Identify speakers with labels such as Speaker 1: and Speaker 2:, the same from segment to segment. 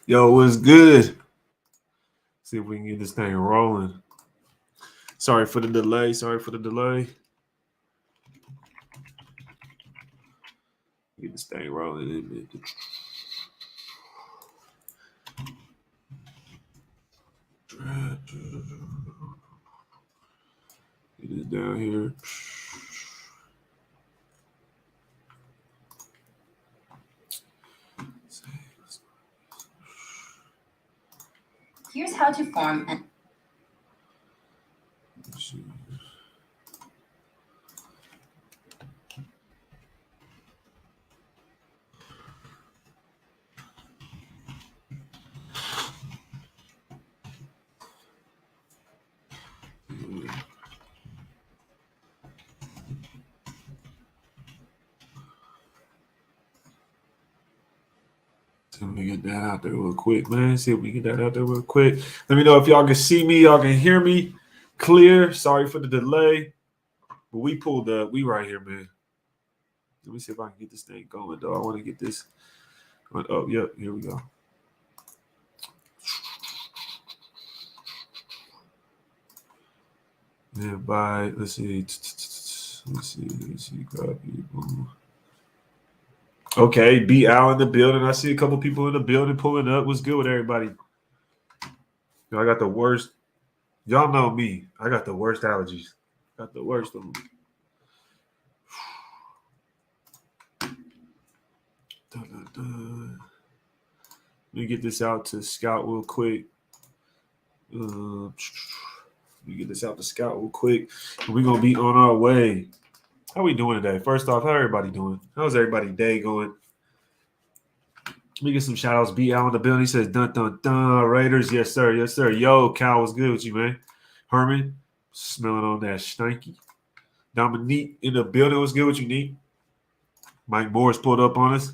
Speaker 1: Yo, what's good? See if we can get this thing rolling. Sorry for the delay. Get this thing rolling. Get this down here.
Speaker 2: Here's how to form an
Speaker 1: Let me get that out there real quick, man. See if we get that out there real quick. Let me know if y'all can see me, y'all can hear me clear. Sorry for the delay. But we pulled up. We right here, man. Let me see if I can get this thing going, though. I want to get this. Oh, yep. Here we go. Yeah, bye. Let's see. Copy. Boom. Okay, B Al in the building. I see a couple people in the building pulling up. What's good with everybody? Yo, I got the worst. Y'all know me. I got the worst allergies. Got the worst of them. Let me get this out to Scout real quick. Let me get this out to Scout real quick. We're going to be on our way. How we doing today? First off, how everybody doing? How's everybody's day going? Let me get some shout outs. B Al in the building. He says, dun, dun, dun. Raiders. Yes, sir. Yes, sir. Yo, Cal, what's good with you, man? Herman, smelling on that stanky. Dominique in the building. What's good with you, Neat? Mike Morris pulled up on us.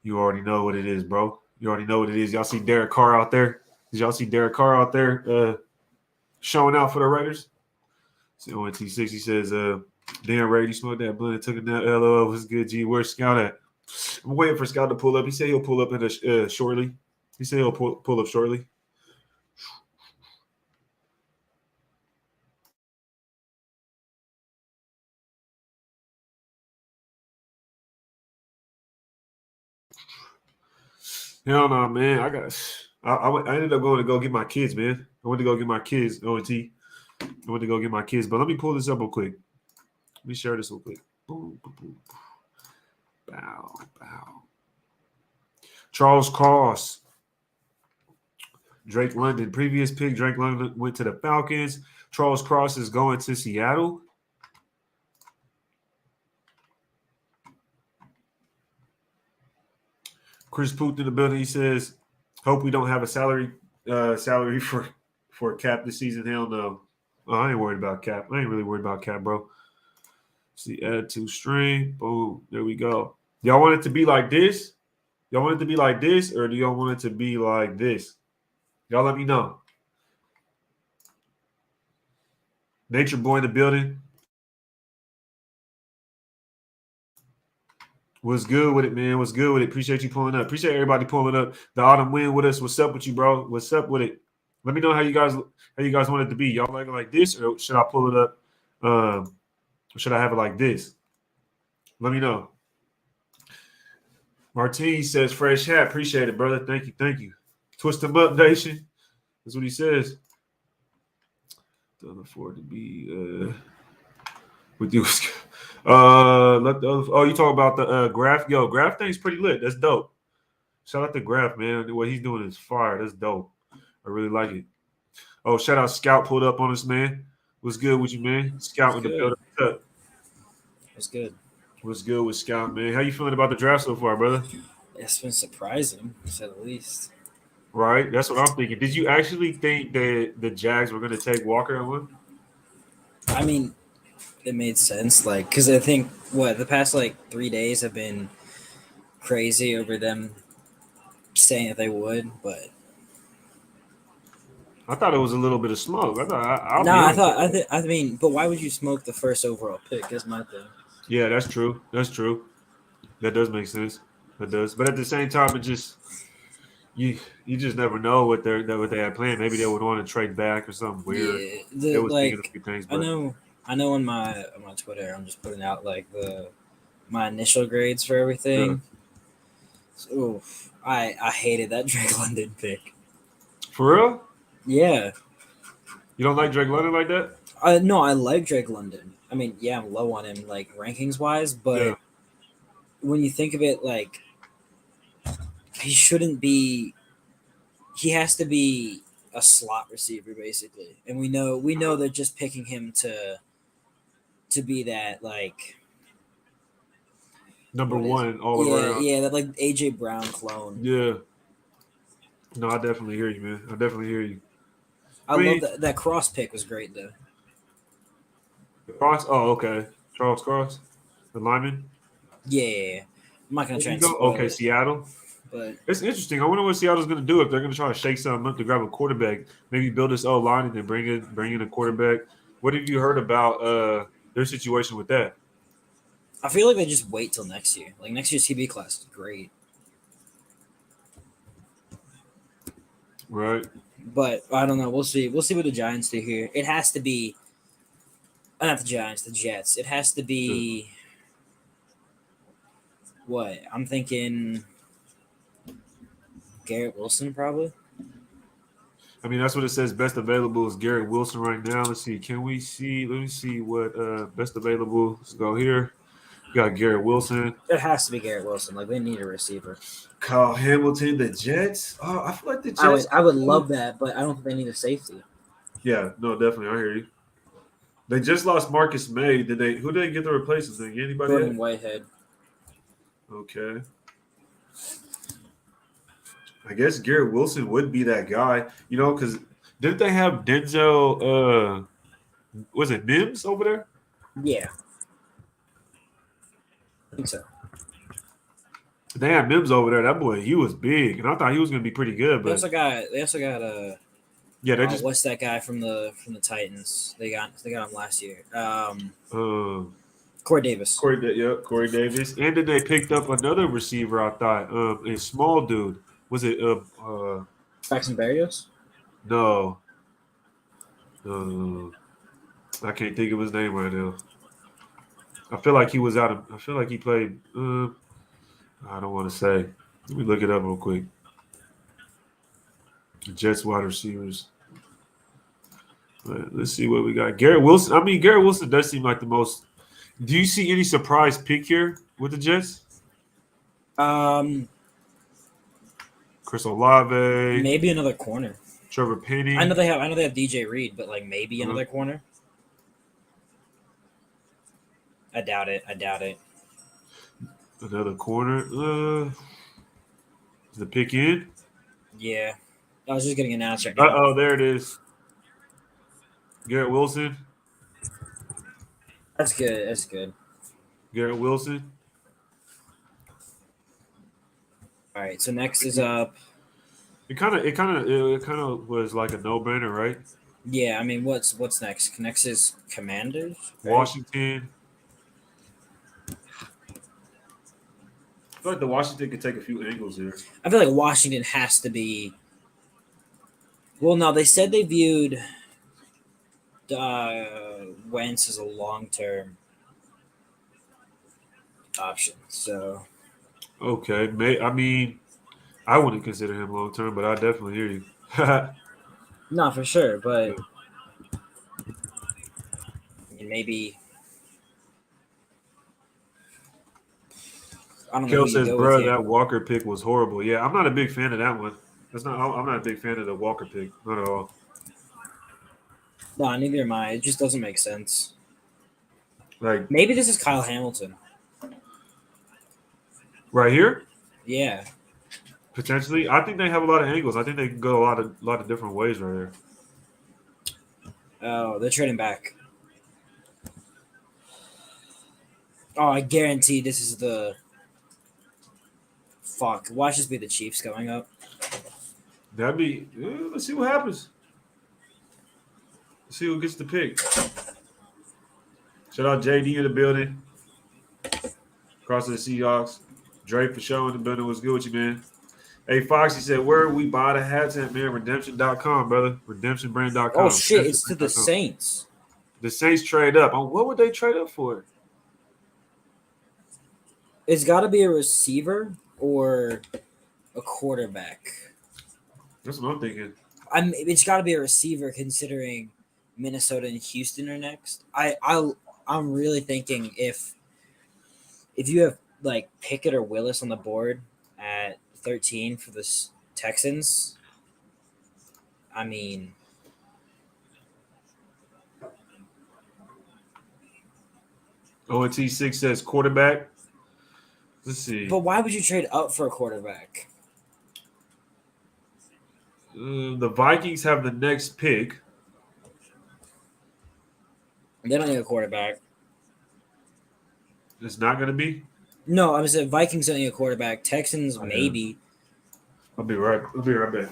Speaker 1: You already know what it is, bro. You already know what it is. Y'all see Derek Carr out there? Did y'all see Derek Carr out there showing out for the Raiders? See, ONT6, he says, damn, Ray, you smoked that blunt and took it down. LOL, what's good, G? Where's Scout at? I'm waiting for Scout to pull up. He said he'll pull up in shortly. He said he'll pull up shortly. Hell no, man. I ended up going to go get my kids, man. I went to go get my kids, ONT. I went to go get my kids. But let me pull this up real quick. Let me share this real quick. Boom, boom, boom. Bow, bow. Charles Cross. Drake London. Previous pick, Drake London went to the Falcons. Charles Cross is going to Seattle. Chris Poot in the building. He says, hope we don't have a salary for Cap this season. Hell no. Oh, I ain't worried about Cap. I ain't really worried about Cap, bro. See, add to string. Boom. There we go. Y'all want it to be like this? Y'all want it to be like this, or do y'all want it to be like this? Y'all let me know. Nature Boy in the building. What's good with it, man? What's good with it? Appreciate you pulling up. Appreciate everybody pulling up. The autumn wind with us. What's up with you, bro? What's up with it? Let me know how you guys want it to be. Y'all like this, or should I pull it up? Or should I have it like this? Let me know. Martine says, fresh hat. Appreciate it, brother. Thank you. Twist them up, nation. That's what he says. Don't afford to be with you. You talking about the Graph? Yo, Graph thing's pretty lit. That's dope. Shout out to Graph, man. What he's doing is fire. That's dope. I really like it. Oh, shout out Scout pulled up on us, man. What's good with you, man? Scout in the building.
Speaker 3: What's good?
Speaker 1: What's good with Scout, man? How you feeling about the draft so far, brother?
Speaker 3: It's been surprising, to say the least.
Speaker 1: Right? That's what I'm thinking. Did you actually think that the Jags were going to take Walker at one?
Speaker 3: I mean, it made sense, because I think, the past, 3 days have been crazy over them saying that they would, but...
Speaker 1: I thought it was a little bit of smoke. but
Speaker 3: why would you smoke the first overall pick? That's my thing.
Speaker 1: Yeah, that's true. That does make sense. It does. But at the same time, it just you just never know what they had planned. Maybe they would want to trade back or something weird.
Speaker 3: Yeah,
Speaker 1: They
Speaker 3: the
Speaker 1: was thinking a
Speaker 3: like
Speaker 1: few things,
Speaker 3: I
Speaker 1: but
Speaker 3: know on my Twitter I'm just putting out like my initial grades for
Speaker 1: yeah.
Speaker 3: everything. So, I hated that Drake London pick.
Speaker 1: For real,
Speaker 3: Yeah.
Speaker 1: you don't like Drake London like that?
Speaker 3: No, I like Drake London. I mean, yeah, I'm low on him like rankings wise,
Speaker 1: Yeah.
Speaker 3: but when you think of it, like he shouldn't be. He has to be a slot receiver basically, and we know they're just picking him to be that like
Speaker 1: Number
Speaker 3: what is
Speaker 1: one all
Speaker 3: yeah
Speaker 1: around.
Speaker 3: yeah that like AJ Brown clone.
Speaker 1: Yeah. No, I definitely hear you, man. I definitely hear you.
Speaker 3: I
Speaker 1: I
Speaker 3: love
Speaker 1: mean,
Speaker 3: that cross pick was great though.
Speaker 1: Cross. Oh, okay. Charles Cross, the lineman.
Speaker 3: Yeah, I'm not gonna
Speaker 1: There
Speaker 3: try
Speaker 1: you
Speaker 3: and
Speaker 1: go.
Speaker 3: spoil
Speaker 1: Okay,
Speaker 3: it,
Speaker 1: Seattle.
Speaker 3: but
Speaker 1: It's interesting. I wonder what Seattle's going to do if they're going to try to shake something up to grab a quarterback. Maybe build this O line and then bring in a quarterback. What have you heard about their situation with that?
Speaker 3: I feel like they just wait till next year. Like next year's TB class is great,
Speaker 1: Right.
Speaker 3: but I don't know. We'll see. We'll see what the Giants do here. It has to be not the Giants, the Jets. It has to
Speaker 1: Yeah.
Speaker 3: be what I'm thinking. Garrett Wilson probably.
Speaker 1: I mean, that's what it says. Best available is Garrett Wilson right now. Let's see. Can we see? Let me see what best available. Let's go here. We got Garrett Wilson.
Speaker 3: It has to be Garrett Wilson. Like they need a receiver.
Speaker 1: Kyle Hamilton, the Jets. Oh, I feel like the
Speaker 3: I
Speaker 1: Jets.
Speaker 3: would I would love that, but I don't think they need a safety.
Speaker 1: Yeah, no, definitely. I hear you. They just lost Marcus May. Did they? Who did they get the replacement? Did they get anybody
Speaker 3: Jordan
Speaker 1: yet?
Speaker 3: Whitehead.
Speaker 1: Okay. I guess Garrett Wilson would be that guy, because didn't they have Denzel? Was it Mims over there?
Speaker 3: Yeah, I think so.
Speaker 1: They had Mims over there. That boy, he was big, and I thought he was going to be pretty good.
Speaker 3: They
Speaker 1: But
Speaker 3: also got
Speaker 1: yeah, they just
Speaker 3: what's that guy from the Titans? They got him last year.
Speaker 1: uh,
Speaker 3: Corey Davis.
Speaker 1: Corey Davis, and then they picked up another receiver. I thought a small dude. Was it
Speaker 3: Braxton Berrios.
Speaker 1: no, I can't think of his name right now. I feel like he was out of. I feel like he played. I don't want to say. Let me look it up real quick. Jets wide receivers. Let's see what we got. Garrett Wilson. I mean, Garrett Wilson does seem like the most. Do you see any surprise pick here with the Jets?
Speaker 3: Um,
Speaker 1: Chris Olave,
Speaker 3: maybe another corner.
Speaker 1: Trevor Penny.
Speaker 3: I know they have DJ Reed, but like maybe another corner. I doubt it.
Speaker 1: Another corner. Is the pick in?
Speaker 3: Yeah, I was just getting announced right now.
Speaker 1: Oh, there it is. Garrett Wilson.
Speaker 3: That's good. That's good.
Speaker 1: Garrett Wilson.
Speaker 3: All right. So next is up.
Speaker 1: It kind of was like a no-brainer, right?
Speaker 3: Yeah. I mean, what's next? Next is Commanders. Right?
Speaker 1: Washington. I feel like the Washington could take a few angles here.
Speaker 3: I feel like Washington has to be. Well, no, they said they viewed Wentz as a long-term option. So
Speaker 1: Okay, I mean, I wouldn't consider him long term, but I definitely hear you.
Speaker 3: not for sure, but maybe I don't know
Speaker 1: Kel
Speaker 3: who you
Speaker 1: says,
Speaker 3: go with
Speaker 1: "Bro,
Speaker 3: here.
Speaker 1: that Walker pick was horrible." Yeah, I'm not a big fan of that one. I'm not a big fan of the Walker pick, not at all.
Speaker 3: No, neither am I. It just doesn't make sense.
Speaker 1: Like
Speaker 3: Maybe this is Kyle Hamilton.
Speaker 1: right here,
Speaker 3: Yeah.
Speaker 1: potentially. I think they have a lot of angles. I think they can go a lot of different ways right here.
Speaker 3: Oh, they're trading back. Oh, I guarantee this is the. Fuck. Watch this be the Chiefs going up.
Speaker 1: That'd be. Let's see what happens. Let's see who gets the pick. Shout out JD in the building. Across to the Seahawks. Dre for showing the building was good with you, man. Hey, Fox, he said, where we buy the hats at, man? Redemption.com, brother. Redemptionbrand.com.
Speaker 3: Oh shit! It's to the
Speaker 1: Redemptionbrand.com.
Speaker 3: Saints.
Speaker 1: The Saints trade up. Oh, what would they trade up for?
Speaker 3: It's got to be a receiver or a quarterback.
Speaker 1: That's what I'm thinking.
Speaker 3: It's got to be a receiver considering Minnesota and Houston are next. I'm really thinking if you have like Pickett or Willis on the board at 13 for the Texans, I mean,
Speaker 1: OT6 says quarterback. Let's see.
Speaker 3: but why would you trade up for a quarterback?
Speaker 1: The Vikings have the next pick.
Speaker 3: They don't need a quarterback.
Speaker 1: It's not going to be.
Speaker 3: No, I was saying Vikings don't need a quarterback. Texans
Speaker 1: Oh, yeah.
Speaker 3: maybe.
Speaker 1: I'll be right back.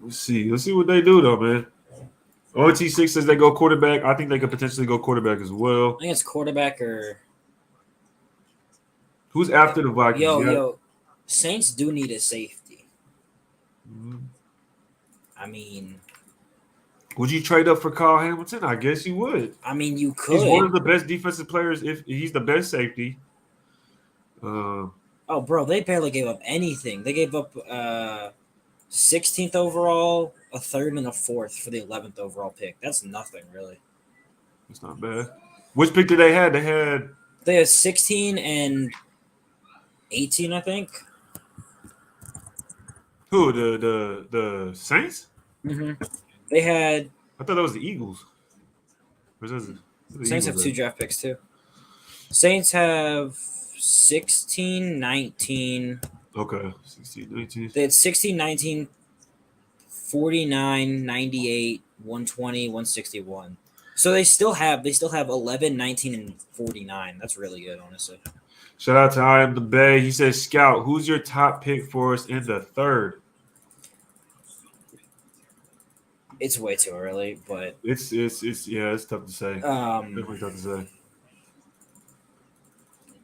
Speaker 1: Let's see what they do though, man. OT6 says they go quarterback. I think they could potentially go quarterback as well.
Speaker 3: I think it's quarterback or
Speaker 1: Who's after the Vikings?
Speaker 3: yo. Saints do need a safety.
Speaker 1: Mhm.
Speaker 3: I mean,
Speaker 1: Would you trade up for Kyle Hamilton? I guess you would.
Speaker 3: you could.
Speaker 1: He's one of the best defensive players. If he's the best safety.
Speaker 3: Oh, bro, they barely gave up anything. They gave up 16th overall, a third, and a fourth for the 11th overall pick. That's nothing, really.
Speaker 1: It's not bad. Which pick did they have?
Speaker 3: They had 16 and 18, I think.
Speaker 1: Who? The Saints?
Speaker 3: Mm-hmm. They had
Speaker 1: I thought that was the Eagles. Or is that the
Speaker 3: Saints have
Speaker 1: Eagles
Speaker 3: 2
Speaker 1: at?
Speaker 3: draft picks too. Saints have 16, 19.
Speaker 1: Okay. 16, 19.
Speaker 3: They had 16, 19, 49, 98, 120, 161. So they still have 11, 19, and 49. That's really good, honestly.
Speaker 1: Shout out to I Am the Bay. He says, Scout, who's your top pick for us in the third?
Speaker 3: It's way too early, but
Speaker 1: It's tough to say. Definitely tough to say.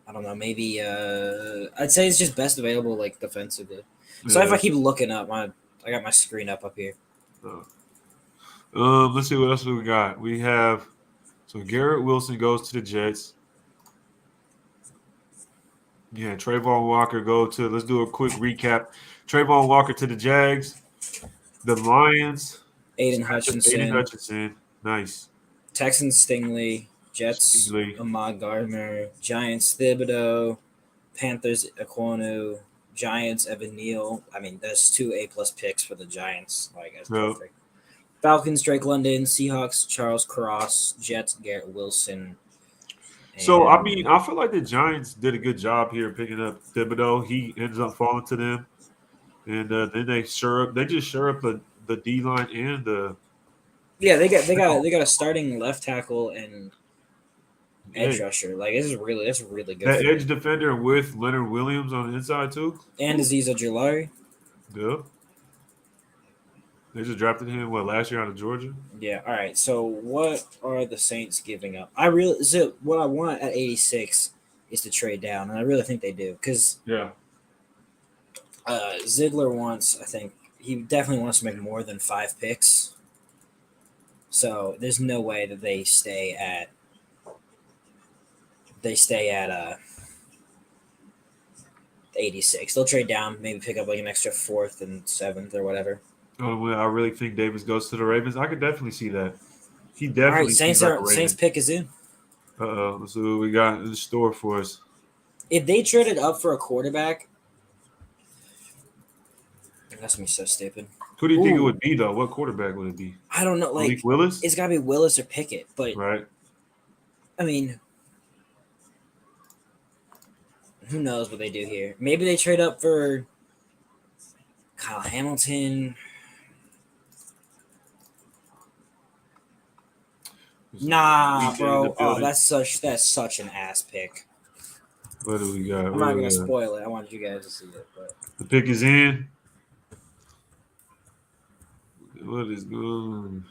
Speaker 3: I don't know. Maybe I'd say it's just best available like defensively. So if
Speaker 1: Yeah.
Speaker 3: I keep looking up, I got my screen up here.
Speaker 1: Let's see what else we got. We have Garrett Wilson goes to the Jets. Yeah, Trayvon Walker let's do a quick recap. Trayvon Walker to the Jags. The Lions.
Speaker 3: Aiden Hutchinson.
Speaker 1: Nice.
Speaker 3: Texans Stingley. Jets
Speaker 1: Stingley.
Speaker 3: Ahmad Gardner. Giants Thibodeau. Panthers Ekwonu. Giants Evan Neal. I mean, that's 2 A+ picks for the Giants. Like that's
Speaker 1: Yep.
Speaker 3: perfect. Falcons Drake London. Seahawks Charles Cross. Jets Garrett Wilson.
Speaker 1: So,
Speaker 3: And-
Speaker 1: I mean, I feel like the Giants did a good job here picking up Thibodeau. He ends up falling to them. And then they just shore up the D line and the
Speaker 3: yeah, they got a starting left tackle and edge
Speaker 1: Hey,
Speaker 3: rusher. Like that's really good.
Speaker 1: that
Speaker 3: for
Speaker 1: edge defender with Leonard Williams on the inside too.
Speaker 3: and Aziz Ojulari.
Speaker 1: Yeah. They just drafted him last year out of Georgia.
Speaker 3: Yeah. All right. So what are the Saints giving up? What I want at 86 is to trade down, and I really think they do because
Speaker 1: Yeah.
Speaker 3: Ziegler he definitely wants to make more than 5 picks. So there's no way that they stay at 86. They'll trade down, maybe pick up like an extra 4th and 7th or whatever.
Speaker 1: Oh, well, I really think Davis goes to the Ravens. I could definitely see that. He
Speaker 3: All
Speaker 1: definitely
Speaker 3: right, Saints
Speaker 1: seems like a Raven.
Speaker 3: Saints pick is in.
Speaker 1: Let's see what we got in the store for us.
Speaker 3: If they traded up for a quarterback, that's gonna be so stupid.
Speaker 1: Who do you think it
Speaker 3: Ooh.
Speaker 1: would be though? What quarterback would it be?
Speaker 3: I don't know. Like
Speaker 1: Malik Willis?
Speaker 3: it's gotta be Willis or Pickett, but
Speaker 1: Right.
Speaker 3: I mean, Who knows what they do here? Maybe they trade up for Kyle Hamilton. Nah,
Speaker 1: EJ in the
Speaker 3: bro. Oh,
Speaker 1: building.
Speaker 3: that's such an ass pick.
Speaker 1: What do we got?
Speaker 3: I'm not gonna spoil it. I want you guys to see it, but
Speaker 1: The pick is in. What is good?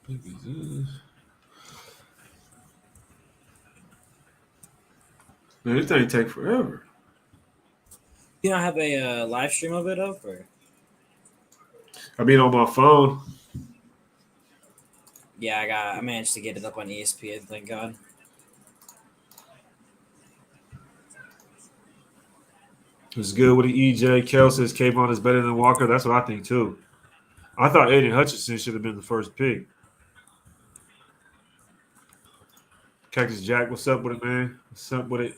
Speaker 1: Pick is in. Man, this thing take forever.
Speaker 3: you don't have a live stream of it up, or
Speaker 1: I mean, on my phone.
Speaker 3: yeah, I managed to get it up on ESPN. Thank God.
Speaker 1: It's good with the EJ. Kel says Kayvon is better than Walker. That's what I think too. I thought Aiden Hutchinson should have been the first pick. Cactus Jack, what's up with it, man? What's up with it?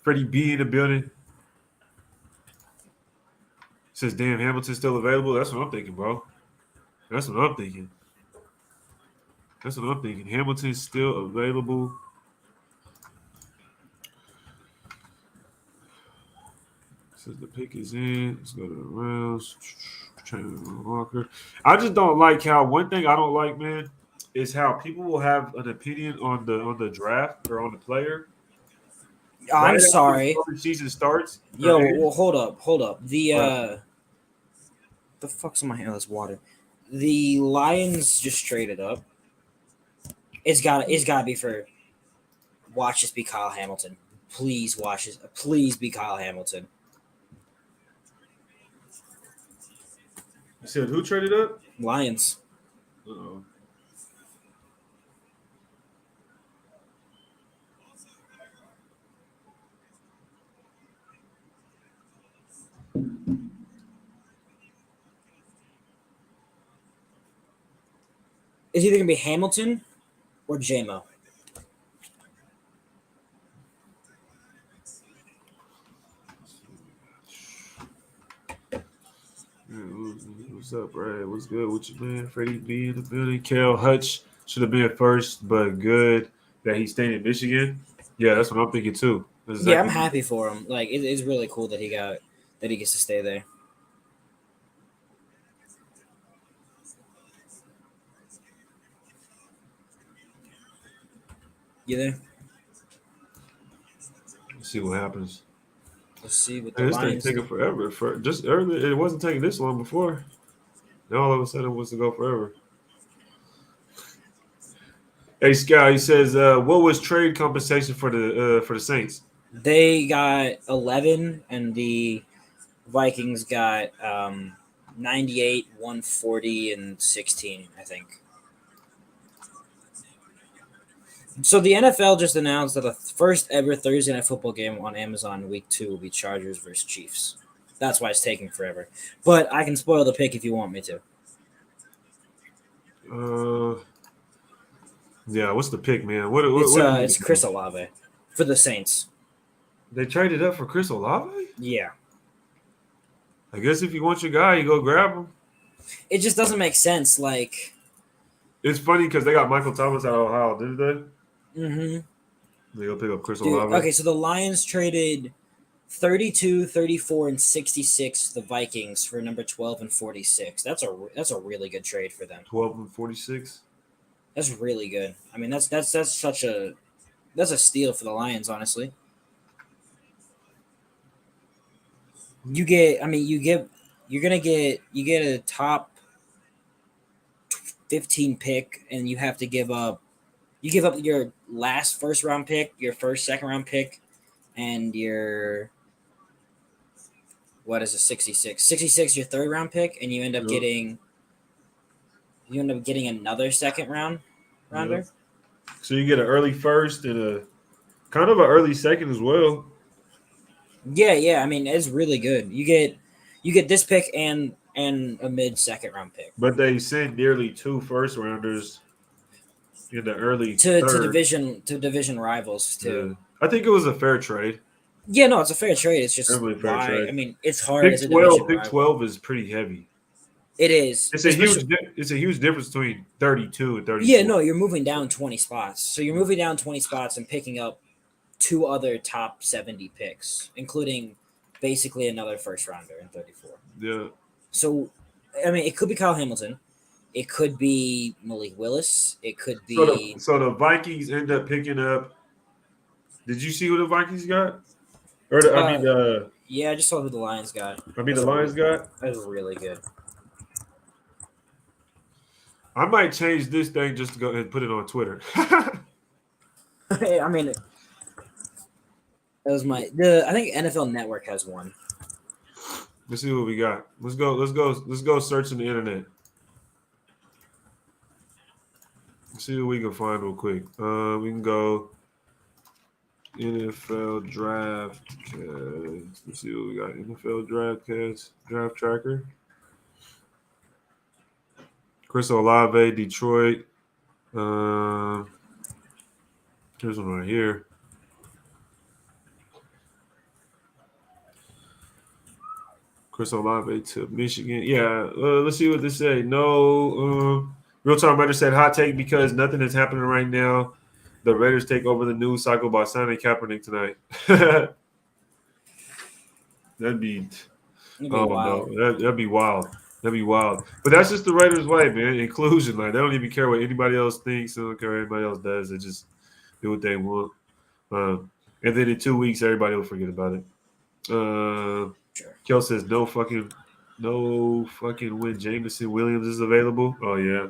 Speaker 1: Freddie B in the building. Says, damn, Hamilton's still available. That's what I'm thinking, bro. That's what I'm thinking. Hamilton's still available. Says the pick is in. Let's go to the rounds. Walker. I just don't like how one thing I don't like, man, is how people will have an opinion on the draft or on the player.
Speaker 3: I'm
Speaker 1: Right
Speaker 3: sorry.
Speaker 1: after the season starts.
Speaker 3: Yo,
Speaker 1: or ends.
Speaker 3: well, hold up.
Speaker 1: What?
Speaker 3: The fuck's in my hand? This water. The Lions just traded up. It's got to be for. Watch this be Kyle Hamilton. Please watch this. Please be Kyle Hamilton.
Speaker 1: You said who traded up?
Speaker 3: Lions.
Speaker 1: Uh-oh.
Speaker 3: It's either gonna be Hamilton or JMO.
Speaker 1: What's up, Brad? What's good with you, man? Freddie B in the building. Kel Hutch should have been first, but good that he stayed in Michigan. Yeah, that's what I'm thinking too. That's
Speaker 3: Yeah, I'm
Speaker 1: exactly-
Speaker 3: happy for him. Like it's really cool that he gets to stay there. You there?
Speaker 1: Let's see what happens.
Speaker 3: Let's see what
Speaker 1: Hey,
Speaker 3: the
Speaker 1: this thing
Speaker 3: Lions.
Speaker 1: taking forever. For just earlier, it wasn't taking this long before. Now all of a sudden, it wants to go forever. Hey, Sky, he says, "What was trade compensation for the Saints?"
Speaker 3: They got 11, and the Vikings got 98, 140, and 16. I think. So the NFL just announced that the first ever Thursday Night Football game on Amazon Week 2 will be Chargers versus Chiefs. That's why it's taking forever. But I can spoil the pick if you want me to.
Speaker 1: Yeah. What's the pick, man?
Speaker 3: It's Chris Olave for the Saints.
Speaker 1: They traded up for Chris Olave?
Speaker 3: Yeah.
Speaker 1: I guess if you want your guy, you go grab him.
Speaker 3: It just doesn't make sense. Like,
Speaker 1: It's funny because they got Michael Thomas out of Ohio, didn't they?
Speaker 3: mm-hmm.
Speaker 1: They go pick up Chris
Speaker 3: Dude,
Speaker 1: Olave.
Speaker 3: okay, so the Lions traded 32, 34, and 66 to the Vikings for number 12 and 46. That's a really good trade for them.
Speaker 1: 12 and 46.
Speaker 3: That's really good. I mean, that's such a a steal for the Lions, honestly. You get a top 15 pick, and you have to give up your last first round pick, your first second round pick, and your 66 your third round pick, and you end up getting another second rounder.
Speaker 1: Yeah. So you get an early first and a kind of an early second as well.
Speaker 3: Yeah. I mean, it's really good. You get this pick and a mid second round pick.
Speaker 1: But they sent nearly 2 first rounders. in the early
Speaker 3: to
Speaker 1: third.
Speaker 3: division rivals too.
Speaker 1: Yeah. I think it was a fair trade.
Speaker 3: Yeah, no, it's a fair trade. It's just
Speaker 1: Definitely a fair
Speaker 3: why.
Speaker 1: trade.
Speaker 3: I mean, it's hard
Speaker 1: Pick
Speaker 3: as a
Speaker 1: 12.
Speaker 3: division
Speaker 1: Pick
Speaker 3: rival.
Speaker 1: 12 is pretty heavy.
Speaker 3: It is.
Speaker 1: It's a huge. It's a huge difference between 32 and 34.
Speaker 3: Yeah, no, you're moving down 20 spots. So you're moving down 20 spots and picking up 2 other top 70 picks, including basically another first rounder in 34.
Speaker 1: Yeah.
Speaker 3: So, I mean, it could be Kyle Hamilton. It could be Malik Willis. It could
Speaker 1: So
Speaker 3: be.
Speaker 1: the Vikings end up picking up. Did you see who the Vikings got? Or
Speaker 3: Yeah, I just saw who the Lions got.
Speaker 1: the Lions got.
Speaker 3: That's really good.
Speaker 1: I might change this thing just to go and put it on Twitter.
Speaker 3: I mean, that was I think NFL Network has one.
Speaker 1: Let's see what we got. Let's go searching the internet. Let's see what we can find real quick. We can go NFL draft. Let's see what we got. NFL draft tracker. Chris Olave, Detroit. Here's one right here. Chris Olave to Michigan. Yeah, let's see what they say. No, Real Time Raider said hot take because nothing is happening right now. The Raiders take over the news cycle by signing Kaepernick tonight. That'd be
Speaker 3: wild.
Speaker 1: no, that'd be wild. That'd be wild. But that's just the Raiders' way, man. Inclusion, like they don't even care what anybody else thinks. They don't care what anybody else does. They just do what they want. And then in 2 weeks, everybody will forget about it.
Speaker 3: Sure.
Speaker 1: Kel says no fucking when Jameson Williams is available. Oh yeah.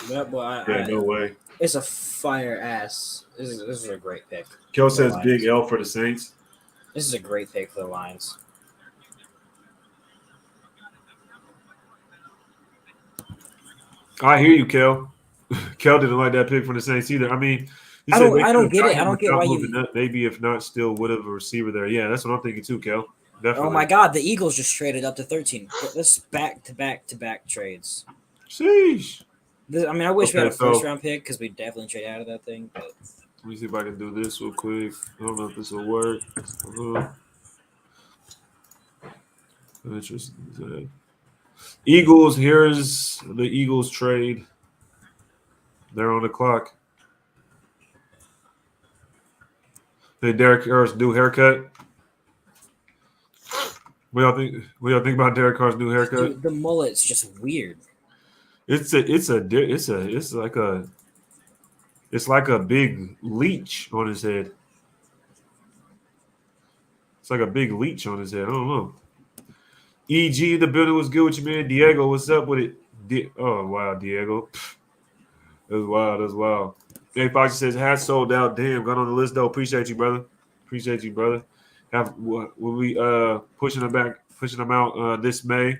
Speaker 3: Yep, well,
Speaker 1: No way.
Speaker 3: It's a fire ass. This is a great pick.
Speaker 1: Kel says big L for the Saints.
Speaker 3: This is a great pick for the Lions.
Speaker 1: I hear you, Kel. Kel didn't like that pick from the Saints either. I mean,
Speaker 3: I don't get it. I don't get why you.
Speaker 1: Maybe if not, still would have a receiver there. Yeah, that's what I'm thinking too, Kel. Definitely.
Speaker 3: Oh my God, the Eagles just traded up to 13. This back to back trades.
Speaker 1: Sheesh.
Speaker 3: I wish we had a first round pick because we definitely trade out of that thing. But
Speaker 1: let me see if I can do this real quick. I don't know if this will work. Interesting. Eagles. Here's the Eagles trade. They're on the clock. Hey, Derek Carr's new haircut. What y'all think? What y'all think about Derek Carr's new haircut?
Speaker 3: The mullet's just weird.
Speaker 1: It's like a big leech on his head. It's like a big leech on his head. I don't know. EG in the building was good with you, man. Diego, what's up with it? Oh wow, Diego. That's wild. That's wild. Jay Fox says hat sold out. Damn, got on the list though. Appreciate you, brother. We'll be pushing them out this May.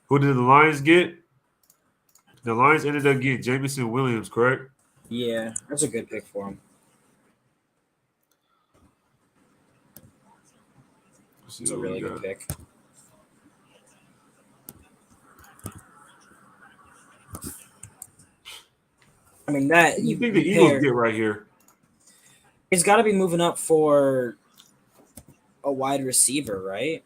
Speaker 1: Who did the Lions get? The Lions ended up getting Jameson Williams, correct?
Speaker 3: Yeah, that's a good pick for him. It's a really good pick. I mean, that
Speaker 1: you think the Eagles get right here?
Speaker 3: It's got to be moving up for a wide receiver, right?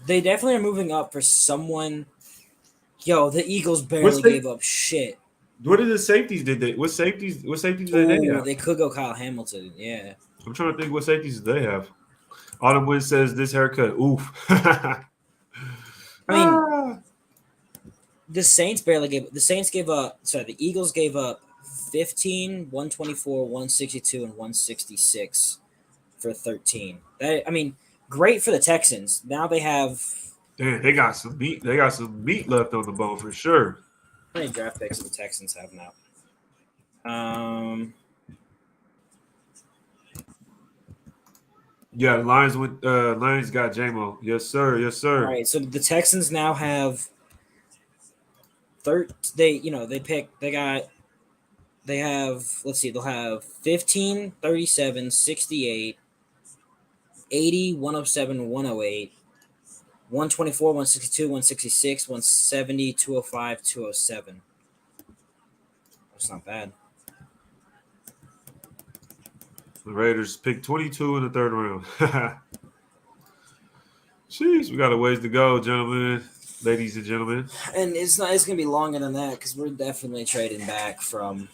Speaker 3: They definitely are moving up for someone. Yo, the Eagles barely gave up shit.
Speaker 1: What did the safeties did they? What safeties did they have?
Speaker 3: They could go Kyle Hamilton. Yeah.
Speaker 1: I'm trying to think what safeties did they have. Autumn Wind says this haircut. Oof.
Speaker 3: I mean, the Eagles gave up 15, 124, 162, and 166 for 13. Great for the Texans. Now they have.
Speaker 1: Damn, they got some meat. They got some meat left on the bone for sure.
Speaker 3: How many draft picks do the Texans have now?
Speaker 1: Yeah, Lions got J-Mo. Yes, sir.
Speaker 3: All right, so the Texans now have they'll have 15, 37, 68, 80, 107, 108, 124, 162, 166, 170, 205, 207. That's not bad.
Speaker 1: The Raiders picked 22 in the third round. Jeez, we got a ways to go, gentlemen, ladies and gentlemen.
Speaker 3: And it's gonna be longer than that because we're definitely trading back from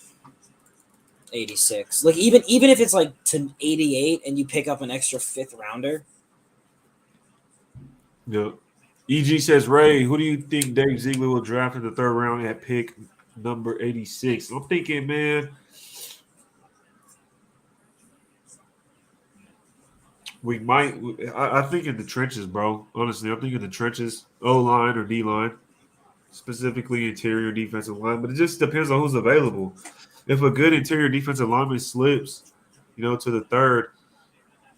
Speaker 3: 86. Like even if it's like to 88 and you pick up an extra 5th rounder.
Speaker 1: Yep. EG says, Ray, who do you think Dave Ziegler will draft in the third round at pick number 86? I'm thinking, man, we might. I think in the trenches, bro. Honestly, I'm thinking the trenches, O line or D line, specifically interior defensive line. But it just depends on who's available. If a good interior defensive lineman slips, to the third,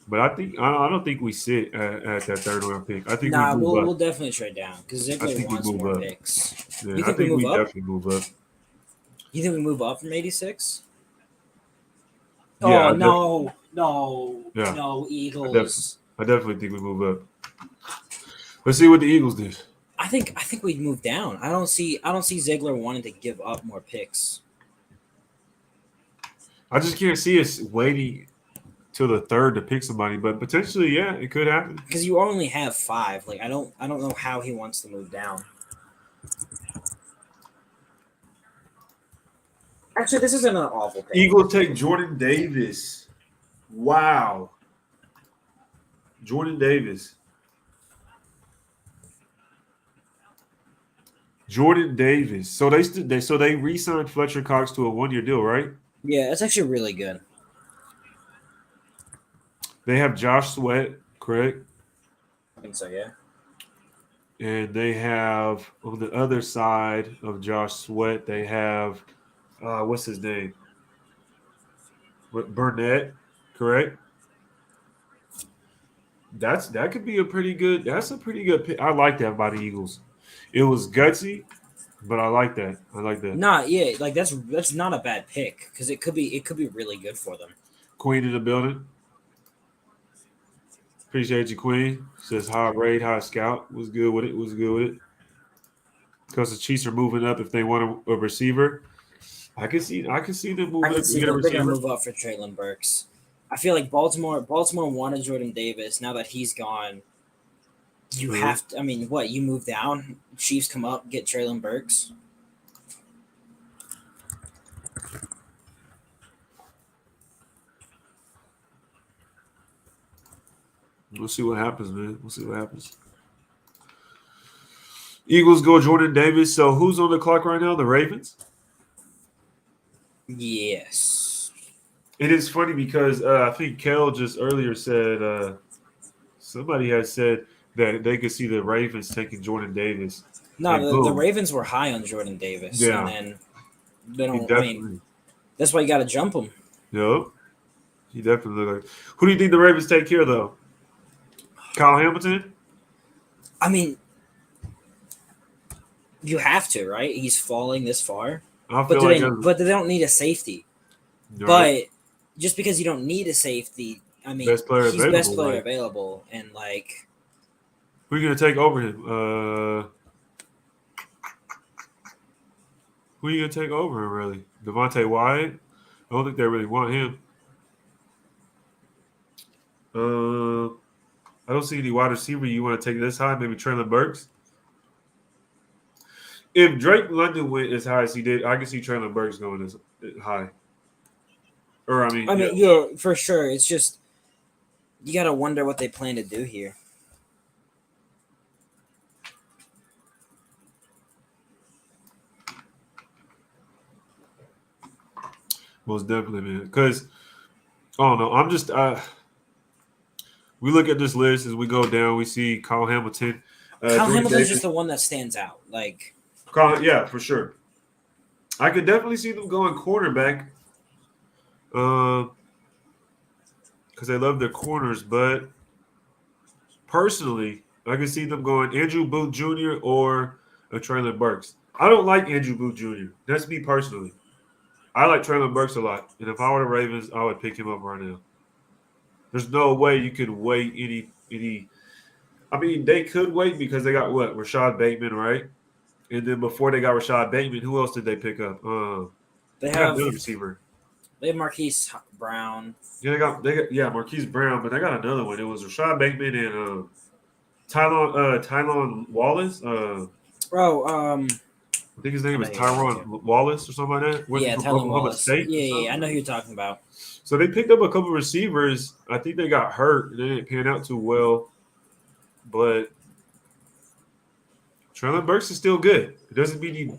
Speaker 1: but I don't think we sit at that third round pick. I think we
Speaker 3: Nah,
Speaker 1: move up.
Speaker 3: we'll definitely trade down because
Speaker 1: I
Speaker 3: Ziegler
Speaker 1: think we
Speaker 3: wants
Speaker 1: move
Speaker 3: more
Speaker 1: up.
Speaker 3: picks.
Speaker 1: Yeah,
Speaker 3: You
Speaker 1: I
Speaker 3: think we
Speaker 1: think
Speaker 3: move
Speaker 1: we
Speaker 3: up?
Speaker 1: definitely move up.
Speaker 3: You think we move up from 86?
Speaker 1: Yeah,
Speaker 3: Oh no,
Speaker 1: yeah.
Speaker 3: Eagles.
Speaker 1: I definitely think we move up. Let's see what the Eagles did.
Speaker 3: I think we'd move down. I don't see Ziegler wanting to give up more picks.
Speaker 1: I just can't see us waiting till the third to pick somebody, but potentially, yeah, it could happen.
Speaker 3: Because you only have 5. Like I don't know how he wants to move down. Actually, this isn't an awful pick.
Speaker 1: Eagles take Jordan Davis. Wow. Jordan Davis. So they re-signed Fletcher Cox to a 1-year deal, right?
Speaker 3: Yeah, it's actually really good.
Speaker 1: They have Josh Sweat, correct?
Speaker 3: I think so, yeah.
Speaker 1: And they have on the other side of Josh Sweat, they have what's his name? Burnett, correct? That could be a pretty good. That's a pretty good pick. I like that by the Eagles. It was gutsy, but I like that.
Speaker 3: Nah, yeah, like that's not a bad pick because it could be really good for them.
Speaker 1: Queen in the building. Appreciate you, Queen. Says high raid, high scout. Was good with it. Because the Chiefs are moving up if they want a receiver. I can see them moving up to get a
Speaker 3: They're
Speaker 1: receiver.
Speaker 3: gonna move up for Traylon Burks. I feel like Baltimore wanted Jordan Davis. Now that he's gone, you have to. I mean, what you move down? Chiefs come up, get Traylon Burks.
Speaker 1: We'll see what happens, man. We'll see what happens. Eagles go Jordan Davis. So who's on the clock right now? The Ravens?
Speaker 3: Yes.
Speaker 1: It is funny because I think Kel just earlier said somebody had said that they could see the Ravens taking Jordan Davis.
Speaker 3: No, the Ravens were high on Jordan Davis.
Speaker 1: Yeah.
Speaker 3: And then they don't. I mean, that's why you got to jump him.
Speaker 1: Yep. He definitely looked like. Who do you think the Ravens take here, though? Kyle Hamilton?
Speaker 3: I mean, you have to, right? He's falling this far. But they don't need a safety. Right. But just because you don't need a safety, I mean, he's best player available. And, like...
Speaker 1: Who are you going to take over him? Who are you going to take over him, really? Devontae Wyatt? I don't think they really want him. I don't see any wide receiver you want to take this high. Maybe Traylon Burks. If Drake London went as high as he did, I can see Traylon Burks going as high.
Speaker 3: Yeah, for sure. It's just you got to wonder what they plan to do here.
Speaker 1: Most definitely, man. Because I don't know. I'm just we look at this list as we go down. We see Kyle Hamilton.
Speaker 3: Kyle Hamilton's just the one that stands out. Like,
Speaker 1: yeah, for sure. I could definitely see them going cornerback. Because they love their corners, but personally, I can see them going Andrew Booth Jr. or a Traylon Burks. I don't like Andrew Booth Jr. That's me personally. I like Traylon Burks a lot, and if I were the Ravens, I would pick him up right now. There's no way you could wait any. I mean, they could wait because they got what Rashad Bateman, right? And then before they got Rashad Bateman, who else did they pick up?
Speaker 3: They
Speaker 1: They got
Speaker 3: have
Speaker 1: another receiver.
Speaker 3: Marquise Brown.
Speaker 1: Yeah, they got Marquise Brown, but they got another one. It was Rashad Bateman and Tylon Wallace.
Speaker 3: Oh,
Speaker 1: I think his
Speaker 3: I
Speaker 1: name
Speaker 3: know
Speaker 1: is
Speaker 3: who you're talking
Speaker 1: Tyron
Speaker 3: about.
Speaker 1: Wallace or something like that. Wasn't he
Speaker 3: Yeah,
Speaker 1: from
Speaker 3: Tylen
Speaker 1: Oklahoma
Speaker 3: Wallace.
Speaker 1: State or
Speaker 3: Yeah, I
Speaker 1: something?
Speaker 3: know who you're talking about.
Speaker 1: So they picked up a couple receivers. I think they got hurt and they didn't pan out too well. But Traylon Burks is still good. It doesn't mean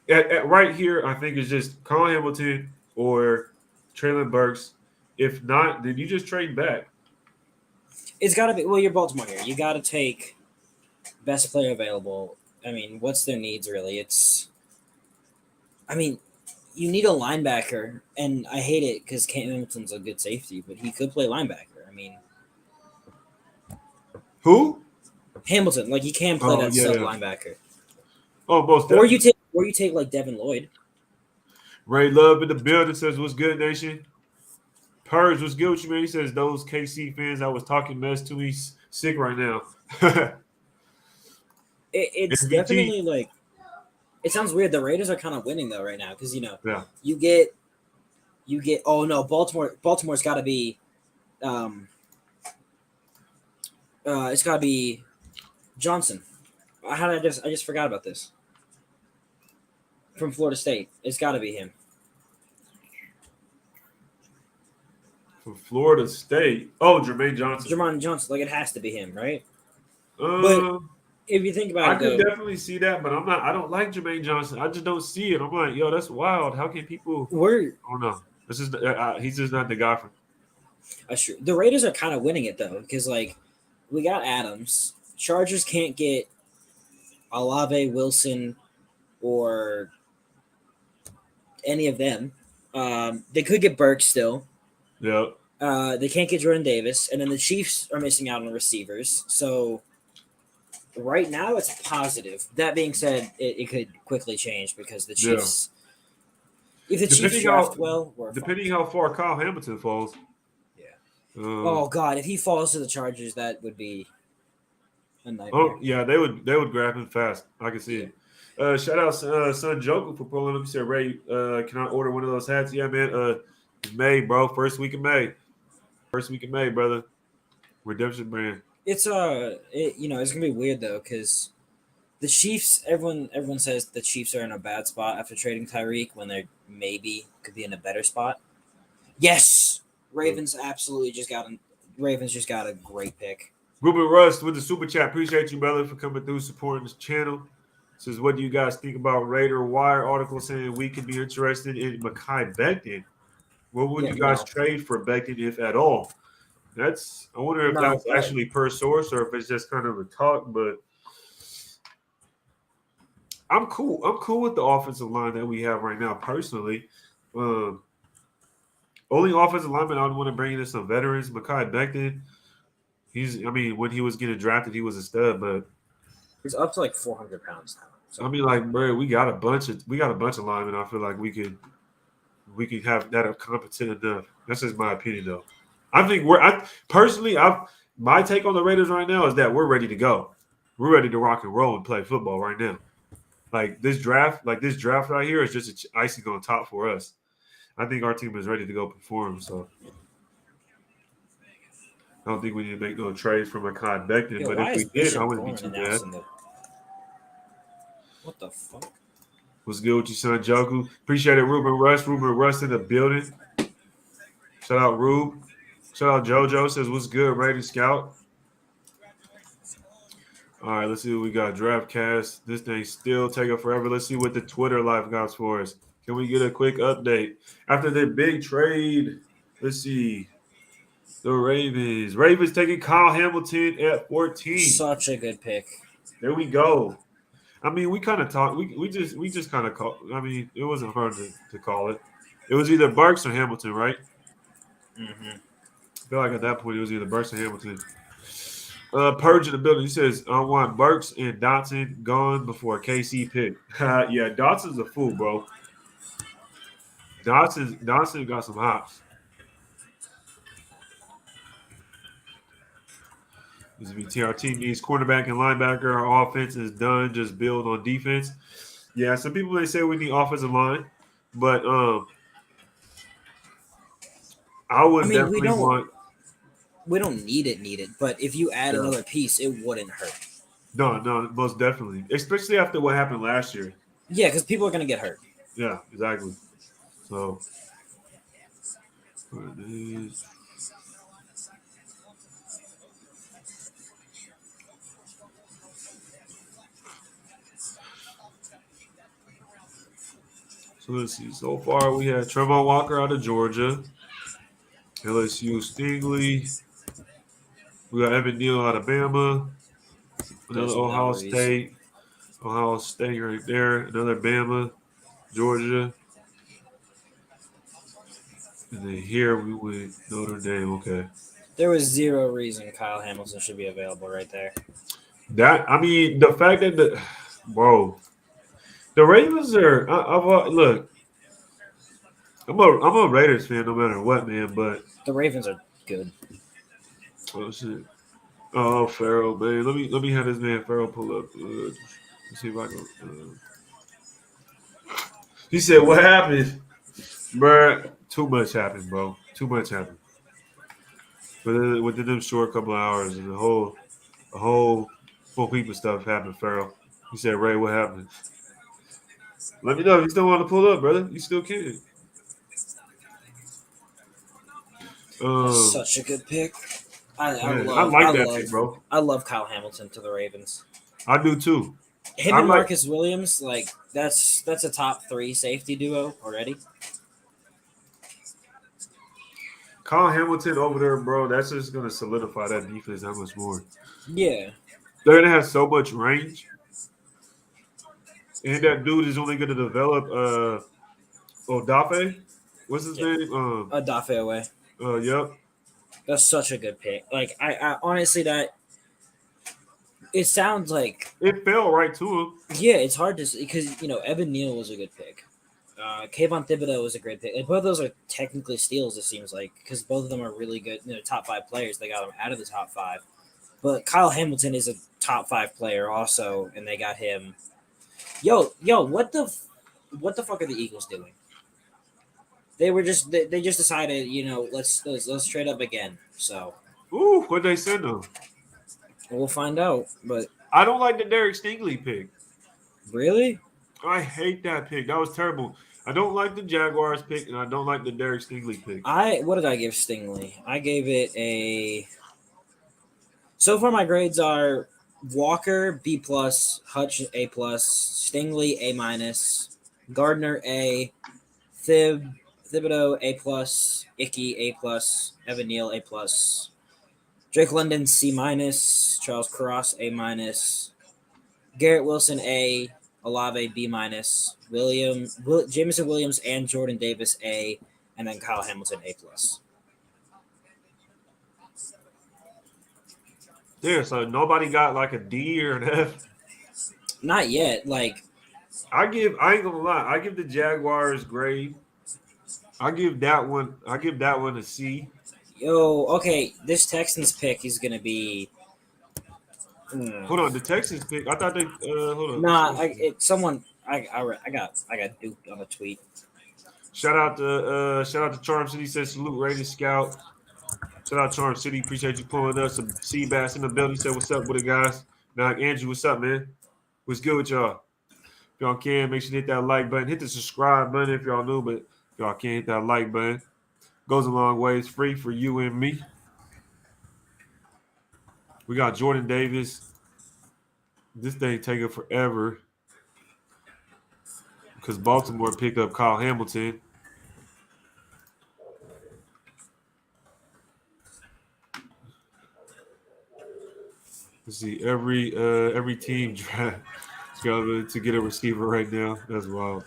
Speaker 1: at right here. I think it's just Colin Hamilton or Traylon Burks. If not, then you just trade back.
Speaker 3: It's got to be. Well, you're Baltimore here. You got to take best player available. I mean, what's their needs really? I mean, you need a linebacker, and I hate it because Cam Hamilton's a good safety, but he could play linebacker. I mean,
Speaker 1: Who?
Speaker 3: Hamilton, like he can play
Speaker 1: Oh
Speaker 3: that
Speaker 1: yeah,
Speaker 3: sub
Speaker 1: yeah.
Speaker 3: linebacker,
Speaker 1: Oh, most
Speaker 3: or
Speaker 1: definitely.
Speaker 3: you take like Devin Lloyd.
Speaker 1: Ray Love in the building says, "What's good, nation?" Purge, what's good with you, man? He says, "Those KC fans I was talking mess to, he's sick right now."
Speaker 3: It's
Speaker 1: SBT.
Speaker 3: definitely like it sounds weird. The Raiders are kind of winning though right now because
Speaker 1: Yeah.
Speaker 3: you get oh no, Baltimore's got to be um it's got to be Johnson. How did I just forgot about this from Florida State. It's got to be him.
Speaker 1: From Florida State. Oh, Jermaine Johnson.
Speaker 3: Jermaine Johnson, like it has to be him, right? But
Speaker 1: Um,
Speaker 3: if you think about
Speaker 1: I
Speaker 3: it,
Speaker 1: could
Speaker 3: though,
Speaker 1: definitely see that, but I'm not. I don't like Jermaine Johnson. I just don't see it. I'm like, yo, that's wild. How can people?
Speaker 3: we're
Speaker 1: I don't know. This is he's just not the guy for.
Speaker 3: sure the Raiders are kind of winning it though because like we got Adams. Chargers can't get Olave, Wilson, or any of them. They could get Burke still.
Speaker 1: Yeah.
Speaker 3: They can't get Jordan Davis, and then the Chiefs are missing out on receivers. So right now it's positive. That being said, it could quickly change because the
Speaker 1: Yeah.
Speaker 3: Chiefs. If the Chiefs
Speaker 1: Depending
Speaker 3: draft
Speaker 1: how
Speaker 3: well, we're
Speaker 1: depending
Speaker 3: fine.
Speaker 1: how far Kyle Hamilton falls.
Speaker 3: Yeah.
Speaker 1: Um,
Speaker 3: Oh God, if he falls to the Chargers, that would be a nightmare.
Speaker 1: oh yeah, they would grab him fast. I can see
Speaker 3: Yeah.
Speaker 1: it. Shout out Son Joker for pulling up. He said, "Ray, can I order one of those hats?" Yeah, man. It's May, bro. First week of May. First week of May, brother. Redemption brand.
Speaker 3: It's it's gonna be weird though because the Chiefs. Everyone says the Chiefs are in a bad spot after trading Tyreek when they maybe could be in a better spot. Yes, Ravens just got a great pick.
Speaker 1: Ruben Rust with the super chat. Appreciate you, brother, for coming through supporting this channel. Says, what do you guys think about Raider Wire article saying we could be interested in Mekhi Becton? What would
Speaker 3: Yeah,
Speaker 1: you guys
Speaker 3: no.
Speaker 1: trade for Becton, if at all? I wonder if
Speaker 3: No,
Speaker 1: that's actually per source or if it's just kind of a talk, but I'm cool. I'm cool with the offensive line that we have right now, personally. Um, only offensive lineman I would want to bring in is some veterans. Mekhi Becton, when he was getting drafted, he was a stud, but
Speaker 3: he's up to like 400 pounds now.
Speaker 1: I mean, like, bro, we got a bunch of linemen. I feel like we could have that are competent enough. That's just my opinion, though. I think my take on the Raiders right now is that we're ready to go. We're ready to rock and roll and play football right now. Like this draft right here is just icing on top for us. I think our team is ready to go perform. So I don't think we need to make no trades for Mekhi Becton.
Speaker 3: Yo,
Speaker 1: But
Speaker 3: why
Speaker 1: if
Speaker 3: is
Speaker 1: we did, I
Speaker 3: Bishop
Speaker 1: wouldn't be
Speaker 3: Gorman
Speaker 1: too bad.
Speaker 3: announcing the? What the fuck?
Speaker 1: What's good with you, son, Joku? Appreciate it, Ruben Rush. Ruben Rush in the building. Shout out Rube. Shout out JoJo. Says, what's good, Rating Scout? All right, let's see what we got. Draftcast. This thing still taking forever. Let's see what the Twitter live got for us. Can we get a quick update? After the big trade, let's see. The Ravens taking Kyle Hamilton at 14.
Speaker 3: Such a good pick.
Speaker 1: There we go. I mean, we kind of talked. We just kind of call. I mean, it wasn't hard to call it. It was either Burks or Hamilton, right?
Speaker 3: Mm-hmm.
Speaker 1: I feel like at that point it was either Burks or Hamilton. Purge in the building. He says, I want Burks and Dotson gone before KC pick. Yeah, Dotson's a fool, bro. Dotson got some hops. This BT, our team needs cornerback and linebacker. Our offense is done. Just build on defense. Yeah, some people may say we need offensive line, but I
Speaker 3: I
Speaker 1: would
Speaker 3: mean,
Speaker 1: definitely want.
Speaker 3: we don't need it, but if you add
Speaker 1: Yeah.
Speaker 3: another piece, it wouldn't hurt.
Speaker 1: No, no, most definitely, especially after what happened last year.
Speaker 3: Yeah, because people are gonna get hurt.
Speaker 1: Yeah, exactly. So, let's see. So far, we had Trevor Walker out of Georgia, LSU Stingley. We got Evan Neal out of Bama, another
Speaker 3: There's no
Speaker 1: Ohio
Speaker 3: reason.
Speaker 1: State. Ohio State right there, another Bama, Georgia. And then here we went Notre Dame. Okay.
Speaker 3: There was zero reason Kyle Hamilton should be available right there.
Speaker 1: That, I mean, the fact that bro, the Ravens are, look, I'm a Raiders fan no matter what, man, but,
Speaker 3: The Ravens are good.
Speaker 1: oh, shit. Oh, Farrell, man. Let me have this man Farrell pull up. Let's see if I can. He said, "What happened, bro? Too much happened, bro. Too much happened. Within them short couple of hours, and a whole full heap of stuff happened." Farrell. He said, "Ray, what happened? Let me know if you still want to pull up, brother. You still can."
Speaker 3: That's
Speaker 1: Um,
Speaker 3: such a good pick. I
Speaker 1: man, I like that
Speaker 3: love
Speaker 1: pick, bro.
Speaker 3: I love Kyle Hamilton to the Ravens.
Speaker 1: I do too.
Speaker 3: Him
Speaker 1: I
Speaker 3: and
Speaker 1: like
Speaker 3: Marcus Williams, like that's a top 3 safety duo already.
Speaker 1: Kyle Hamilton over there, bro. That's just gonna solidify that defense that much more.
Speaker 3: Yeah.
Speaker 1: They're gonna have so much range, and that dude is only gonna develop. Odafe, what's his
Speaker 3: Yeah.
Speaker 1: name?
Speaker 3: Dafe away.
Speaker 1: Yep.
Speaker 3: That's such a good pick. Like I honestly that it sounds like
Speaker 1: It fell right to him.
Speaker 3: yeah, it's hard to because Evan Neal was a good pick. Kayvon Thibodeau was a great pick. Like both of those are technically steals. It seems like because both of them are really good. Top 5 players. They got them out of the top 5. But Kyle Hamilton is a top 5 player also, and they got him. Yo, what the fuck are the Eagles doing? They were just they just decided let's trade up again. So
Speaker 1: Ooh, what'd they send him?
Speaker 3: we'll find out. But
Speaker 1: I don't like the Derek Stingley pick.
Speaker 3: really,
Speaker 1: I hate that pick. That was terrible. I don't like the Jaguars pick, and I don't like the Derek Stingley pick.
Speaker 3: what did I give Stingley? I gave it a. So far, my grades are Walker B plus, Hutch A plus, Stingley A minus, Gardner A, Thibodeau A plus, Icky A plus, Evan Neal A plus, Drake London C minus, Charles Cross A minus, Garrett Wilson A, Olave B minus, Jameson Williams and Jordan Davis A, and then Kyle Hamilton A plus.
Speaker 1: There, so nobody got like a D or an F.
Speaker 3: Not yet. Like
Speaker 1: I ain't gonna lie. I give the Jaguars grade. I give that one a C.
Speaker 3: okay, this Texans pick is gonna be.
Speaker 1: Hold on, the Texans pick. I thought they. Hold on.
Speaker 3: Nah, I got duped on a tweet.
Speaker 1: Shout out to Charm City. Says salute Raiders Scout. Shout out Charm City. Appreciate you pulling us. Some sea bass in the building. Said what's up with it, guys. Now Andrew, what's up, man? What's good with y'all? If y'all can, make sure to hit that like button. Hit the subscribe button if y'all new, but if y'all can't hit that like button. Goes a long way. It's free for you and me. We got Jordan Davis. This thing taking forever because Baltimore picked up Kyle Hamilton. Let's see, every team draft struggling to get a receiver right now. That's wild.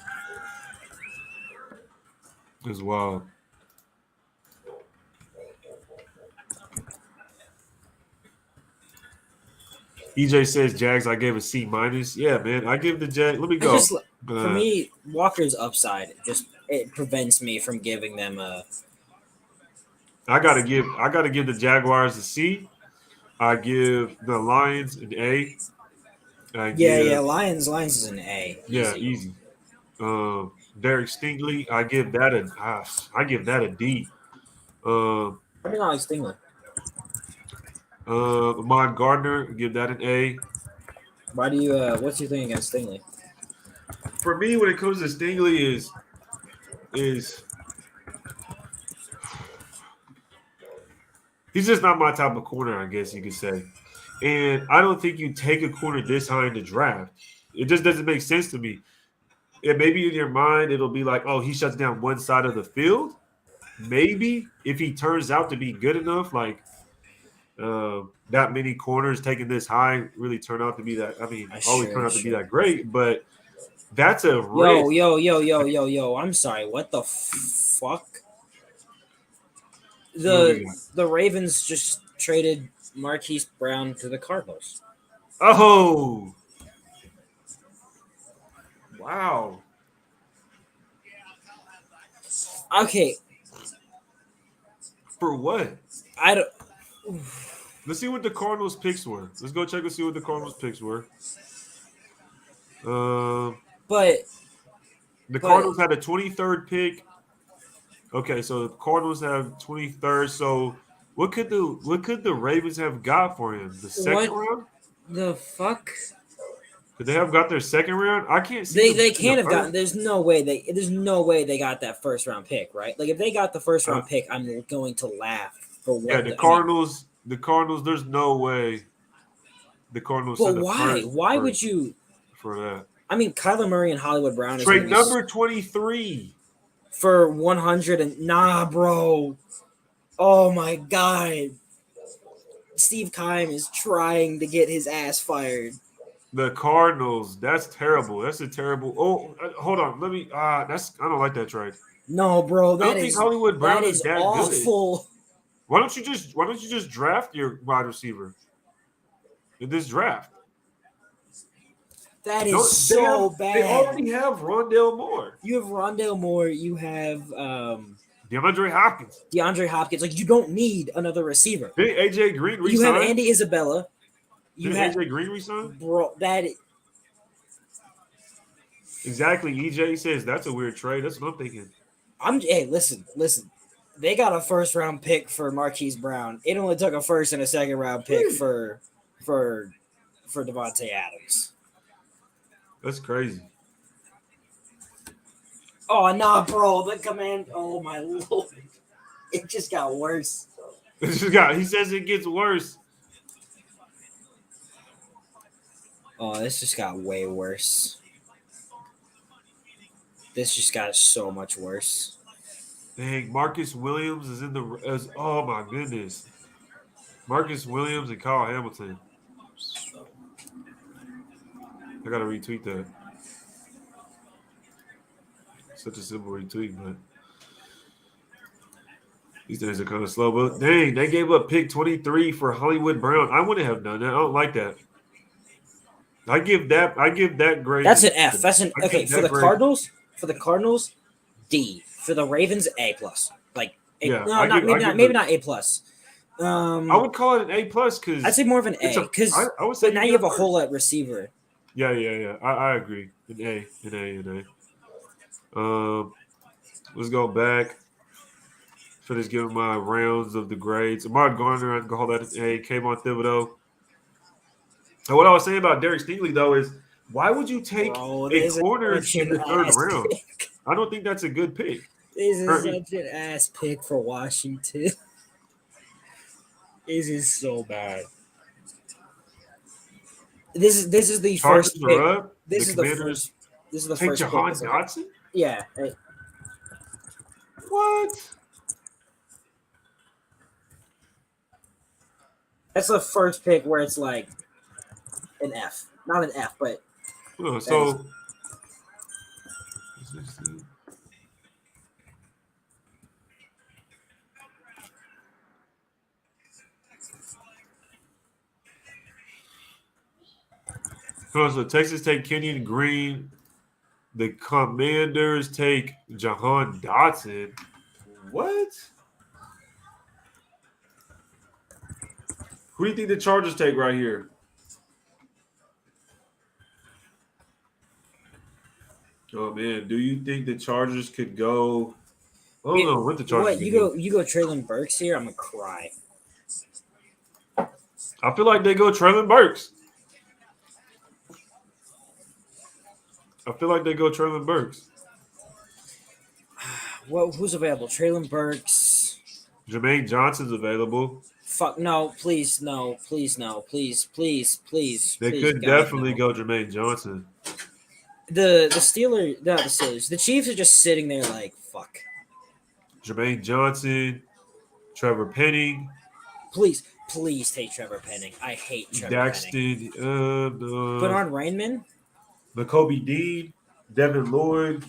Speaker 1: That's wild. EJ says Jags. I gave a C minus. Yeah, man. I give the Jag. Let me go.
Speaker 3: For me, Walker's upside it prevents me from giving them a.
Speaker 1: I gotta give the Jaguars a C I give the Lions an A. I
Speaker 3: Yeah.
Speaker 1: give
Speaker 3: Lions is an A.
Speaker 1: yeah,
Speaker 3: Easy.
Speaker 1: easy. Derek Stingley, I give that a D. Um,
Speaker 3: I mean, not like Stingley.
Speaker 1: Ahmad Gardner, give that an A.
Speaker 3: Why do you? What's your thing against Stingley?
Speaker 1: For me, when it comes to Stingley, is he's just not my type of corner, I guess you could say. And I don't think you take a corner this high in the draft. It just doesn't make sense to me. And maybe in your mind it'll be like, oh, he shuts down one side of the field. Maybe if he turns out to be good enough, like that many corners taking this high really turn out to be that. I mean, always turn out to be
Speaker 3: Sure.
Speaker 1: that great, but that's a
Speaker 3: Yo,
Speaker 1: risk.
Speaker 3: yo. I'm sorry. What the fuck?
Speaker 1: What we got?
Speaker 3: The Ravens just traded Marquise Brown to the Cardinals.
Speaker 1: Oh, wow.
Speaker 3: Okay,
Speaker 1: For what?
Speaker 3: I don't.
Speaker 1: Let's see what the Cardinals picks were. Let's go check and see what the Cardinals picks were.
Speaker 3: But
Speaker 1: The
Speaker 3: but
Speaker 1: Cardinals had a 23rd pick. Okay, so the Cardinals have 23rd. So what could the Ravens have got for him? The second
Speaker 3: what
Speaker 1: round?
Speaker 3: the fuck?
Speaker 1: Could they have got their second round? I can't see
Speaker 3: They
Speaker 1: them
Speaker 3: they
Speaker 1: getting the
Speaker 3: can't have gotten.
Speaker 1: first.
Speaker 3: There's no way they got that first round pick, right? Like if they got the first
Speaker 1: Uh,
Speaker 3: round pick, I'm going to laugh for
Speaker 1: yeah,
Speaker 3: what.
Speaker 1: the
Speaker 3: I mean,
Speaker 1: Cardinals. The Cardinals. There's no way the Cardinals
Speaker 3: but
Speaker 1: sent a
Speaker 3: why?
Speaker 1: first
Speaker 3: Why
Speaker 1: for
Speaker 3: would you?
Speaker 1: for that.
Speaker 3: I mean, Kyler Murray and Hollywood Brown is going
Speaker 1: Straight
Speaker 3: to be
Speaker 1: number 23.
Speaker 3: for 100 and nah, bro. Oh my god. Steve Keim is trying to get his ass fired.
Speaker 1: The Cardinals. That's terrible. That's a terrible. Oh, hold on. Let me. That's. I don't like that trade.
Speaker 3: No, bro,
Speaker 1: I don't think Hollywood
Speaker 3: that
Speaker 1: Brown is
Speaker 3: is
Speaker 1: that good.
Speaker 3: awful.
Speaker 1: Why don't you just draft your wide receiver in this draft?
Speaker 3: That is
Speaker 1: No,
Speaker 3: so
Speaker 1: they
Speaker 3: bad.
Speaker 1: already have Rondale Moore,
Speaker 3: You have Rondale Moore, you have
Speaker 1: DeAndre Hopkins,
Speaker 3: DeAndre Hopkins. Like you don't need another receiver.
Speaker 1: did AJ Green
Speaker 3: You have
Speaker 1: resign?
Speaker 3: Andy Isabella. You
Speaker 1: Did
Speaker 3: have
Speaker 1: AJ Green resign?
Speaker 3: bro
Speaker 1: Exactly. EJ says that's a weird trade. That's what I'm thinking.
Speaker 3: hey, listen. They got a first round pick for Marquise Brown. It only took a first and a second round pick for Devontae Adams.
Speaker 1: That's crazy.
Speaker 3: Oh nah, bro, the command. Oh my lord, it just got worse.
Speaker 1: He says it gets worse.
Speaker 3: Oh, this just got way worse. This just got so much worse.
Speaker 1: Dang, Marcus Williams is in the. Oh my goodness, Marcus Williams and Kyle Hamilton. I gotta retweet that. Such a simple retweet, but these days are kind of slow. But dang, they gave up pick 23 for Hollywood Brown. I wouldn't have done that. I don't like that. I give that grade.
Speaker 3: That's an F. That's an
Speaker 1: I
Speaker 3: okay
Speaker 1: give
Speaker 3: for
Speaker 1: that
Speaker 3: the
Speaker 1: grade-
Speaker 3: Cardinals. For the Cardinals, D. For the Ravens, A plus. Like
Speaker 1: Yeah,
Speaker 3: no,
Speaker 1: I
Speaker 3: not
Speaker 1: give-
Speaker 3: maybe
Speaker 1: I
Speaker 3: not
Speaker 1: give
Speaker 3: maybe
Speaker 1: the-
Speaker 3: not A plus.
Speaker 1: I would call it an A plus because
Speaker 3: I'd say more of an
Speaker 1: it's
Speaker 3: A because
Speaker 1: I would say
Speaker 3: but now you
Speaker 1: get
Speaker 3: have a
Speaker 1: first.
Speaker 3: hole at receiver.
Speaker 1: Yeah. I agree. An A. Let's go back. Finish giving my rounds of the grades. Ahmad Garner, I'd call that an A. Kayvon Thibodeau. And what I was saying about Derek Stingley, though, is why would you take
Speaker 3: Bro,
Speaker 1: a
Speaker 3: this is
Speaker 1: corner
Speaker 3: such
Speaker 1: in
Speaker 3: an
Speaker 1: the third
Speaker 3: ass
Speaker 1: round?
Speaker 3: pick.
Speaker 1: I don't think that's a good pick.
Speaker 3: This is
Speaker 1: Or-
Speaker 3: such an ass pick for Washington. This is so bad. This is the
Speaker 1: Chargers
Speaker 3: first
Speaker 1: are
Speaker 3: pick.
Speaker 1: up.
Speaker 3: This
Speaker 1: The
Speaker 3: is the
Speaker 1: Commanders
Speaker 3: first. This is the
Speaker 1: take
Speaker 3: first
Speaker 1: Jahan
Speaker 3: pick. It's like-
Speaker 1: Dotson?
Speaker 3: Yeah,
Speaker 1: What?
Speaker 3: that's the first pick where it's like an F, not an F, but
Speaker 1: So so Texas take Kenyon Green. The Commanders take Jahan Dotson. What? Who do you think the Chargers take right here? Oh man, do you think the Chargers could go? I don't know what the Chargers
Speaker 3: What
Speaker 1: could do.
Speaker 3: you go Traylon Burks here? I'm gonna cry.
Speaker 1: I feel like they go Traylon Burks. I feel like they go Traylon Burks.
Speaker 3: Well, who's available? Traylon Burks.
Speaker 1: Jermaine Johnson's available.
Speaker 3: Fuck no, please no, please no, please, please, please,
Speaker 1: They
Speaker 3: please,
Speaker 1: could
Speaker 3: God
Speaker 1: definitely
Speaker 3: no.
Speaker 1: go Jermaine Johnson.
Speaker 3: The Steelers, not the Steelers. The Chiefs are just sitting there like fuck.
Speaker 1: Jermaine Johnson, Trevor Penning,
Speaker 3: Please, please take Trevor Penning. I hate Trevor Penning.
Speaker 1: Daxton,
Speaker 3: Bernard Rainman.
Speaker 1: N'Kobe Dean, Devin Lloyd.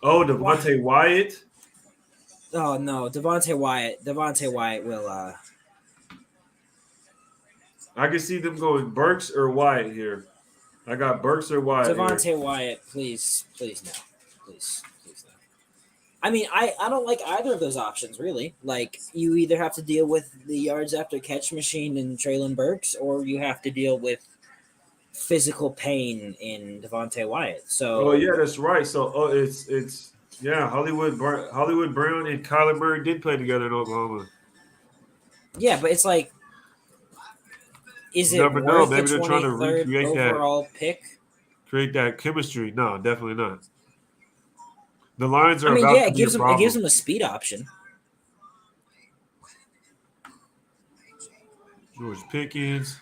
Speaker 1: Oh, Devontae Wyatt.
Speaker 3: Oh no, Devontae Wyatt. Devontae Wyatt will.
Speaker 1: I can see them going Burks or Wyatt here. I got Burks or Wyatt here.
Speaker 3: Devontae Wyatt, please, please no, please, please no. I mean, I don't like either of those options really. Like, you either have to deal with the yards after catch machine in Traylon Burks, or you have to deal with physical pain in Devontae Wyatt. So,
Speaker 1: Oh yeah, that's right. So it's yeah, Hollywood Brown and Kyler Murray did play together in Oklahoma.
Speaker 3: yeah, but it's like, is
Speaker 1: You
Speaker 3: it
Speaker 1: never know.
Speaker 3: worth the
Speaker 1: Maybe they're trying to
Speaker 3: 23rd
Speaker 1: recreate that,
Speaker 3: overall pick?
Speaker 1: create that chemistry. No, definitely not. The Lions are
Speaker 3: I mean,
Speaker 1: about
Speaker 3: yeah,
Speaker 1: to
Speaker 3: it
Speaker 1: be a
Speaker 3: gives them
Speaker 1: problem.
Speaker 3: a speed option.
Speaker 1: George Pickens.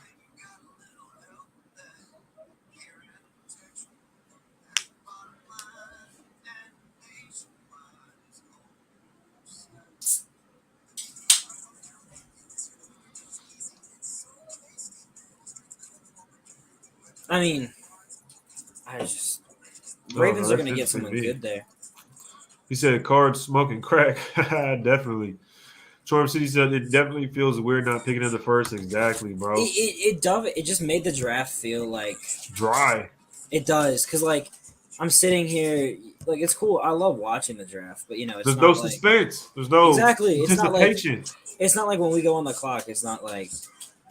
Speaker 3: I mean, I just
Speaker 1: Oh,
Speaker 3: Ravens
Speaker 1: no,
Speaker 3: are
Speaker 1: that's
Speaker 3: going to get
Speaker 1: interesting to
Speaker 3: someone
Speaker 1: me.
Speaker 3: good there.
Speaker 1: He said cards smoking crack. Definitely. Storm City said it definitely feels weird not picking up the first. Exactly, bro.
Speaker 3: It just made the draft feel like
Speaker 1: Dry.
Speaker 3: it does, because like I'm sitting here, like it's cool. I love watching the draft, but you know, it's
Speaker 1: There's
Speaker 3: not
Speaker 1: no
Speaker 3: like
Speaker 1: suspense. There's no
Speaker 3: exactly.
Speaker 1: anticipation.
Speaker 3: It's not like when we go on the clock. It's not like,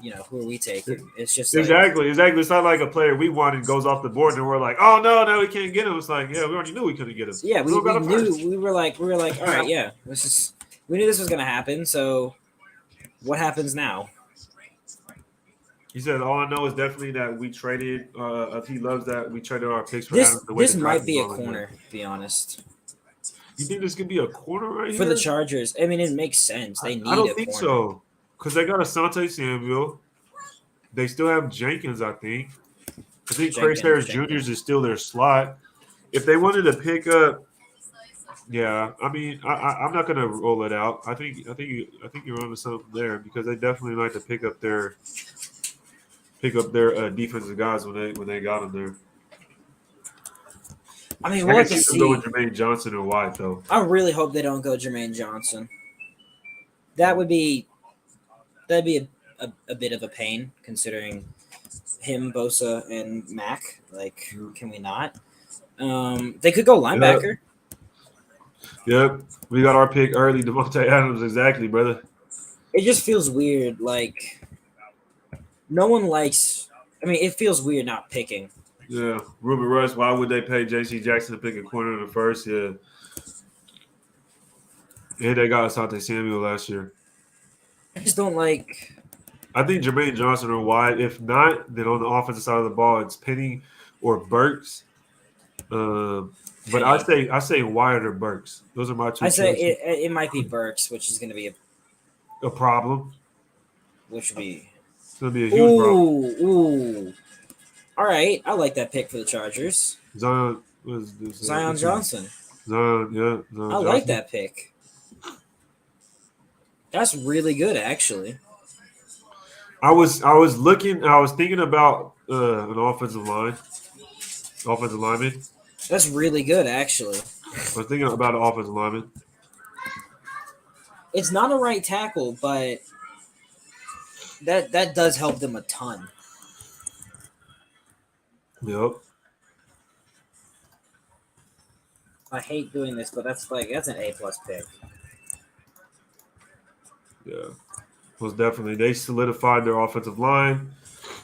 Speaker 3: you know, who are we taking? It's just like
Speaker 1: Exactly. It's not like a player we wanted goes off the board and we're like, oh no, we can't get him. It's like, yeah, we already knew we couldn't get him.
Speaker 3: yeah, we
Speaker 1: don't got a
Speaker 3: knew
Speaker 1: first.
Speaker 3: we were like all right, yeah, we knew this was gonna happen. So what happens now?
Speaker 1: He said, all I know is definitely that we traded. If he loves that, we traded our picks for
Speaker 3: This
Speaker 1: Adams. The way
Speaker 3: this
Speaker 1: the draft
Speaker 3: might be
Speaker 1: is
Speaker 3: a
Speaker 1: going.
Speaker 3: corner, to be honest,
Speaker 1: You think this could be a corner right
Speaker 3: for
Speaker 1: here?
Speaker 3: the Chargers. I mean, it makes sense. They need
Speaker 1: I don't
Speaker 3: a
Speaker 1: think
Speaker 3: corner.
Speaker 1: so. Because they got Asante Samuel. They still have Jenkins, I think. I think Chris Harris Jr. is still their slot. If they wanted to pick up, yeah, I mean, I'm not gonna roll it out. I think you're onto something there because they definitely like to pick up their defensive guys when they got them there.
Speaker 3: I mean,
Speaker 1: I
Speaker 3: we'll
Speaker 1: can
Speaker 3: have to
Speaker 1: see them going
Speaker 3: see.
Speaker 1: Jermaine Johnson or White though.
Speaker 3: I really hope they don't go Jermaine Johnson. That'd be a bit of a pain considering him, Bosa, and Mac. Like, can we not? They could go linebacker.
Speaker 1: Yep. We got our pick early, Devontae Adams. Exactly, brother.
Speaker 3: It just feels weird. Like, no one likes. I mean, it feels weird not picking.
Speaker 1: Yeah. Ruben Rush, why would they pay J.C. Jackson to pick a corner in the first? Yeah. Yeah, they got Asante Samuel last year.
Speaker 3: I just don't like.
Speaker 1: I think Jermaine Johnson or Wyatt. If not, then on the offensive side of the ball, it's Penny or Burks. But I say Wyatt or Burks. Those are my two.
Speaker 3: I say
Speaker 1: choices.
Speaker 3: it might be Burks, which is going to be
Speaker 1: A problem.
Speaker 3: which would be.
Speaker 1: It's gonna be a huge problem.
Speaker 3: Ooh. All right, I like that pick for the Chargers.
Speaker 1: Zion, what is this?
Speaker 3: Zion Johnson.
Speaker 1: Zion, yeah. Zion
Speaker 3: I like that pick. That's really good, actually.
Speaker 1: I was thinking about an offensive lineman.
Speaker 3: That's really good, actually.
Speaker 1: I was thinking about an offensive lineman.
Speaker 3: It's not a right tackle, but that does help them a ton.
Speaker 1: Yep.
Speaker 3: I hate doing this, but that's an A+ pick.
Speaker 1: Yeah. Most definitely. They solidified their offensive line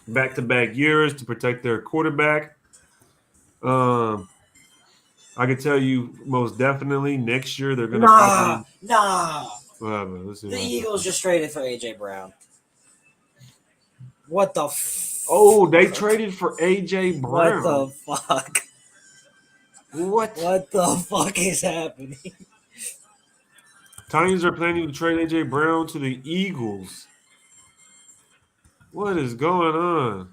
Speaker 1: back-to-back years to protect their quarterback. Um, I can tell you most definitely next year they're going to
Speaker 3: Nah,
Speaker 1: probably
Speaker 3: nah.
Speaker 1: what happened? Let's see
Speaker 3: The
Speaker 1: what
Speaker 3: Eagles
Speaker 1: happened.
Speaker 3: just traded for AJ Brown. What the?
Speaker 1: Oh, they traded for AJ
Speaker 3: What the
Speaker 1: Brown.
Speaker 3: fuck?
Speaker 1: What?
Speaker 3: What the fuck is happening?
Speaker 1: Titans are planning to trade AJ Brown to the Eagles. What is going on?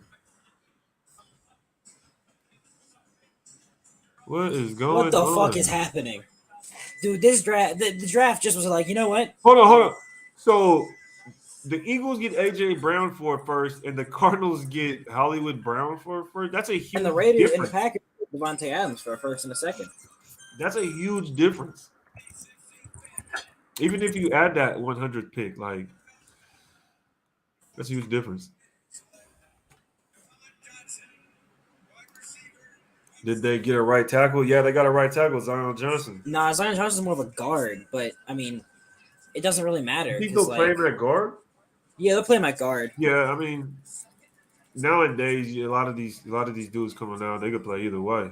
Speaker 1: What is
Speaker 3: What
Speaker 1: going
Speaker 3: the fuck is
Speaker 1: on?
Speaker 3: happening? Dude, this draft, the draft just was like, you know what?
Speaker 1: Hold on. So the Eagles get AJ Brown for a first, and the Cardinals get Hollywood Brown for a first. That's a
Speaker 3: And the
Speaker 1: huge
Speaker 3: Raiders and the
Speaker 1: difference.
Speaker 3: Packers, Devontae Adams for a first and a second.
Speaker 1: That's a huge difference. Even if you add that 100th pick, like that's a huge difference. Did they get a right tackle? Yeah, they got a right tackle, Zion Johnson.
Speaker 3: Nah, Zion Johnson's more of a guard, but I mean, it doesn't really matter
Speaker 1: You think
Speaker 3: because,
Speaker 1: they'll play
Speaker 3: like,
Speaker 1: him at guard?
Speaker 3: yeah, they'll play him at guard.
Speaker 1: Yeah, I mean, nowadays a lot of these dudes coming out, they could play either way.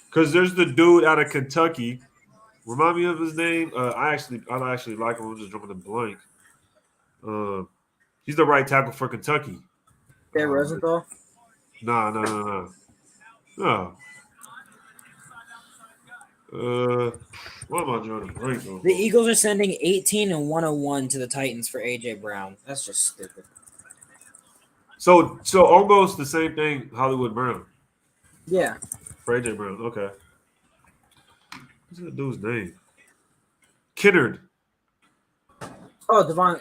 Speaker 1: Because there's the dude out of Kentucky. Remind me of his name. I actually like him. I'm just drawing a blank. Uh, he's the right tackle for Kentucky.
Speaker 3: Bear Rosenthal.
Speaker 1: No. No. What am I drawing a blank on?
Speaker 3: The Eagles are sending 18 and 101 to the Titans for AJ Brown. That's just stupid.
Speaker 1: So almost the same thing. Hollywood Brown
Speaker 3: Yeah.
Speaker 1: for AJ Brown. Okay. What's that dude's name? Kennard.
Speaker 3: Oh, Devon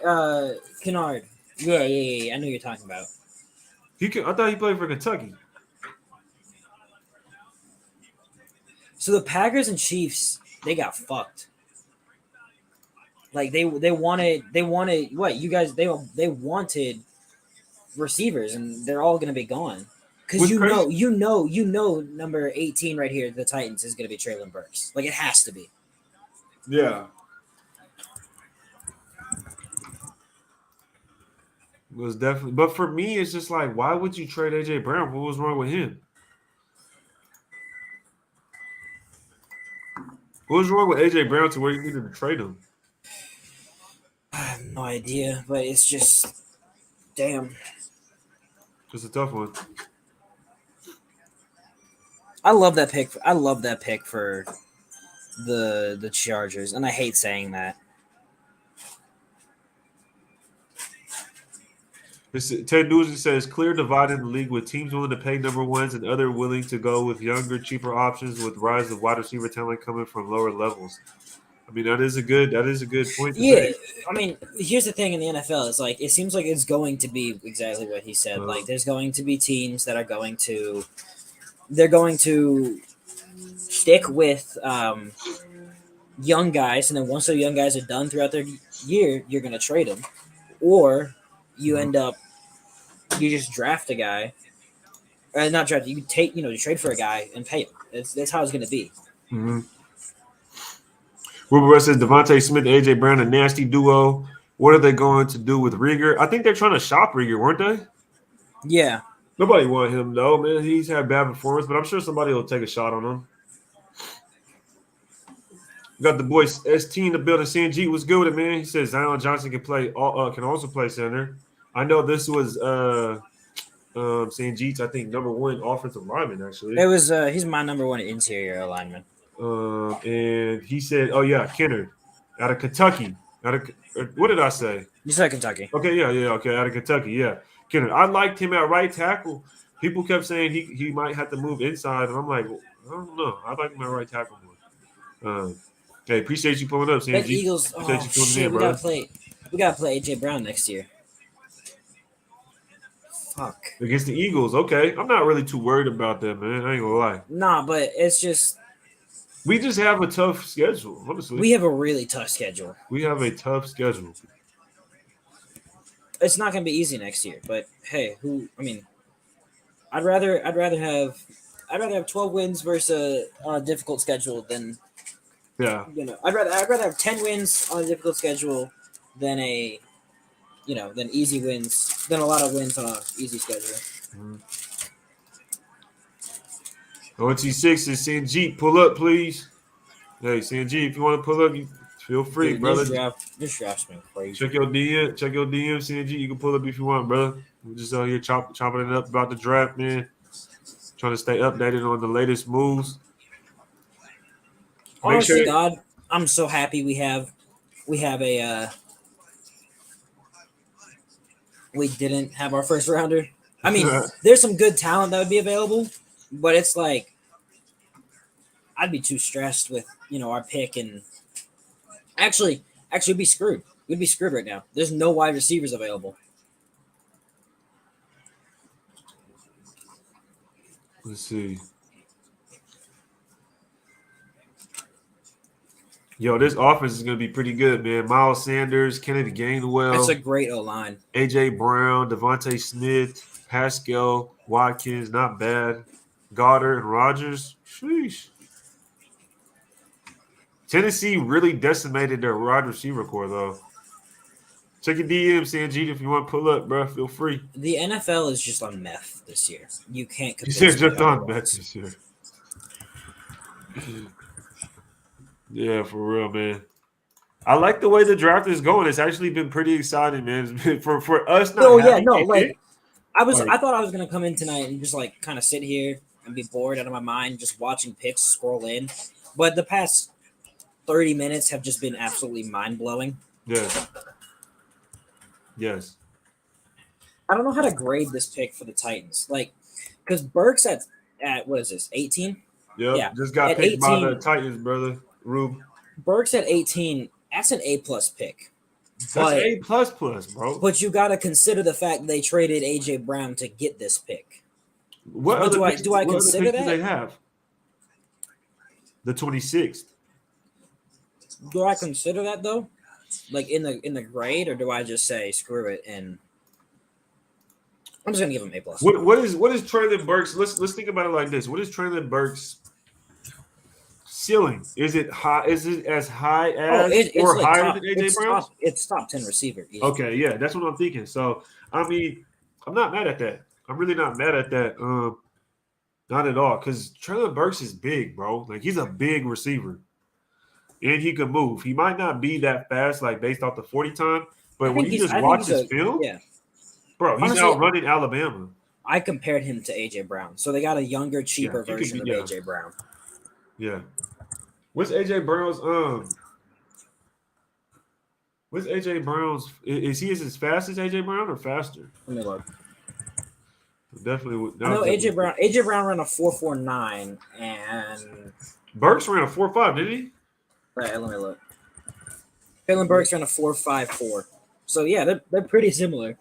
Speaker 3: Kennard. Yeah. I know you're talking about.
Speaker 1: I thought he played for Kentucky.
Speaker 3: So the Packers and Chiefs, they got fucked. Like they wanted what you guys they wanted receivers and they're all gonna be gone. Because
Speaker 1: What's crazy?
Speaker 3: you know number 18 right here, the Titans is gonna be Traylon Burks. Like it has to be.
Speaker 1: Yeah. It was definitely, but for me, it's just like, why would you trade AJ Brown? What was wrong with him? What was wrong with AJ Brown to where you needed to trade him?
Speaker 3: I have no idea, but it's just damn.
Speaker 1: It's a tough one.
Speaker 3: I love that pick. I love that pick for the Chargers, and I hate saying that.
Speaker 1: Ted Nugent says clear divide in the league with teams willing to pay number ones and other willing to go with younger, cheaper options with rise of wide receiver talent coming from lower levels. I mean, that is a good point to
Speaker 3: Yeah,
Speaker 1: make.
Speaker 3: I mean, here's the thing in the NFL. It's like it seems like it's going to be exactly what he said.
Speaker 1: Uh-huh.
Speaker 3: Like there's going to be teams that are going to stick with young guys, and then once the young guys are done throughout their year, you're going to trade them, or you end up you just draft a guy, or not draft. You take you trade for a guy and pay him. That's how it's going to be.
Speaker 1: Mm-hmm. Wilbur West says Devontae Smith, AJ Brown, a nasty duo. What are they going to do with Rieger? I think they're trying to shop Rieger, weren't they?
Speaker 3: Yeah.
Speaker 1: Nobody want him though, man. He's had bad performance, but I'm sure somebody will take a shot on him. Got the boy ST in the building. CNG was good with it, man. He says Zion Johnson can also play center. I know this was CNG's, I think, number one offensive lineman actually.
Speaker 3: It was he's my number one interior alignment.
Speaker 1: And he said, "Oh yeah, Kennard out of Kentucky. What did I say?
Speaker 3: You said Kentucky.
Speaker 1: Okay, okay, out of Kentucky, yeah, Kennard. I liked him at right tackle. People kept saying he might have to move inside, and I'm like, well, I don't know. I like him at right tackle more. Hey, appreciate you pulling up, CNG.
Speaker 3: That Eagles.
Speaker 1: Appreciate
Speaker 3: Oh
Speaker 1: you tuning
Speaker 3: shit,
Speaker 1: in,
Speaker 3: we
Speaker 1: bro.
Speaker 3: gotta play AJ Brown next year. Fuck.
Speaker 1: Against the Eagles, okay. I'm not really too worried about that, man. I ain't gonna lie.
Speaker 3: Nah, but it's just
Speaker 1: We just have a tough schedule, honestly.
Speaker 3: we have a really tough schedule.
Speaker 1: We have a tough schedule.
Speaker 3: It's not gonna be easy next year, but hey, I'd rather have 12 wins versus a difficult schedule than
Speaker 1: Yeah.
Speaker 3: I'd rather have 10 wins on a difficult schedule than a than easy wins, than a lot of wins on an easy schedule.
Speaker 1: OT6 is Sanjeet. Pull up, please. Hey, Sanjeet, if you want to pull up, you feel free,
Speaker 3: Dude,
Speaker 1: brother.
Speaker 3: this draft's been crazy.
Speaker 1: Check your DM. Check your DM, Sanjeet. You can pull up if you want, brother. We're just out here chopping it up about the draft, man. Trying to stay updated on the latest moves. Make
Speaker 3: Honestly,
Speaker 1: sure.
Speaker 3: God, I'm so happy we didn't have our first rounder. I mean, there's some good talent that would be available, but it's like I'd be too stressed with our pick, and actually we'd be screwed. We'd be screwed right now. There's no wide receivers available.
Speaker 1: Let's see. Yo, this offense is going to be pretty good, man. Miles Sanders, Kennedy Gainwell.
Speaker 3: That's a great O-line.
Speaker 1: A.J. Brown, Devontae Smith, Pascal, Watkins, not bad. Goddard and Rogers. Sheesh. Tennessee really decimated their wide receiver core, though. Check your DM, Sanjeet, if you want to pull up, bro. Feel free.
Speaker 3: The NFL is just on meth this year. You can't
Speaker 1: You
Speaker 3: convince
Speaker 1: said
Speaker 3: me
Speaker 1: just on
Speaker 3: otherwise.
Speaker 1: bet this year. Yeah, for real, man. I like the way the draft is going. It's actually been pretty exciting, man. It's been, for us not
Speaker 3: No, yeah,
Speaker 1: having
Speaker 3: no,
Speaker 1: a
Speaker 3: like
Speaker 1: pick,
Speaker 3: I thought I was gonna come in tonight and just like kind of sit here and be bored out of my mind just watching picks scroll in. But the past 30 minutes have just been absolutely mind blowing.
Speaker 1: Yes. Yes.
Speaker 3: I don't know how to grade this pick for the Titans. Like, because Burks at what is this, 18?
Speaker 1: Yep.
Speaker 3: Yeah.
Speaker 1: Just got
Speaker 3: At
Speaker 1: picked by
Speaker 3: 18
Speaker 1: the Titans, brother. Rube.
Speaker 3: Burks at 18, that's an A-plus pick.
Speaker 1: That's
Speaker 3: But
Speaker 1: A++, bro.
Speaker 3: but you got to consider the fact they traded A.J. Brown to get this pick.
Speaker 1: What
Speaker 3: But
Speaker 1: other
Speaker 3: do I
Speaker 1: picks,
Speaker 3: do I
Speaker 1: what other
Speaker 3: consider
Speaker 1: picks do
Speaker 3: that?
Speaker 1: they have? The 26th.
Speaker 3: Do I consider that though? Like in the grade, or do I just say screw it and I'm just gonna give him A plus.
Speaker 1: What is Traylon Burks? Let's think about it like this. What is Traylon Burks' ceiling? Is it high? Is it as high as
Speaker 3: It's
Speaker 1: or
Speaker 3: like
Speaker 1: higher
Speaker 3: top.
Speaker 1: than AJ Brown?
Speaker 3: It's top 10 receiver. Yeah.
Speaker 1: Okay, yeah, that's what I'm thinking. So I mean, I'm not mad at that. I'm really not mad at that. Not at all. Because Traylon Burks is big, bro. Like he's a big receiver. And he can move. He might not be that fast, like based off the 40 time, but when you just watch his film,
Speaker 3: yeah.
Speaker 1: bro, he's
Speaker 3: Honestly,
Speaker 1: outrunning Alabama.
Speaker 3: I compared him to AJ Brown, so they got a younger, cheaper version of AJ Brown.
Speaker 1: Yeah. What's AJ Brown's? What's AJ Brown's? Is he as fast as AJ Brown or faster?
Speaker 3: Let me look.
Speaker 1: Definitely.
Speaker 3: No, AJ Brown. AJ Brown ran a 4.49, and
Speaker 1: Burks ran a 4.5, didn't he?
Speaker 3: Right, let me look. Traylon Burks ran a 4.54. So yeah, they're pretty similar.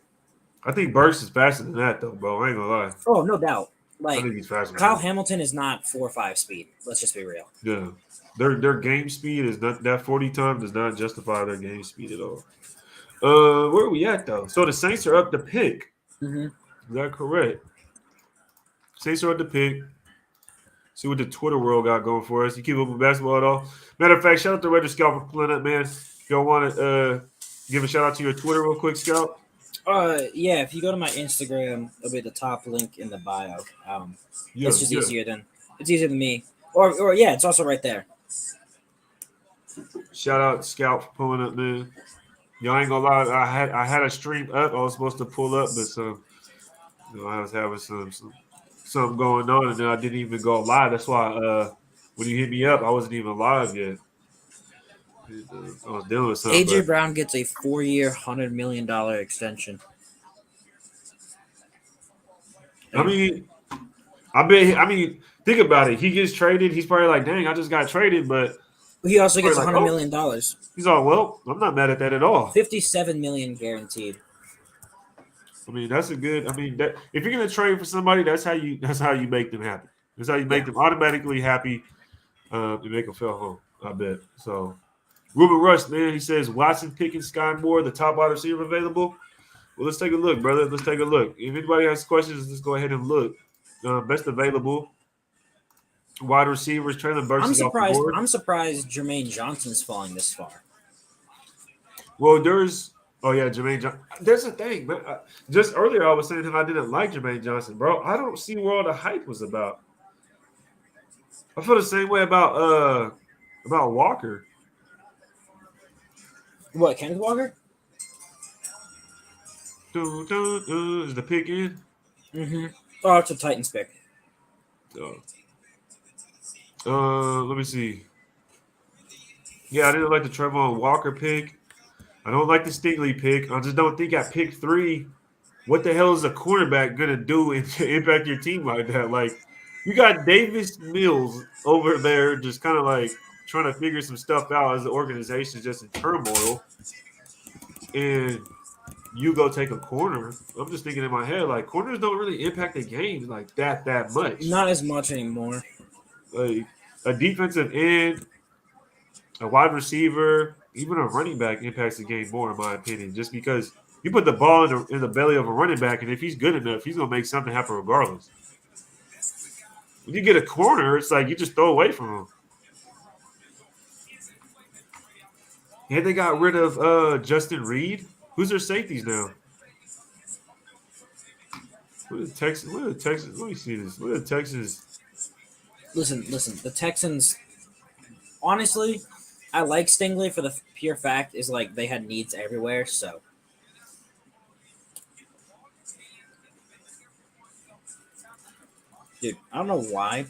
Speaker 1: I think Burks is faster than that, though, bro. I ain't gonna lie.
Speaker 3: Oh, no doubt.
Speaker 1: I
Speaker 3: Like
Speaker 1: think he's faster.
Speaker 3: Kyle Hamilton is not 4.5 speed. Let's just be real.
Speaker 1: Yeah, their game speed is not that 40 time does not justify their game speed at all. Where are we at though? So the Saints are up the pick.
Speaker 3: Mm-hmm.
Speaker 1: Is that correct? Saints are up the pick. See what the Twitter world got going for us. You keep up with basketball at all? Matter of fact, shout out to Red Scout for pulling up, man. If y'all want to give a shout out to your Twitter real quick, Scout.
Speaker 3: Yeah. If you go to my Instagram, it'll be the top link in the bio. It's just easier than me. Or yeah, it's also right there.
Speaker 1: Shout out to Scout for pulling up, man. Y'all ain't gonna lie, I had a stream up. I was supposed to pull up, but I was having something going on, and then I didn't even go live. That's why when you hit me up, I wasn't even live yet. I was dealing with something.
Speaker 3: AJ Brown gets a 4-year, $100 million extension.
Speaker 1: I mean, think about it. He gets traded. He's probably like, "Dang, I just got traded," but
Speaker 3: he also gets
Speaker 1: like,
Speaker 3: $100 million.
Speaker 1: He's all, "Well, I'm not mad at that at all."
Speaker 3: $57 million guaranteed.
Speaker 1: I mean, that's a good. I mean, that if you're gonna trade for somebody, that's how you make them happy. That's how you make them automatically happy. To make them feel home. I bet. So, Ruben Rush, man, he says Watson, Pickett, Sky Moore, the top wide receiver available. Well, let's take a look, brother. Let's take a look. If anybody has questions, let's go ahead and look. Best available wide receivers, Traylon Burks.
Speaker 3: I'm surprised Jermaine Johnson's falling this far.
Speaker 1: Well, there's Oh yeah, Jermaine Johnson. There's a thing, man. Just earlier I was saying how I didn't like Jermaine Johnson, bro. I don't see what all the hype was about. I feel the same way about Walker.
Speaker 3: What, Kenneth Walker?
Speaker 1: Is the pick in?
Speaker 3: Mm-hmm. Oh, it's a Titans pick.
Speaker 1: Let me see. Yeah, I didn't like the Trevon Walker pick. I don't like the Stingley pick. I just don't think at pick 3, what the hell is a cornerback gonna do to impact your team like that? Like, you got Davis Mills over there, just kind of like trying to figure some stuff out as the organization is just in turmoil, and you go take a corner. I'm just thinking in my head, like, corners don't really impact the game like that much.
Speaker 3: Not as much anymore.
Speaker 1: Like a defensive end, a wide receiver, even a running back impacts the game more, in my opinion, just because you put the ball in the belly of a running back, and if he's good enough, he's going to make something happen regardless. When you get a corner, it's like you just throw away from him. And they got rid of Justin Reed. Who's their safeties now? What are the Texans? Let me see this. What are the Texans?
Speaker 3: Listen. The Texans, honestly, I like Stingley for the pure fact is like they had needs everywhere. So, dude, I don't know why.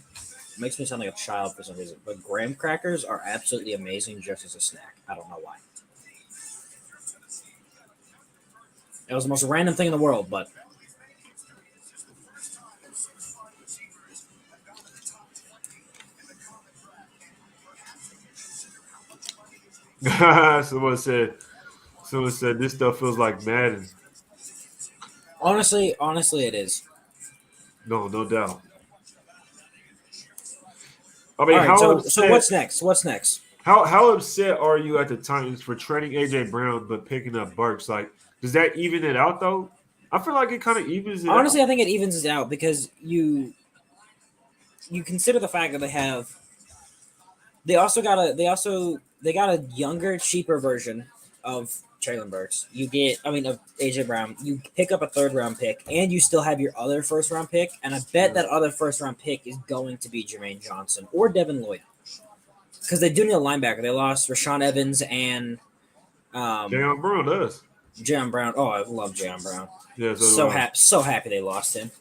Speaker 3: It makes me sound like a child for some reason, but graham crackers are absolutely amazing just as a snack. I don't know why. It was the most random thing in the world, but
Speaker 1: Someone said this stuff feels like Madden.
Speaker 3: honestly, it is.
Speaker 1: No doubt. I mean,
Speaker 3: All right,
Speaker 1: how
Speaker 3: so
Speaker 1: upset,
Speaker 3: what's next? What's next?
Speaker 1: how upset are you at the Titans for trading AJ Brown but picking up Burks? Like, does that even it out though? I feel like it kind of evens it
Speaker 3: Honestly,
Speaker 1: out.
Speaker 3: I think it evens it out because you consider the fact that they got a younger, cheaper version of Traylon Burks. Of AJ Brown. You pick up a 3rd-round pick, and you still have your other 1st-round pick. And I bet that other 1st-round pick is going to be Jermaine Johnson or Devin Lloyd, because they do need a linebacker. They lost Rashawn Evans and
Speaker 1: Jayon Brown does.
Speaker 3: Jayon Brown. Oh, I love Jayon Brown.
Speaker 1: Yeah, so do I.
Speaker 3: So happy they lost him.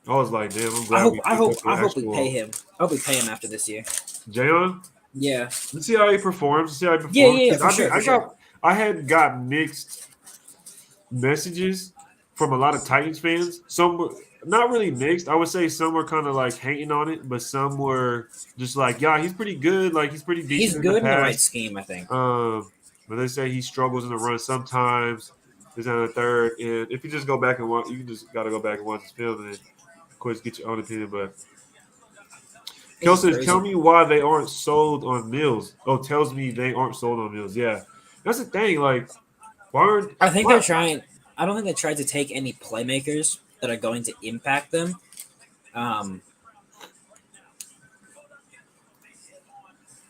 Speaker 1: I was like, damn, I'm glad we picked up the
Speaker 3: I hope we
Speaker 1: actual
Speaker 3: pay him. I hope we pay him after this year.
Speaker 1: Jayon.
Speaker 3: Yeah.
Speaker 1: Let's see how he performs.
Speaker 3: Yeah, for sure.
Speaker 1: I had got mixed messages from a lot of Titans fans. Some were not really mixed. I would say some were kind of like hating on it, but some were just like, yeah, he's pretty good. Like he's pretty decent.
Speaker 3: He's good in the right
Speaker 1: past.
Speaker 3: scheme, I think.
Speaker 1: But they say he struggles in the run sometimes. He's on the 3rd, and if you just go back and watch, you just got to go back and watch his film, and of course get your own opinion. But Kel says, tell me why they aren't sold on Mills. Oh, tells me they aren't sold on Mills. Yeah, that's the thing. Like,
Speaker 3: they're trying. I don't think they tried to take any playmakers that are going to impact them.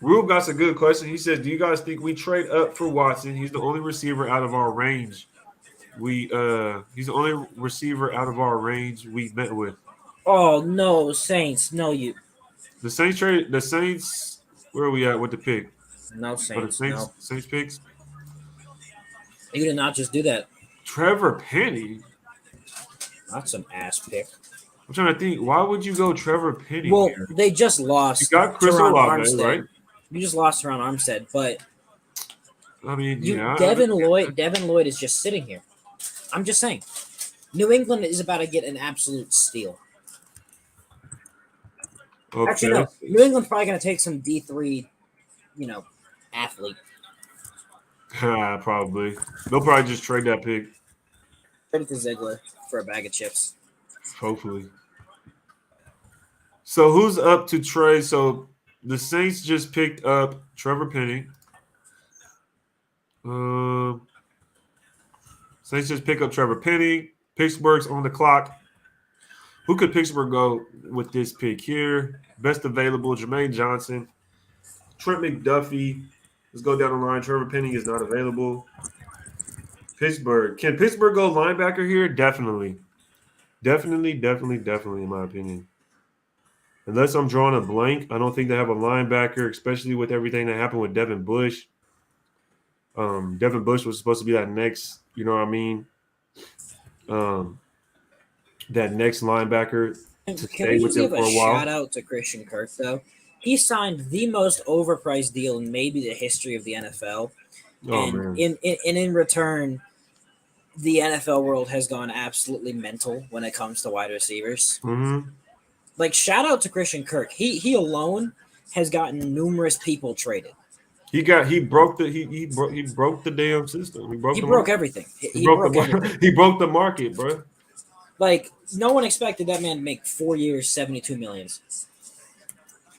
Speaker 1: Rube got a good question. He says, do you guys think we trade up for Watson? He's the only receiver out of our range. He's the only receiver out of our range we met with.
Speaker 3: Oh no, Saints! No, you.
Speaker 1: The Saints trade. The Saints. Where are we at with the pick?
Speaker 3: No Saints.
Speaker 1: Saints picks.
Speaker 3: You did not just do that.
Speaker 1: Trevor Penny.
Speaker 3: That's an ass pick.
Speaker 1: I'm trying to think. Why would you go Trevor Penny?
Speaker 3: Well,
Speaker 1: here?
Speaker 3: they just lost.
Speaker 1: You got Chris Olave, right?
Speaker 3: You just lost around Armstead, but
Speaker 1: I mean,
Speaker 3: Devin Lloyd is just sitting here. I'm just saying, New England is about to get an absolute steal.
Speaker 1: Okay.
Speaker 3: Actually, no. New England's probably going to take some D3, athlete.
Speaker 1: Probably. They'll probably just trade that pick.
Speaker 3: Trade it to Ziegler for a bag of chips.
Speaker 1: Hopefully. So who's up to trade? So the Saints just picked up Trevor Penny. Saints just pick up Trevor Penny. Pittsburgh's on the clock. Who could Pittsburgh go with this pick here? Best available, Jermaine Johnson. Trent McDuffie. Let's go down the line. Trevor Penny is not available. Pittsburgh. Can Pittsburgh go linebacker here? Definitely. Definitely, in my opinion. Unless I'm drawing a blank, I don't think they have a linebacker, especially with everything that happened with Devin Bush. Devin Bush was supposed to be that next, you know what I mean? That next linebacker to
Speaker 3: Can
Speaker 1: stay
Speaker 3: we
Speaker 1: with
Speaker 3: just
Speaker 1: them
Speaker 3: give
Speaker 1: for
Speaker 3: a
Speaker 1: a while.
Speaker 3: shout out to Christian Kirk though? He signed the most overpriced deal in maybe the history of the NFL,
Speaker 1: Oh
Speaker 3: and
Speaker 1: man.
Speaker 3: in return, the NFL world has gone absolutely mental when it comes to wide receivers.
Speaker 1: Mm-hmm.
Speaker 3: Like shout out to Christian Kirk. He alone has gotten numerous people traded.
Speaker 1: He broke the damn system. He broke
Speaker 3: He
Speaker 1: the
Speaker 3: broke
Speaker 1: market.
Speaker 3: everything. He broke everything.
Speaker 1: He broke the market, bro.
Speaker 3: Like no one expected that man to make 4 years, 72 millions.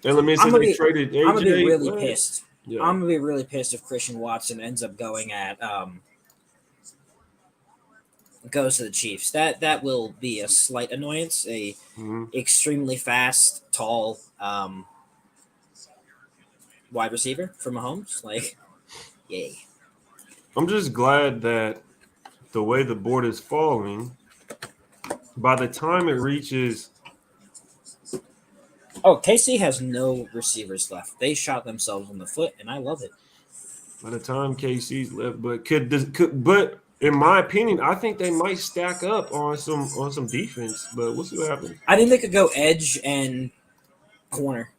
Speaker 1: And let me say
Speaker 3: I'm gonna
Speaker 1: they
Speaker 3: be
Speaker 1: traded
Speaker 3: I'm gonna be
Speaker 1: AJ.
Speaker 3: really
Speaker 1: What?
Speaker 3: pissed.
Speaker 1: Yeah.
Speaker 3: I'm gonna be really pissed if Christian Watson ends up going at goes to the Chiefs. That will be a slight annoyance. A
Speaker 1: Mm-hmm.
Speaker 3: extremely fast, tall wide receiver for Mahomes. Like, yay.
Speaker 1: I'm just glad that the way the board is falling, by the time it reaches,
Speaker 3: Oh, KC has no receivers left. They shot themselves in the foot, and I love it.
Speaker 1: by the time KC's left, but in my opinion, I think they might stack up on some defense, but we'll see what happens.
Speaker 3: I think they could go edge and corner.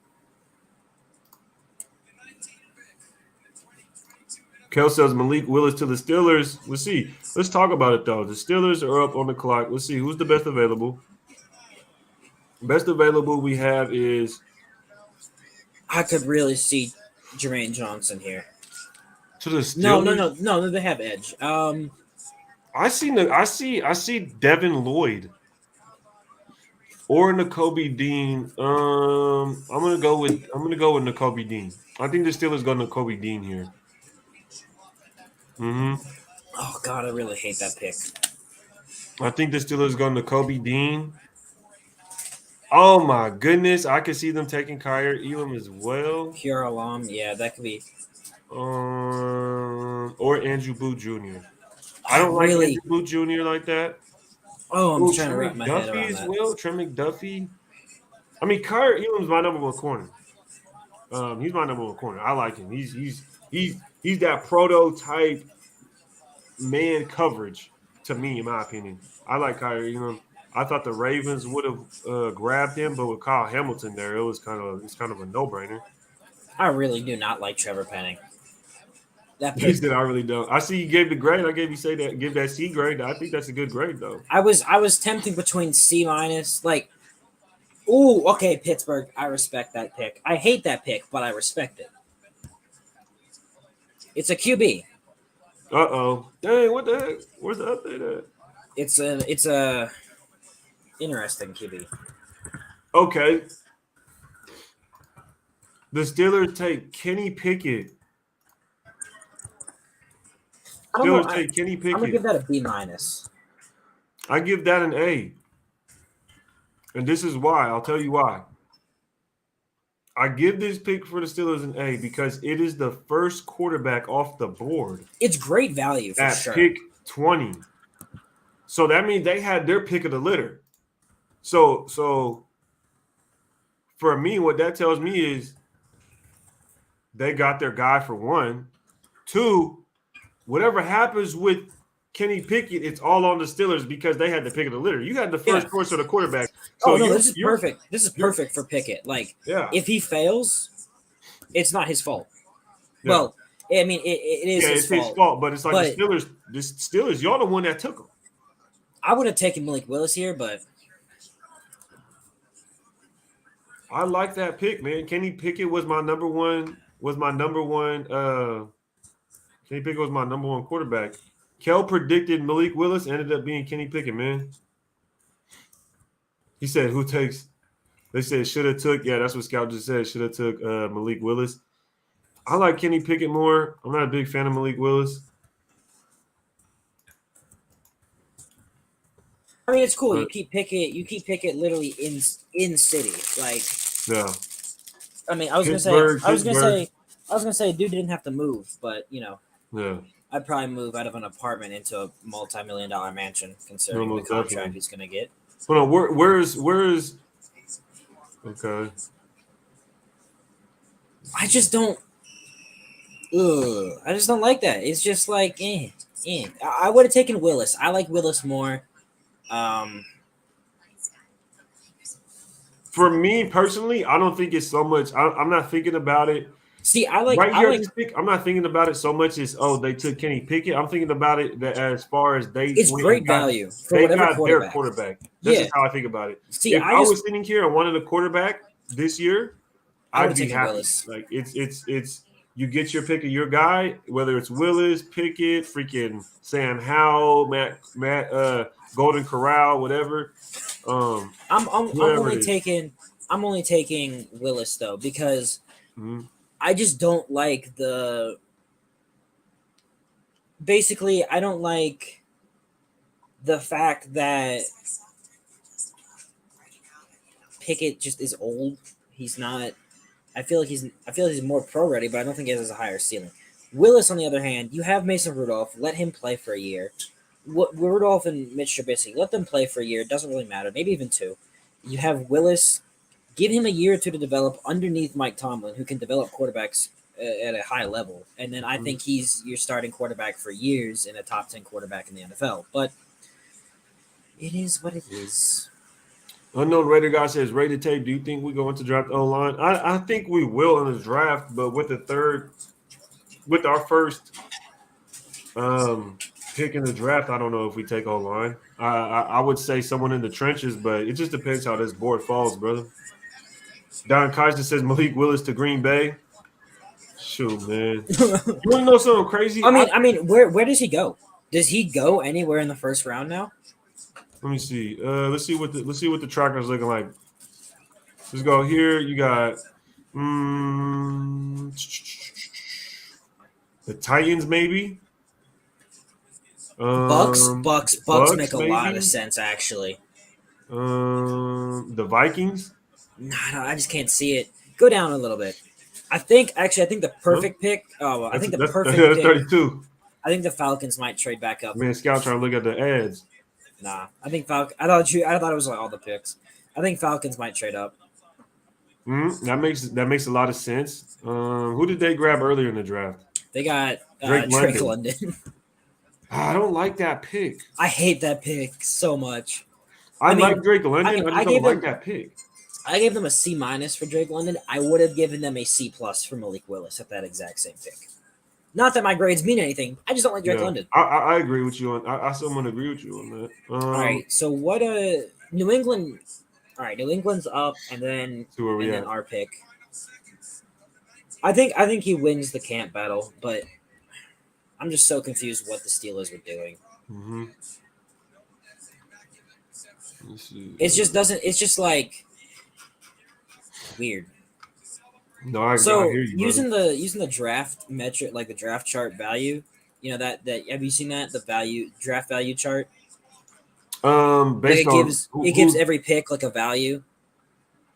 Speaker 1: Kel says Malik Willis to the Steelers. We'll see. Let's talk about it though. The Steelers are up on the clock. Let's see who's the best available. Best available we have is
Speaker 3: I could really see Jermaine Johnson here.
Speaker 1: to the Steelers.
Speaker 3: No. They have edge.
Speaker 1: I see Devin Lloyd or N'Kobe Dean. I'm gonna go with N'Kobe Dean. I think the Steelers go N'Kobe Dean here. Mm-hmm.
Speaker 3: Oh God, I really hate that pick.
Speaker 1: I think the Steelers go N'Kobe Dean. Oh my goodness, I could see them taking Kyer Elam as well.
Speaker 3: Pure alarm. Yeah, that could be.
Speaker 1: Or Andrew Booth Jr. I don't like
Speaker 3: Really.
Speaker 1: Andrew Booth Jr. like that.
Speaker 3: Oh, I'm
Speaker 1: Oh,
Speaker 3: trying to
Speaker 1: Trey
Speaker 3: wrap my head
Speaker 1: McDuffie
Speaker 3: around
Speaker 1: as
Speaker 3: that.
Speaker 1: well. Trey McDuffie. I mean, Kyer Elam's my number one corner. He's my number one corner. I like him. He's that prototype man coverage to me, in my opinion. I like Kyer Elam. I thought the Ravens would have grabbed him, but with Kyle Hamilton there, it's kind of a no brainer.
Speaker 3: I really do not like Trevor Penning. That
Speaker 1: He
Speaker 3: pick.
Speaker 1: said, "I really don't." I see you gave the grade. I gave you give that C grade. I think that's a good grade though.
Speaker 3: I was tempting between C minus. Like, ooh, okay, Pittsburgh. I respect that pick. I hate that pick, but I respect it. It's a QB.
Speaker 1: Uh-oh. Dang, what the heck? Where's the update at?
Speaker 3: It's a interesting QB.
Speaker 1: Okay. The Steelers take Kenny Pickett.
Speaker 3: I don't know.
Speaker 1: Steelers take Kenny
Speaker 3: I'm gonna
Speaker 1: Pickett.
Speaker 3: give that a B minus.
Speaker 1: I give that an A. And this is why. I'll tell you why. I give this pick for the Steelers an A because it is the first quarterback off the board
Speaker 3: It's great value for
Speaker 1: at
Speaker 3: sure.
Speaker 1: pick 20. So that means they had their pick of the litter. So for me, what that tells me is they got their guy for one. Two, whatever happens with Kenny Pickett, it's all on the Steelers because they had the pick of the litter. You had the first choice of the quarterback. So
Speaker 3: This is perfect. This is perfect for Pickett. Like,
Speaker 1: yeah.
Speaker 3: if he fails, it's not his fault.
Speaker 1: Yeah.
Speaker 3: Well, I mean, it is
Speaker 1: it's his fault, but it's like the Steelers, y'all the one that took him.
Speaker 3: I would have taken Malik Willis here, but
Speaker 1: I like that pick, man. Kenny Pickett was my number one. Kenny Pickett was my number one quarterback. Kel predicted Malik Willis, ended up being Kenny Pickett, man. He said, "Who takes?" They said should have took. Yeah, that's what Scout just said. Should have took Malik Willis. I like Kenny Pickett more. I'm not a big fan of Malik Willis.
Speaker 3: I mean, it's cool. You keep Pickett literally in city. Like,
Speaker 1: yeah.
Speaker 3: I mean, I was gonna say, dude didn't have to move, but you know.
Speaker 1: Yeah.
Speaker 3: I'd probably move out of an apartment into a multi-million-dollar mansion, considering
Speaker 1: Almost
Speaker 3: the contract
Speaker 1: definitely.
Speaker 3: he's going to get.
Speaker 1: Hold on, where's okay?
Speaker 3: I just don't. Ugh, I just don't like that. It's just like, I would have taken Willis. I like Willis more.
Speaker 1: For me personally, I don't think it's so much. I'm not thinking about it
Speaker 3: See, I
Speaker 1: right here.
Speaker 3: like.
Speaker 1: This pick, I'm not thinking about it so much as they took Kenny Pickett. I'm thinking about it that as far as they
Speaker 3: It's
Speaker 1: went and
Speaker 3: great
Speaker 1: got,
Speaker 3: value for
Speaker 1: they
Speaker 3: whatever
Speaker 1: got their
Speaker 3: quarterback.
Speaker 1: quarterback. That's
Speaker 3: Yeah.
Speaker 1: just how I think about it.
Speaker 3: See,
Speaker 1: If I was sitting here and wanted a quarterback this year,
Speaker 3: I
Speaker 1: I'd
Speaker 3: would've
Speaker 1: be
Speaker 3: taken
Speaker 1: happy.
Speaker 3: Willis.
Speaker 1: Like it's you get your pick of your guy, whether it's Willis, Pickett, freaking Sam Howell, Matt Golden Corral, whatever.
Speaker 3: I'm
Speaker 1: Whoever
Speaker 3: only
Speaker 1: it is.
Speaker 3: taking Willis though because
Speaker 1: Mhm.
Speaker 3: I just don't like the. Basically, I don't like the fact that Pickett just is old. He's not. I feel like he's more pro ready, but I don't think he has a higher ceiling. Willis, on the other hand, you have Mason Rudolph. Let him play for a year. Rudolph and Mitch Trubisky, let them play for a year. It doesn't really matter. Maybe even 2. You have Willis. Give him a year or 2 to develop underneath Mike Tomlin, who can develop quarterbacks at a high level. And then I think he's your starting quarterback for years and a top 10 quarterback in the NFL. But it is what it is.
Speaker 1: Unknown Raider guy says, rated tape. Do you think we going to draft O line? I think we will in the draft, but with our first pick in the draft, I don't know if we take O line. I would say someone in the trenches, but it just depends how this board falls, brother. Don Kaiser says Malik Willis to Green Bay. Shoot, man. You want to know something crazy?
Speaker 3: I mean, where does he go? Does he go anywhere in the first round now?
Speaker 1: Let me see. Let's see what the tracker's looking like. Let's go here. You got the Titans, maybe.
Speaker 3: Bucks make a lot
Speaker 1: maybe.
Speaker 3: of sense, actually.
Speaker 1: The Vikings.
Speaker 3: No, I just can't see it. Go down a little bit. I think the perfect pick. Oh, I think the perfect
Speaker 1: that's
Speaker 3: pick.
Speaker 1: 32.
Speaker 3: I think the Falcons might trade back up.
Speaker 1: Man, Scout trying to look at the ads.
Speaker 3: Nah, I think I thought it was like all the picks. I think Falcons might trade up.
Speaker 1: That makes a lot of sense. Who did they grab earlier in the draft?
Speaker 3: They got
Speaker 1: Drake
Speaker 3: London.
Speaker 1: I don't like that pick.
Speaker 3: I hate that pick so much.
Speaker 1: I like Drake London. I just don't like that pick.
Speaker 3: I gave them a C- for Drake London. I would have given them a C+ for Malik Willis at that exact same pick. Not that my grades mean anything. I just don't like Drake London.
Speaker 1: I agree with you on. I someone agree with you on that.
Speaker 3: All right. So what? New England. All right. New England's up, and then our pick. I think he wins the camp battle, but I'm just so confused what the Steelers were doing.
Speaker 1: Mm-hmm.
Speaker 3: It's just like weird.
Speaker 1: No, I hear you.
Speaker 3: Using the draft metric, like the draft chart value, that have you seen that, the draft value chart? It gives every pick like a value.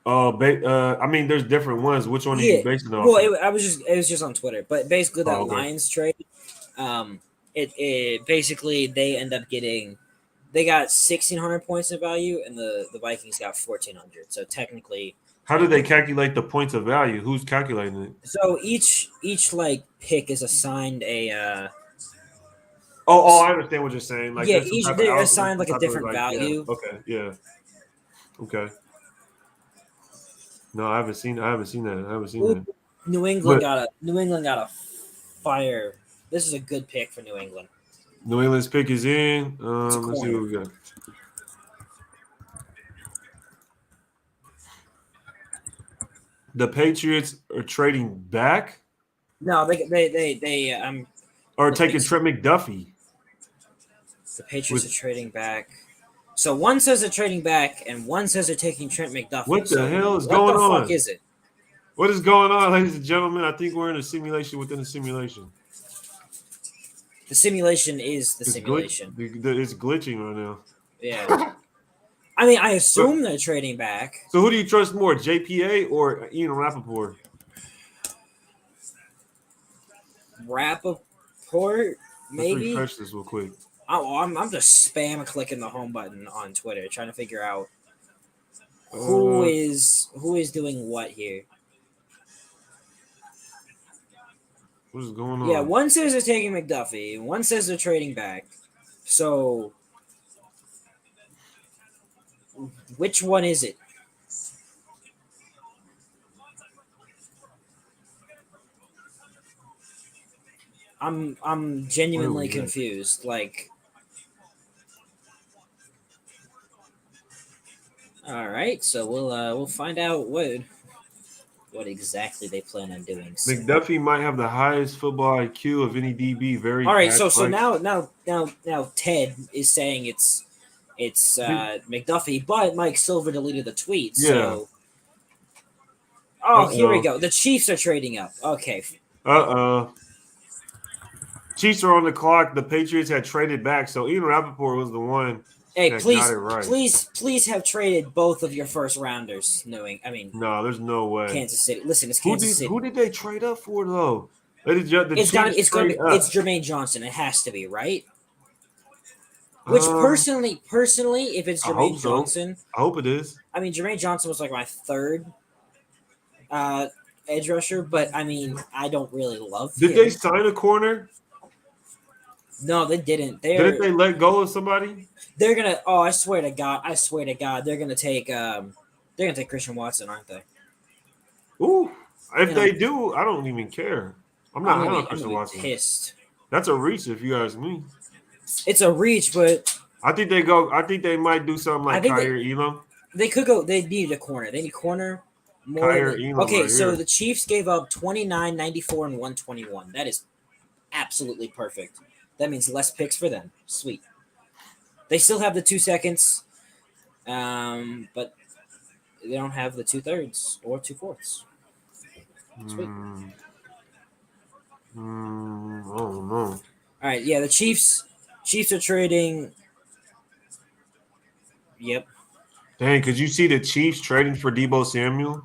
Speaker 1: I mean, there's different ones. Which one are you basing it off?
Speaker 3: Well, it was just on Twitter, but basically that Lions trade, it basically they end up getting. They got 1,600 points in value, and the Vikings got 1,400. So technically,
Speaker 1: how do they calculate the points of value? Who's calculating it?
Speaker 3: So each like pick is assigned a.
Speaker 1: I understand what you're saying. Like
Speaker 3: they're assigned like a different value.
Speaker 1: Yeah. Okay. Yeah. Okay. No, I haven't seen that.
Speaker 3: New England got a fire. This is a good pick for New England.
Speaker 1: New England's pick is in. Let's see what we got. The Patriots are trading back.
Speaker 3: No, they
Speaker 1: are taking Trent McDuffie.
Speaker 3: The Patriots are trading back. So one says they're trading back, and one says they're taking Trent McDuffie.
Speaker 1: What the hell is going on?
Speaker 3: What the fuck is it?
Speaker 1: What is going on, ladies and gentlemen? I think we're in a simulation within a simulation.
Speaker 3: The simulation is the simulation.
Speaker 1: It's glitching right now.
Speaker 3: Yeah. I mean, I assume they're trading back.
Speaker 1: So who do you trust more, JPA or Ian Rappaport?
Speaker 3: Rappaport?
Speaker 1: Let's
Speaker 3: maybe.
Speaker 1: refresh this real quick.
Speaker 3: Oh, I'm just spam clicking the home button on Twitter, trying to figure out who
Speaker 1: Uh,
Speaker 3: is doing what here.
Speaker 1: what is going
Speaker 3: Yeah,
Speaker 1: on?
Speaker 3: one says they're taking McDuffie, one says they're trading back. So, which one is it? I'm
Speaker 1: Where
Speaker 3: genuinely
Speaker 1: we at?
Speaker 3: confused. Like, all right, so we'll find out what exactly they plan on doing. So.
Speaker 1: McDuffie might have the highest football IQ of any DB. Very
Speaker 3: All right, so
Speaker 1: athletic.
Speaker 3: now Ted is saying it's McDuffie, but Mike Silver deleted the tweet.
Speaker 1: Yeah.
Speaker 3: So here we
Speaker 1: Uh-oh.
Speaker 3: go. The Chiefs are trading up. Okay,
Speaker 1: Uh-oh. Chiefs are on the clock. The Patriots had traded back, so Ian Rappaport was the one
Speaker 3: hey,
Speaker 1: that got it right.
Speaker 3: please have traded both of your first rounders.
Speaker 1: No, there's no way.
Speaker 3: Kansas City. Listen, it's Kansas City.
Speaker 1: Who did they trade up for though? It's
Speaker 3: Jermaine Johnson. It has to be, right? Which personally, if it's
Speaker 1: I hope
Speaker 3: Jermaine
Speaker 1: so.
Speaker 3: Johnson,
Speaker 1: I hope it is.
Speaker 3: I mean, Jermaine Johnson was like my third edge rusher, but I mean, I don't really love him.
Speaker 1: Did they sign a corner?
Speaker 3: No, they didn't.
Speaker 1: Didn't they let go of somebody?
Speaker 3: They're gonna. Oh, I swear to God, they're gonna take Christian Watson, aren't they?
Speaker 1: Ooh, if they do, I don't even care. I'm not high on Christian Watson.
Speaker 3: Pissed.
Speaker 1: That's a reach, if you ask me.
Speaker 3: It's a reach, but
Speaker 1: I think they might do something like Kyer Elam.
Speaker 3: They could go. They need a corner. They need corner more. Okay, so the Chiefs gave up 29, 94, and 121. That is absolutely perfect. That means less picks for them. Sweet. They still have the 2 seconds, but they don't have the 2/3 or 2/4. Sweet.
Speaker 1: I don't know.
Speaker 3: All right, yeah, the Chiefs are trading. Yep.
Speaker 1: Dang, could you see the Chiefs trading for Deebo Samuel?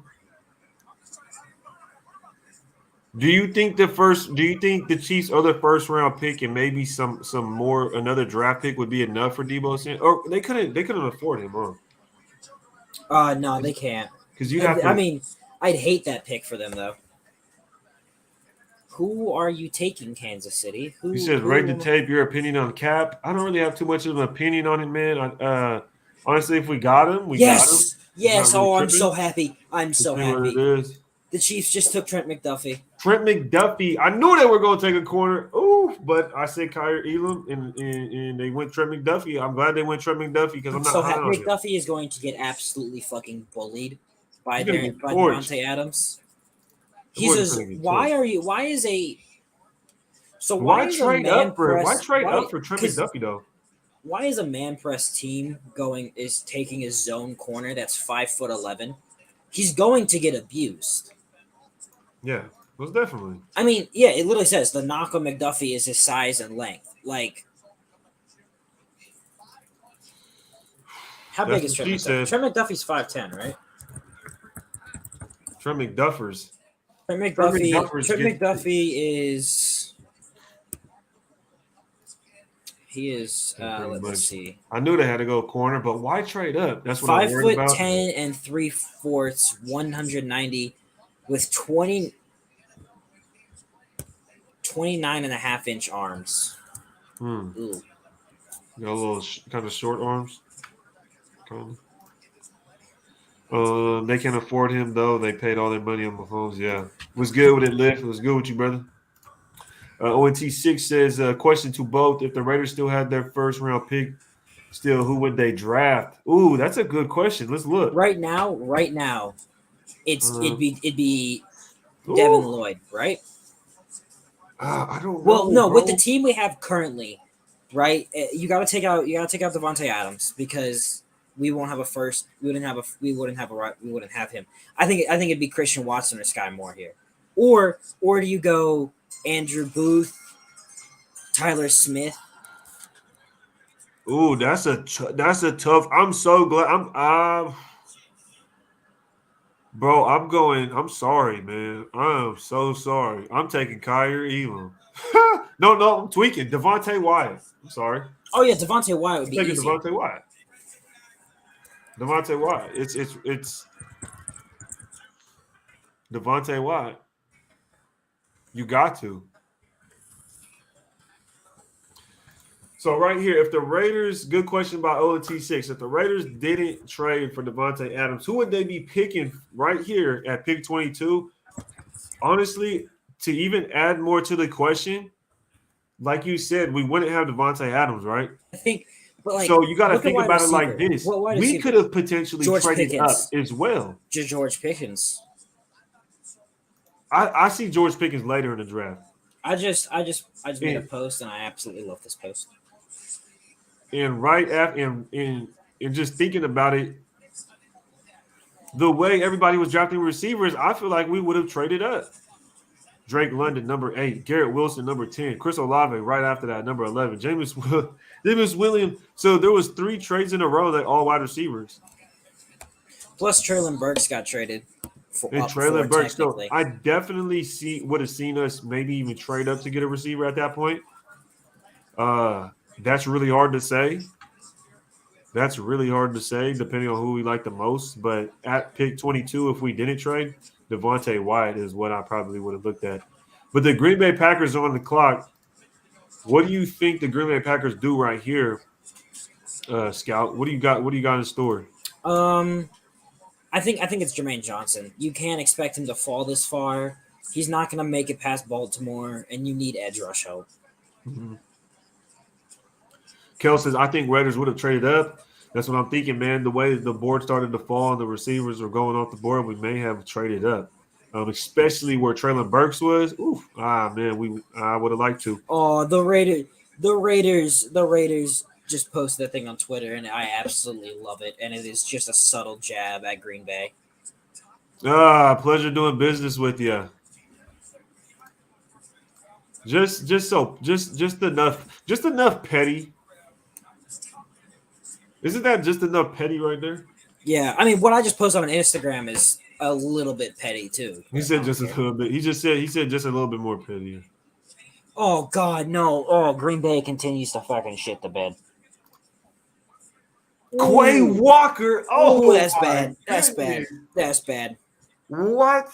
Speaker 1: Do you think the Chiefs' other first round pick and maybe another draft pick would be enough for Deebo Samuel? Or they couldn't afford him, huh?
Speaker 3: No, they can't.
Speaker 1: Because you have to.
Speaker 3: I mean, I'd hate that pick for them though. Who are you taking, Kansas City?
Speaker 1: He says, rate the tape, your opinion on Cap. I don't really have too much of an opinion on it, man. Honestly, if we got him, we got him.
Speaker 3: Yes.
Speaker 1: Really
Speaker 3: I'm so happy. I'm so happy.
Speaker 1: What it is.
Speaker 3: The Chiefs just took Trent McDuffie.
Speaker 1: I knew they were going to take a corner. Ooh, but I said Kyer Elam, and they went Trent McDuffie. I'm glad they went Trent McDuffie because I'm not so happy.
Speaker 3: McDuffie is going to get absolutely fucking bullied by Devontae Adams. Why trade up for Trent McDuffie though? Why is a man press team taking his zone corner that's 5'11"? He's going to get abused.
Speaker 1: Yeah, most definitely.
Speaker 3: I mean, yeah, it literally says the knock on McDuffie is his size and length. Like, how big is Trent McDuffie? Trent McDuffie's 5'10", right?
Speaker 1: Trent McDuffie
Speaker 3: is. He is. Let's see.
Speaker 1: I knew they had to go corner, but why trade up? That's what I'm worried about.
Speaker 3: 5'10" and 3/4, 190, with 29.5-inch arms.
Speaker 1: Ooh. Got a little kind of short arms. Kind of. They can't afford him though. They paid all their money on Mahomes. Yeah, was good with it, Lift. It was good with you, brother. ONT6 says, question to both. If the Raiders still had their first round pick, who would they draft? Ooh, that's a good question. Let's look.
Speaker 3: Right now, it'd be Devin Lloyd, right?
Speaker 1: I don't know.
Speaker 3: Well, no, bro. With the team we have currently, right? You got to take out Devontae Adams because we won't have a first. We wouldn't have him. I think it'd be Christian Watson or Sky Moore here, or do you go Andrew Booth, Tyler Smith?
Speaker 1: Ooh, that's a tough. I'm so glad. Bro, I'm sorry, man. I'm so sorry. I'm taking Kyer Elam. No, I'm tweaking. Devontae Wyatt. I'm sorry.
Speaker 3: Oh yeah, Devontae Wyatt would
Speaker 1: I'm
Speaker 3: be
Speaker 1: taking
Speaker 3: easier.
Speaker 1: Devontae Wyatt. Devontae Wyatt. It's Devontae Wyatt. You got to. So right here, if the Raiders, good question about OT6. If the Raiders didn't trade for Devontae Adams, who would they be picking right here at pick 22? Honestly, to even add more to the question, like you said, we wouldn't have Devontae Adams, right?
Speaker 3: I think, but like,
Speaker 1: So you got to
Speaker 3: look at
Speaker 1: think
Speaker 3: wide
Speaker 1: about it like
Speaker 3: receiver.
Speaker 1: this.
Speaker 3: What wide
Speaker 1: We
Speaker 3: receiver?
Speaker 1: could have potentially
Speaker 3: George
Speaker 1: traded up
Speaker 3: Pickens.
Speaker 1: as well.
Speaker 3: George Pickens.
Speaker 1: I see George Pickens later in the draft.
Speaker 3: I just made a
Speaker 1: And,
Speaker 3: post, and I absolutely love this post.
Speaker 1: and right after, and just thinking about it, the way everybody was drafting receivers, I feel like we would have traded up. Drake London, number 8. Garrett Wilson, number 10. Chris Olave, right after that, number 11. James Williams. So there was 3 trades in a row that all wide receivers.
Speaker 3: Plus, Traylon Burks got traded.
Speaker 1: And Traylon Burks. So I definitely would have seen us maybe even trade up to get a receiver at that point. That's really hard to say. That's really hard to say, depending on who we like the most. But at pick 22, if we didn't trade, Devontae Wyatt is what I probably would have looked at. But the Green Bay Packers are on the clock. What do you think the Green Bay Packers do right here, Scout? What do you got? What do you got in store?
Speaker 3: I think it's Jermaine Johnson. You can't expect him to fall this far. He's not going to make it past Baltimore, and you need edge rush help.
Speaker 1: Mm-hmm. Kel says, I think Raiders would have traded up. That's what I'm thinking, man. The way the board started to fall and the receivers were going off the board, we may have traded up, especially where Traylon Burks was. Oof, man, I would have liked to.
Speaker 3: Oh, the Raiders just posted that thing on Twitter, and I absolutely love it. And it is just a subtle jab at Green Bay.
Speaker 1: Pleasure doing business with you. Just enough petty. Isn't that just enough petty right there?
Speaker 3: Yeah, I mean, what I just posted on Instagram is a little bit petty too.
Speaker 1: He said just a little bit. He said just a little bit more petty.
Speaker 3: Oh God, no! Oh, Green Bay continues to fucking shit the bed.
Speaker 1: Quay Walker. Oh,
Speaker 3: that's bad. That's bad. That's bad.
Speaker 1: What?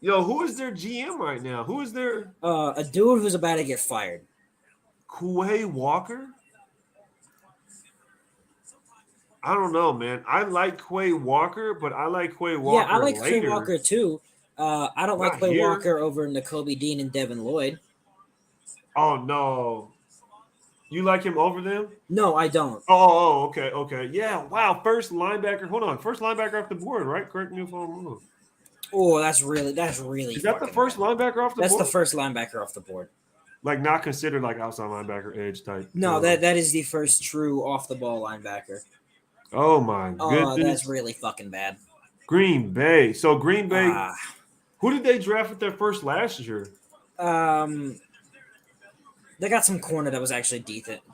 Speaker 1: Yo, who is their GM right now? Who is their
Speaker 3: a dude who's about to get fired?
Speaker 1: Quay Walker? I don't know, man. I like Quay Walker, but I like Quay Walker.
Speaker 3: Yeah, I like
Speaker 1: later.
Speaker 3: Quay Walker too. I don't like Quay Walker over Nakobe Dean and Devin Lloyd.
Speaker 1: Oh no. You like him over them?
Speaker 3: No, I don't.
Speaker 1: Oh, okay. Yeah, wow. First linebacker. Hold on. First linebacker off the board, right? Correct me if I'm wrong.
Speaker 3: Oh, that's really.
Speaker 1: Is that the first linebacker off the board?
Speaker 3: That's the first linebacker off the board.
Speaker 1: Like not considered like outside linebacker edge type.
Speaker 3: No, that is the first true off the ball linebacker.
Speaker 1: Oh my goodness.
Speaker 3: Oh, that's really fucking bad.
Speaker 1: Green Bay. So Green Bay. Who did they draft at their first last year?
Speaker 3: They got some corner that was actually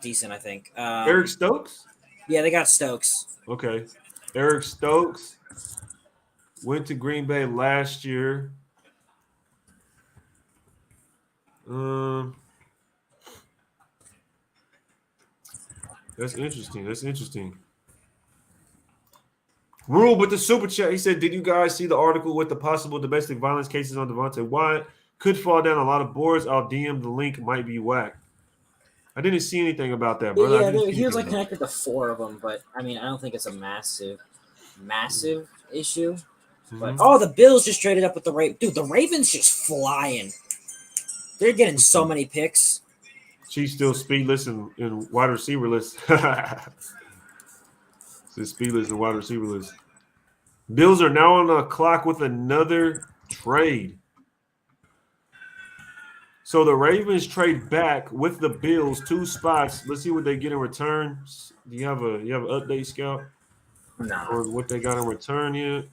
Speaker 3: decent, I think.
Speaker 1: Eric Stokes?
Speaker 3: Yeah, they got Stokes.
Speaker 1: Okay. Eric Stokes went to Green Bay last year. That's interesting. Rule with the super chat. He said, did you guys see the article with the possible domestic violence cases on Devontae Wyatt? Could fall down a lot of boards. I'll DM the link. Might be whack. I didn't see anything about that, bro.
Speaker 3: Yeah, he was like connected to 4 of them, but I mean, I don't think it's a massive issue. Mm-hmm. But the Bills just traded up with the Ravens. Dude, the Ravens just flying. They're getting so many picks.
Speaker 1: Chiefs still speedless and wide receiverless. It's speedless and wide receiverless. Bills are now on the clock with another trade. So the Ravens trade back with the Bills 2 spots. Let's see what they get in return. Do you have an update, Scout?
Speaker 3: No.
Speaker 1: Or what they got in return yet?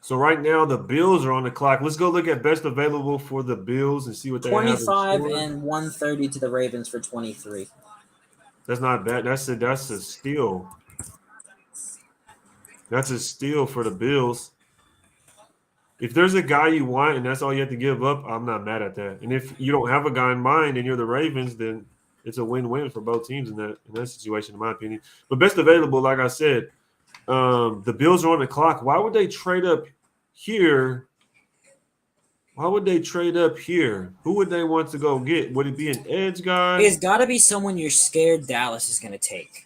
Speaker 1: So right now the Bills are on the clock. Let's go look at best available for the Bills and see what they
Speaker 3: 25 and 130 to the Ravens for 23.
Speaker 1: That's not bad. That's a steal. That's a steal for the Bills. If there's a guy you want and that's all you have to give up, I'm not mad at that. And if you don't have a guy in mind and you're the Ravens, then it's a win-win for both teams in that situation, in my opinion. But best available, like I said, the Bills are on the clock. Why would they trade up here? Why would they trade up here? Who would they want to go get? Would it be an edge guy?
Speaker 3: It's got to be someone you're scared Dallas is going to take,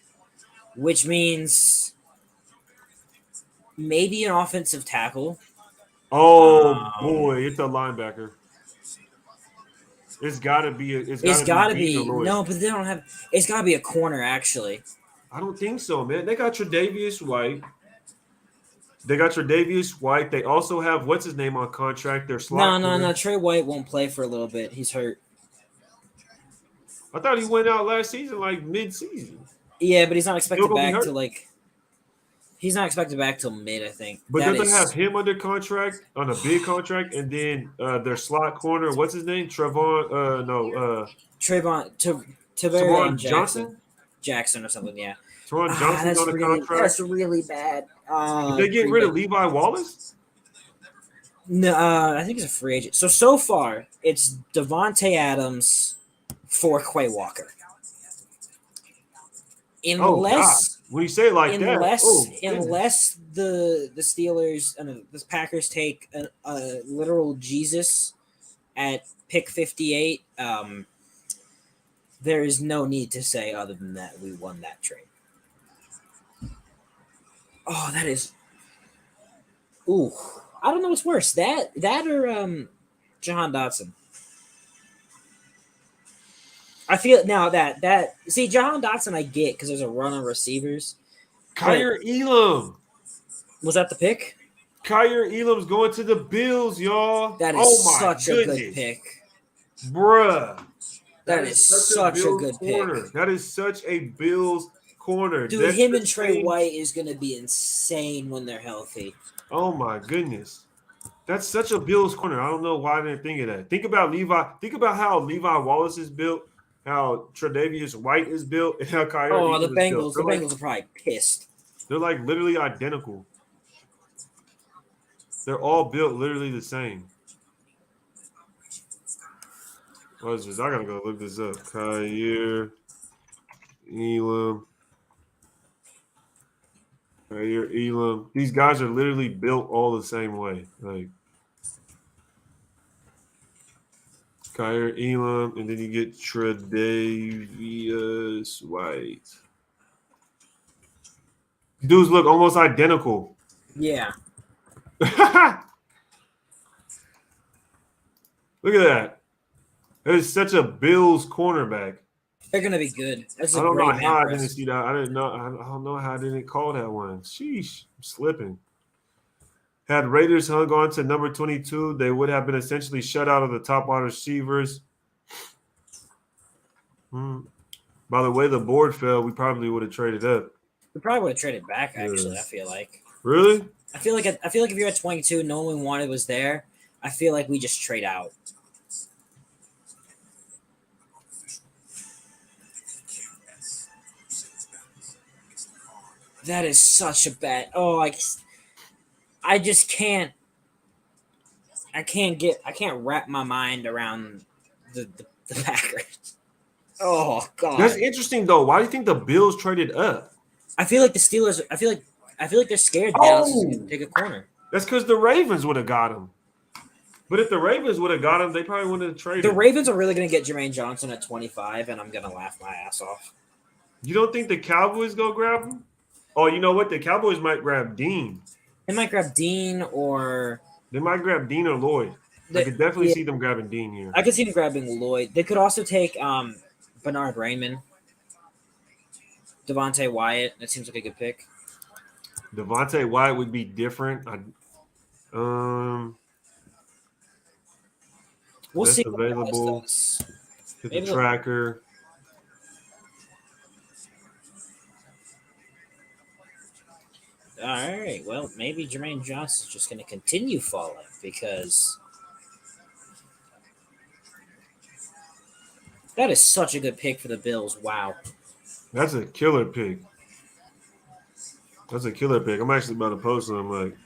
Speaker 3: which means maybe an offensive tackle.
Speaker 1: Oh boy, it's a linebacker. It's got to be.
Speaker 3: It's got to be
Speaker 1: Lloyd.
Speaker 3: no, but they don't have. It's got to be a corner actually.
Speaker 1: I don't think so, man. They got Tre'Davious White. They also have what's his name on contract. Their slot.
Speaker 3: No. Trey White won't play for a little bit. He's hurt.
Speaker 1: I thought he went out last season, like mid-season.
Speaker 3: Yeah, but he's not expected
Speaker 1: Still gonna be
Speaker 3: back
Speaker 1: hurt?
Speaker 3: to like. He's not expected back till mid, I think.
Speaker 1: But
Speaker 3: That
Speaker 1: doesn't
Speaker 3: is-
Speaker 1: have him under contract on a big contract, and then their slot corner, what's his name?
Speaker 3: Trayvon
Speaker 1: Taron
Speaker 3: Jackson or something. Yeah.
Speaker 1: Taron Johnson's on a contract.
Speaker 3: That's really bad.
Speaker 1: Did they get rid of Levi Wallace?
Speaker 3: No, I think he's a free agent. So far, it's Devontae Adams for Quay Walker. Unless
Speaker 1: when you say it like
Speaker 3: unless
Speaker 1: that,
Speaker 3: unless the Steelers and the Packers take a literal Jesus at pick 58, there is no need to say other than that we won that trade. Oh, that is. Ooh, I don't know what's worse, that or Jahan Dotson. I feel now that see Jahan Dotson I get because there's a run on receivers.
Speaker 1: Kyer Elam.
Speaker 3: Was that the pick?
Speaker 1: Kyer Elam's going to the Bills, y'all.
Speaker 3: That is such a good pick,
Speaker 1: bruh.
Speaker 3: That is such a good
Speaker 1: corner.
Speaker 3: pick.
Speaker 1: That is such a Bills corner.
Speaker 3: Dude,
Speaker 1: That's
Speaker 3: him and Trey White is going to be insane when they're healthy.
Speaker 1: Oh my goodness. That's such a Bills corner. I don't know why I didn't think of that. Think about Levi. Think about how Levi Wallace is built, how Tre'Davious White is built, and how Kyer
Speaker 3: Oh,
Speaker 1: Elam
Speaker 3: the
Speaker 1: is
Speaker 3: Bengals.
Speaker 1: built.
Speaker 3: The Bengals are probably pissed.
Speaker 1: They're like literally identical. They're all built literally the same. What is this? I gotta go look this up. Kyer Elam. These guys are literally built all the same way. Like Kyer Elam, and then you get Tre'Davious White. Dudes look almost identical.
Speaker 3: Yeah.
Speaker 1: Look at that. That is such a Bills cornerback.
Speaker 3: They're going to be good. That's a
Speaker 1: I don't know
Speaker 3: great
Speaker 1: how I
Speaker 3: man
Speaker 1: didn't
Speaker 3: press.
Speaker 1: see that. I don't know how I didn't call that one. Sheesh, I'm slipping. Had Raiders hung on to number 22, they would have been essentially shut out of the top wide receivers. By the way the board fell, we probably would have traded up.
Speaker 3: We probably would have traded back, actually,
Speaker 1: Yeah.
Speaker 3: I feel like.
Speaker 1: Really?
Speaker 3: I feel like if you're at 22, no one we wanted was there, I feel like we just trade out. That is such a bad. Oh, I just can't. I can't wrap my mind around the Packers. Oh God,
Speaker 1: That's interesting though. Why do you think the Bills traded up?
Speaker 3: I feel like the Steelers. I feel like they're scared Dallas is going to take a corner.
Speaker 1: That's because the Ravens would have got him. But if the Ravens would have got him, they probably wouldn't have traded.
Speaker 3: The Ravens are really going to get Jermaine Johnson at 25, and I'm going to laugh my ass off.
Speaker 1: You don't think the Cowboys go grab him? Oh, you know what? The Cowboys might grab Dean.
Speaker 3: They might grab Dean or
Speaker 1: They might grab Dean or Lloyd. I could definitely see them grabbing Dean here.
Speaker 3: I could see them grabbing Lloyd. They could also take Bernard Raymond, Devontae Wyatt. That seems like a good pick.
Speaker 1: Devontae Wyatt would be different.
Speaker 3: We'll
Speaker 1: That's
Speaker 3: see. what
Speaker 1: available.
Speaker 3: Dallas does.
Speaker 1: Hit
Speaker 3: Maybe
Speaker 1: the
Speaker 3: they'll-
Speaker 1: tracker.
Speaker 3: All right. Well, maybe Jermaine Johnson's just going to continue falling because that is such a good pick for the Bills. Wow.
Speaker 1: That's a killer pick. That's a killer pick. I'm actually about to post him. Like,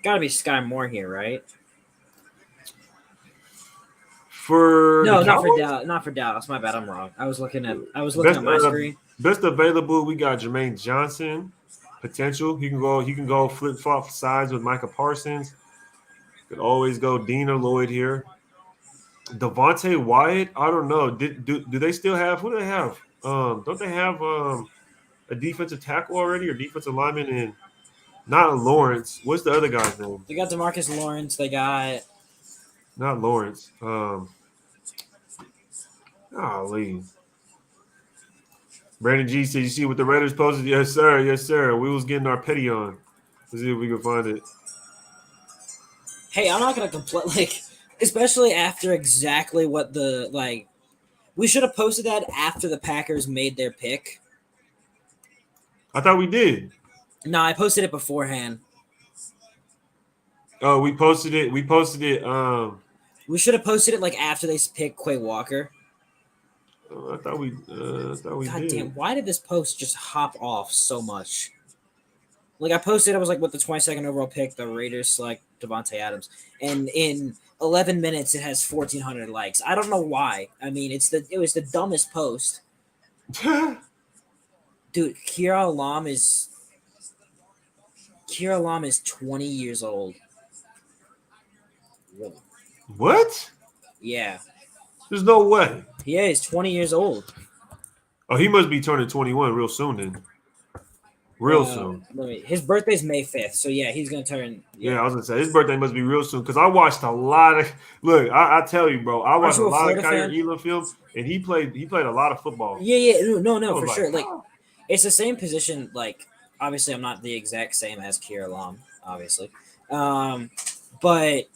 Speaker 3: Gotta be Sky Moore here, right?
Speaker 1: for the
Speaker 3: No, not for
Speaker 1: Cowboys,
Speaker 3: Dallas. Not for Dallas. My bad. I'm wrong. I was looking at
Speaker 1: best
Speaker 3: my screen.
Speaker 1: best available. We got Jermaine Johnson, potential. He can go. He can go flip flop sides with Micah Parsons. Could always go Dean or Lloyd here. Devontae Wyatt. I don't know. Do they still have who do they have? Don't they have a defensive tackle already or defensive lineman in not Lawrence? What's the other guy's name?
Speaker 3: They got DeMarcus Lawrence. They got
Speaker 1: Not Lawrence. Golly. Brandon G said, "You see what the Raiders posted? Yes, sir. Yes, sir. We was getting our petty on. Let's see if we can find it.
Speaker 3: Hey, I'm not gonna complain. Like, especially after exactly what the like, we should have posted that after the Packers made their pick.
Speaker 1: I thought we did.
Speaker 3: No, I posted it beforehand.
Speaker 1: Oh, we posted it. We posted it.
Speaker 3: We should have posted it like after they picked Quay Walker.
Speaker 1: I thought we
Speaker 3: God
Speaker 1: did.
Speaker 3: damn! Why did this post just hop off so much? Like I posted, I was like, "With the 22nd overall pick, the Raiders select Devontae Adams," and in 11 minutes, it has 1,400 likes. I don't know why. I mean, it was the dumbest post, dude. Kira Lam is 20 years old. Really?
Speaker 1: What?
Speaker 3: Yeah,
Speaker 1: There's no way.
Speaker 3: yeah, he's 20 years old.
Speaker 1: Oh, he must be turning 21 real soon then. Real soon.
Speaker 3: His birthday's May 5th, so yeah, he's gonna turn.
Speaker 1: Yeah, I was gonna say his birthday must be real soon because I watched a lot of. Look, I tell you, bro, I watched a lot of Kyrie Elam film, and he played a lot of football.
Speaker 3: Yeah, no, for
Speaker 1: like,
Speaker 3: sure. Like, it's the same position. Like, obviously, I'm not the exact same as Kira Lam, obviously, but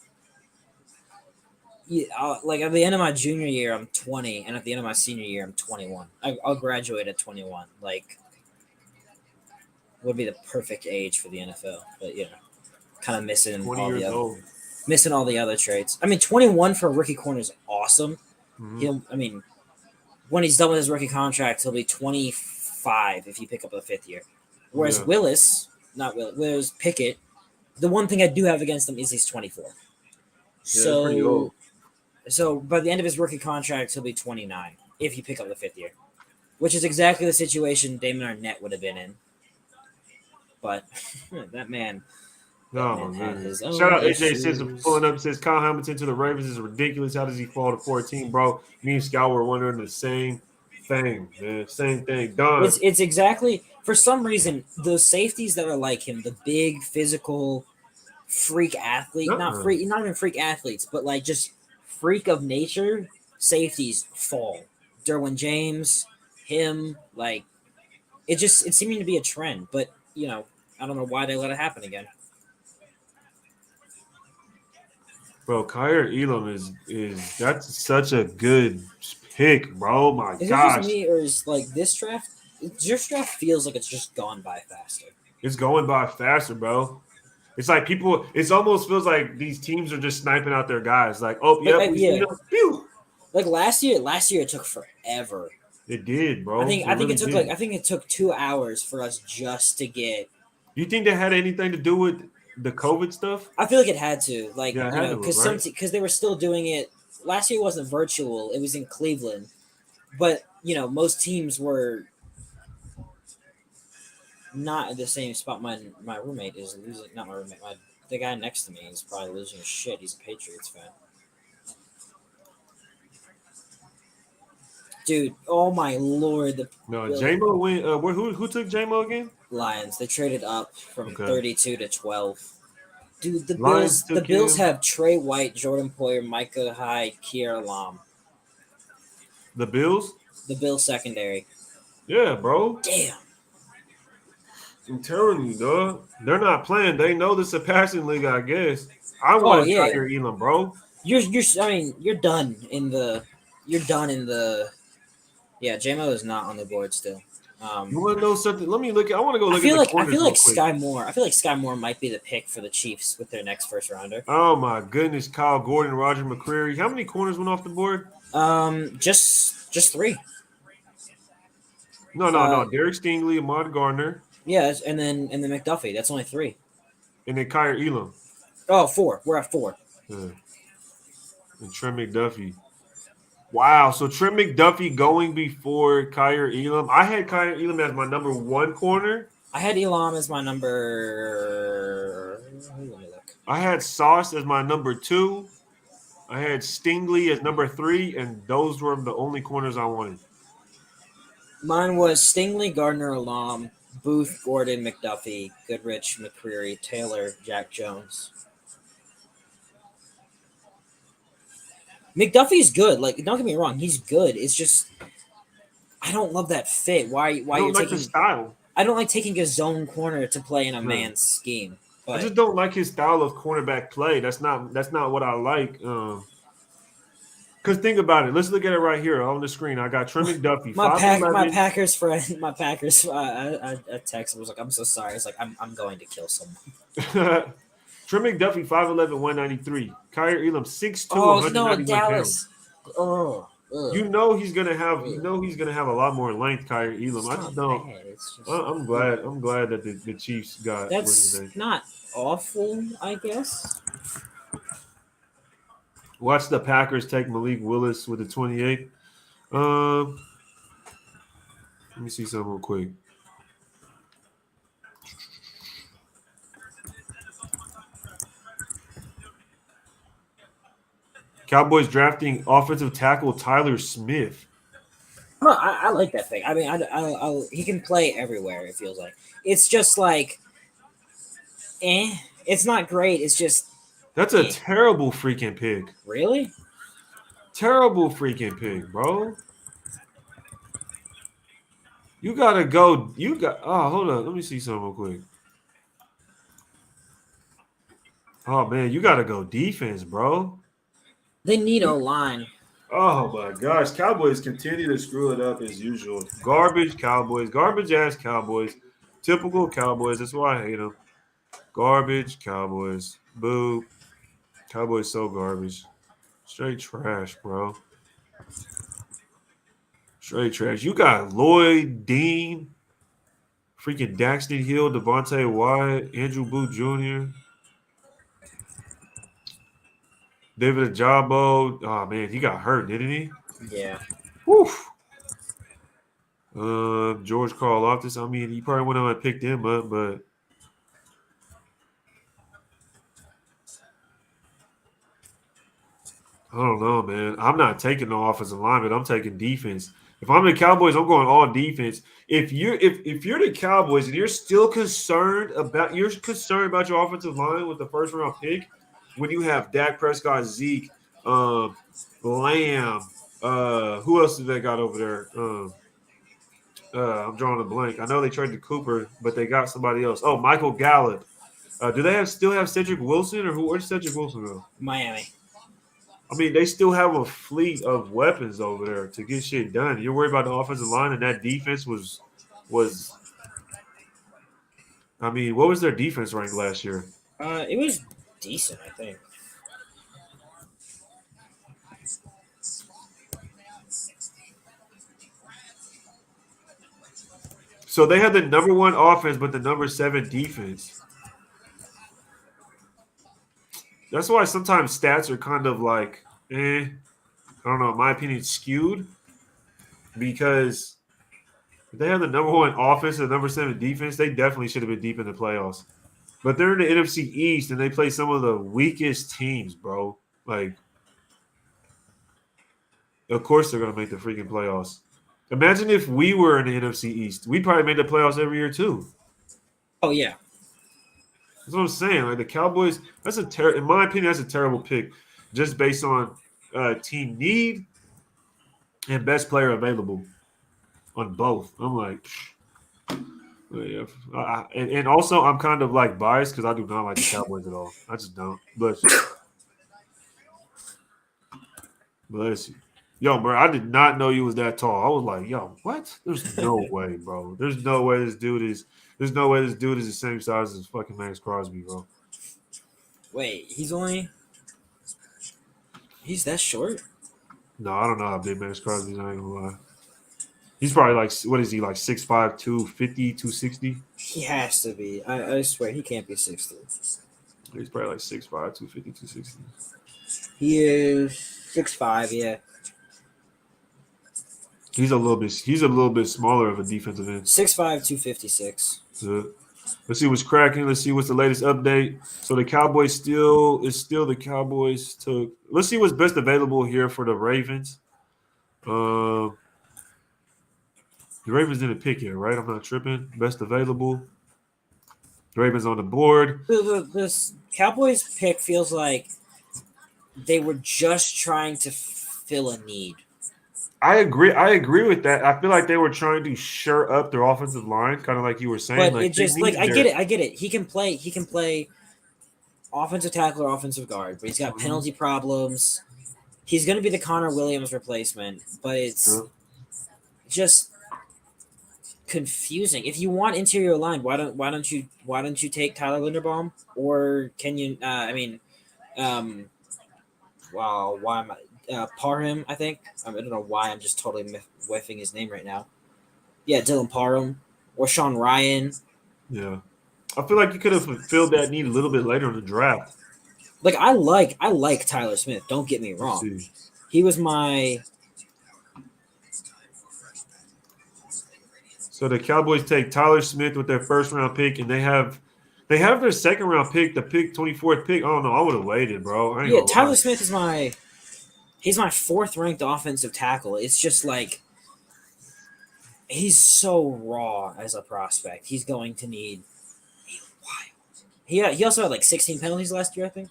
Speaker 3: yeah, like at the end of my junior year, I'm 20, and at the end of my senior year, I'm 21. I'll graduate at 21. Like, would be the perfect age for the NFL, but kind of missing
Speaker 1: 20
Speaker 3: all
Speaker 1: years
Speaker 3: the other,
Speaker 1: old.
Speaker 3: missing all the other traits. I mean, 21 for a rookie corner is awesome.
Speaker 1: Mm-hmm.
Speaker 3: When he's done with his rookie contract, he'll be 25 if you pick up the 5th year. Whereas whereas Pickett, the one thing I do have against him is he's 24.
Speaker 1: Yeah, pretty old.
Speaker 3: So by the end of his rookie contract, he'll be 29 if you pick up the 5th year, which is exactly the situation Damon Arnett would have been in. But that man.
Speaker 1: Oh, man. Shout out AJ says pulling up says Kyle Hamilton to the Ravens is ridiculous. How does he fall to 14, bro? Me and Scout were wondering the same thing, man. Same thing. Done.
Speaker 3: It's exactly for some reason those safeties that are like him, the big physical freak athlete, not even freak athletes, but like just freak of nature safeties fall. Derwin James, him, like it's seeming to be a trend, but I don't know why they let it happen again.
Speaker 1: Bro, Kyrie Elam is that's such a good pick, bro. My
Speaker 3: is
Speaker 1: gosh.
Speaker 3: It just me or is like this draft feels like it's just gone by faster.
Speaker 1: It's going by faster, bro. It's like people. It almost feels like these teams are just sniping out their guys. Like, oh, yeah.
Speaker 3: Like last year it took forever.
Speaker 1: It did, bro.
Speaker 3: I think it took 2 hours for us just to get.
Speaker 1: Do you think that had anything to do with the COVID stuff?
Speaker 3: I feel like it had to, like,
Speaker 1: because
Speaker 3: they were still doing it. Last year it wasn't virtual; it was in Cleveland, but most teams were not at the same spot. My roommate is losing. Not my roommate. The guy next to me is probably losing his shit. He's a Patriots fan. Dude, oh my lord!
Speaker 1: J-Mo went. Who took J-Mo again?
Speaker 3: Lions. They traded up from 32 to 12. Dude, the Bills have Trey White, Jordan Poyer, Micah Hyde, Kier Lam.
Speaker 1: The Bills?
Speaker 3: The Bills secondary.
Speaker 1: Yeah, bro.
Speaker 3: Damn.
Speaker 1: I'm telling you, dog. They're not playing. They know this is a passing league, I guess. I want to Kyrie Elam, bro.
Speaker 3: You're done in the Yeah, JMO is not on the board still.
Speaker 1: You want to know something? Let me look. I want to go
Speaker 3: I
Speaker 1: look
Speaker 3: feel
Speaker 1: at the
Speaker 3: like
Speaker 1: corners real quick.
Speaker 3: Sky Moore. I feel like Sky Moore might be the pick for the Chiefs with their next first rounder.
Speaker 1: Oh my goodness, Kyle Gordon, Roger McCreary. How many corners went off the board?
Speaker 3: Just 3.
Speaker 1: No. Derek Stingley, Ahmad Gardner,
Speaker 3: Yeah, and then McDuffie. That's only 3.
Speaker 1: and then Kyer Elam.
Speaker 3: Oh, 4. We're at 4.
Speaker 1: And Trent McDuffie. Wow, so Trent McDuffie going before Kyer Elam. I had Kyer Elam as my number 1 corner.
Speaker 3: I had Elam as my number. Let me look.
Speaker 1: I had Sauce as my number 2. I had Stingley as number 3, and those were the only corners I wanted.
Speaker 3: Mine was Stingley, Gardner, Elam, Booth, Gordon, McDuffie, Goodrich, McCreary, Taylor, Jack Jones. McDuffie's good. Like, don't get me wrong, he's good. It's just I don't love that fit. Why
Speaker 1: I don't
Speaker 3: you're
Speaker 1: like
Speaker 3: taking?
Speaker 1: his style.
Speaker 3: I don't like taking a zone corner to play in a
Speaker 1: No.
Speaker 3: man's scheme.
Speaker 1: I
Speaker 3: But
Speaker 1: just don't like his style of cornerback play. That's not what I like. Because think about it. Let's look at it right here on the screen. I got Trent McDuffie.
Speaker 3: my
Speaker 1: 5'11".
Speaker 3: Packers friend, my Packers I texted was like, I'm so sorry. It's like I'm going to kill someone.
Speaker 1: Trent McDuffie, 5'11", 193. Kyer Elam, 6'2",
Speaker 3: Oh
Speaker 1: 191
Speaker 3: no, Dallas.
Speaker 1: pounds.
Speaker 3: Oh,
Speaker 1: You know he's gonna have a lot more length, Kyer Elam. I just don't. I'm glad that the Chiefs got.
Speaker 3: That's not awful, I guess.
Speaker 1: Watch the Packers take Malik Willis with the 28. Let me see something real quick. Cowboys drafting offensive tackle Tyler Smith.
Speaker 3: I like that thing. I mean, he can play everywhere. It feels like it's just like, It's not great. It's just
Speaker 1: That's a terrible freaking pick.
Speaker 3: Really?
Speaker 1: Terrible freaking pick, bro. You gotta go. Hold on. Let me see something real quick. Oh man, you gotta go defense, bro.
Speaker 3: They need a line.
Speaker 1: Oh my gosh, Cowboys continue to screw it up as usual. Garbage Cowboys, garbage ass Cowboys, typical Cowboys. That's why I hate them. Garbage Cowboys, boo. Cowboys so garbage, straight trash, bro. Straight trash. You got Lloyd, Dean, freaking Daxton Hill, Devontae Wyatt, Andrew Booth Jr., David Ajabo. Oh man, he got hurt, didn't he?
Speaker 3: Yeah.
Speaker 1: Woof. George Karlaftis. I mean, he probably went on and picked him up, but I don't know, man. I'm not taking no offensive lineman. I'm taking defense. If I'm the Cowboys, I'm going all defense. If you're the Cowboys and you're still concerned about your offensive line with the first round pick, when you have Dak Prescott, Zeke, Lamb, who else did they got over there? I'm drawing a blank. I know they traded Cooper, but they got somebody else. Oh, Michael Gallup. Do they still have Cedric Wilson, or where's Cedric Wilson go?
Speaker 3: Miami.
Speaker 1: I mean, they still have a fleet of weapons over there to get shit done. You're worried about the offensive line, and that defense was. I mean, what was their defense ranked last year?
Speaker 3: It was decent, I think.
Speaker 1: So they had the number 1 offense, but the number 7 defense. That's why sometimes stats are kind of like, I don't know, in my opinion, skewed. Because if they have the number 1 offense and the number 7 defense, they definitely should have been deep in the playoffs. But they're in the NFC East, and they play some of the weakest teams, bro. Like, of course they're going to make the freaking playoffs. Imagine if we were in the NFC East. We'd probably make the playoffs every year, too.
Speaker 3: Oh, yeah.
Speaker 1: That's what I'm saying. Like, the Cowboys, in my opinion, that's a terrible pick just based on team need and best player available on both. I'm like, yeah. And also, I'm kind of like biased because I do not like the Cowboys at all. I just don't. But bless you. Yo, bro, I did not know you was that tall. I was like, yo, what? There's no way, bro. There's no way this dude is. There's no way this dude is the same size as fucking Max Crosby, bro.
Speaker 3: Wait, he's that short?
Speaker 1: No, I don't know how big Max Crosby is. I ain't gonna lie. He's probably like, what is he, like 6'5", 250, 260?
Speaker 3: He has to be. I swear he can't be 6'3".
Speaker 1: He's probably like 6'5", 250, 260.
Speaker 3: He is 6'5", yeah.
Speaker 1: He's a little bit smaller of a defensive end.
Speaker 3: 6'5", 256.
Speaker 1: Let's see what's cracking. Let's see what's the latest update. So the Cowboys still the Cowboys took. Let's see what's best available here for the Ravens. The Ravens didn't pick here, right? I'm not tripping. Best available. The Ravens on the board.
Speaker 3: This Cowboys pick feels like they were just trying to fill a need.
Speaker 1: I agree with that. I feel like they were trying to shore up their offensive line, kind of like you were saying.
Speaker 3: But
Speaker 1: like
Speaker 3: it just like I get it. He can play offensive tackle or offensive guard, but he's got penalty problems. He's going to be the Connor Williams replacement, but it's just confusing. If you want interior line, why don't you take Tyler Linderbaum, or can you? Wow, why am I? Parham, I think. I don't know why I'm just totally whiffing his name right now. Yeah, Dylan Parham or Sean Ryan.
Speaker 1: Yeah, I feel like you could have fulfilled that need a little bit later in the draft.
Speaker 3: Like I like Tyler Smith. Don't get me wrong. He was my.
Speaker 1: So the Cowboys take Tyler Smith with their first round pick, and they have their second round pick, the 24th pick. I don't know. I would have waited, bro.
Speaker 3: Yeah, Tyler Smith is he's my 4th ranked offensive tackle. It's just like he's so raw as a prospect. He's going to need a while. He also had like 16 penalties last year, I think.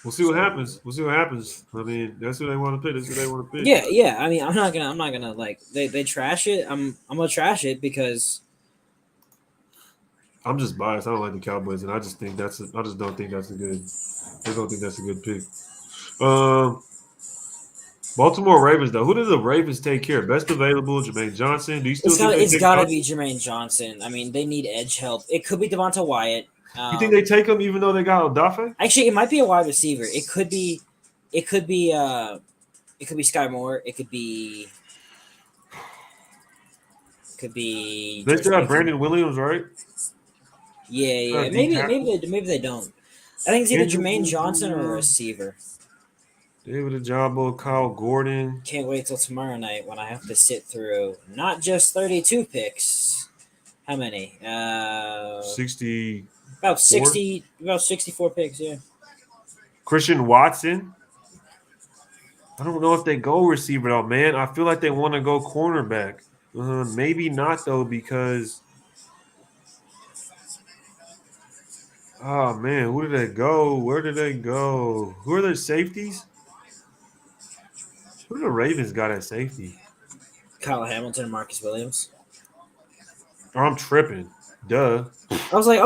Speaker 1: We'll see what happens. I mean, that's who they want to pick.
Speaker 3: Yeah. I mean, I'm not gonna like they trash it. I'm gonna trash it because
Speaker 1: I'm just biased. I don't like the Cowboys, and I just don't think that's a good. I don't think that's a good pick. Baltimore Ravens though. Who did the Ravens take care? Best available, Jermaine Johnson. Do you still think
Speaker 3: it's got to be Jermaine Johnson? I mean, they need edge help. It could be Devonta Wyatt.
Speaker 1: You think they take him even though they got Odafe?
Speaker 3: Actually, it might be a wide receiver. It could be Sky Moore. It could be.
Speaker 1: They still have Brandon Williams, right?
Speaker 3: Yeah. Maybe they don't. I think it's either Jermaine Johnson or a receiver.
Speaker 1: David Ajabo, Kyle Gordon.
Speaker 3: Can't wait till tomorrow night when I have to sit through not just 32 picks. How many?
Speaker 1: 60.
Speaker 3: About 64 picks, yeah.
Speaker 1: Christian Watson. I don't know if they go receiver though, man. I feel like they want to go cornerback. Maybe not though, because oh man, who did they go? Where did they go? Who are their safeties? Who do the Ravens got at safety?
Speaker 3: Kyle Hamilton and Marcus Williams.
Speaker 1: Oh, I'm tripping. Duh.
Speaker 3: I was like,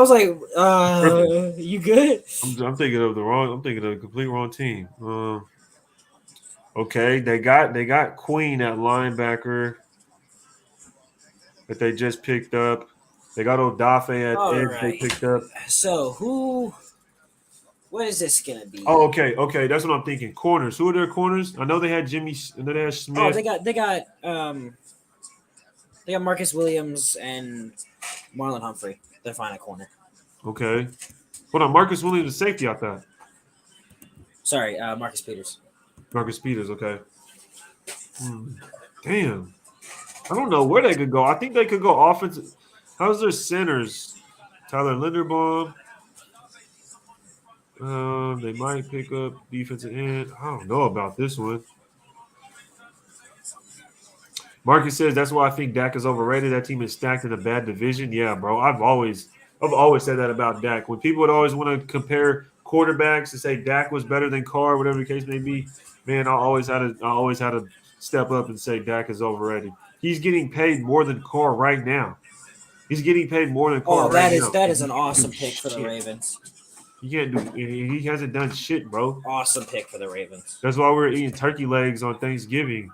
Speaker 3: you good?
Speaker 1: I'm thinking of the complete wrong team. Okay, they got Queen at linebacker that they just picked up. They got Odafe at edge they picked up.
Speaker 3: So what is this gonna be?
Speaker 1: Oh, okay. That's what I'm thinking. Corners. Who are their corners? I know they had Jimmy and then they had Smith.
Speaker 3: Oh, they got Marcus Williams and Marlon Humphrey. They're fine at corner.
Speaker 1: Okay. Hold on, Marcus Williams is safety, I thought.
Speaker 3: Sorry, Marcus Peters.
Speaker 1: Marcus Peters, okay. Damn. I don't know where they could go. I think they could go offensive. How's their centers? Tyler Linderbaum. They might pick up defensive end. I don't know about this one. Marcus says that's why I think Dak is overrated. That team is stacked in a bad division. Yeah, bro. I've always said that about Dak. When people would always want to compare quarterbacks and say Dak was better than Carr, whatever the case may be, man, I always had to step up and say Dak is overrated. He's getting paid more than Carr right now. He's getting paid more than Carr right now.
Speaker 3: That is an awesome pick for the Ravens.
Speaker 1: He can't do. He hasn't done shit, bro.
Speaker 3: Awesome pick for the Ravens.
Speaker 1: That's why we're eating turkey legs on Thanksgiving.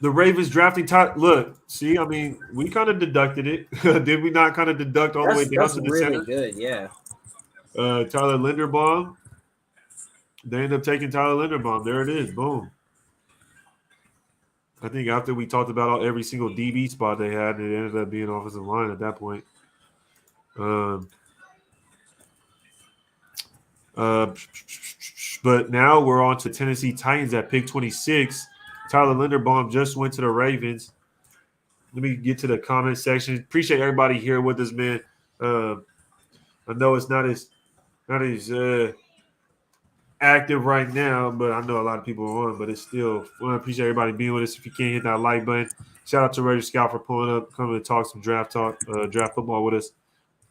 Speaker 1: The Ravens drafting top. Look, see, I mean, we kind of deducted it. Did we not kind of deduct all the way down
Speaker 3: That's
Speaker 1: to the
Speaker 3: really
Speaker 1: center?
Speaker 3: good. Yeah.
Speaker 1: Tyler Linderbaum. They end up taking Tyler Linderbaum. There it is. Boom. I think after we talked about every single DB spot they had, it ended up being offensive line at that point. But now we're on to Tennessee Titans at pick 26. Tyler Linderbaum just went to the Ravens. Let me get to the comment section. Appreciate everybody here with us, man. I know it's not as active right now, but I know a lot of people are on. But it's still, I appreciate everybody being with us. If you can't hit that like button, shout out to Radio Scout for pulling up, coming to talk some draft football with us.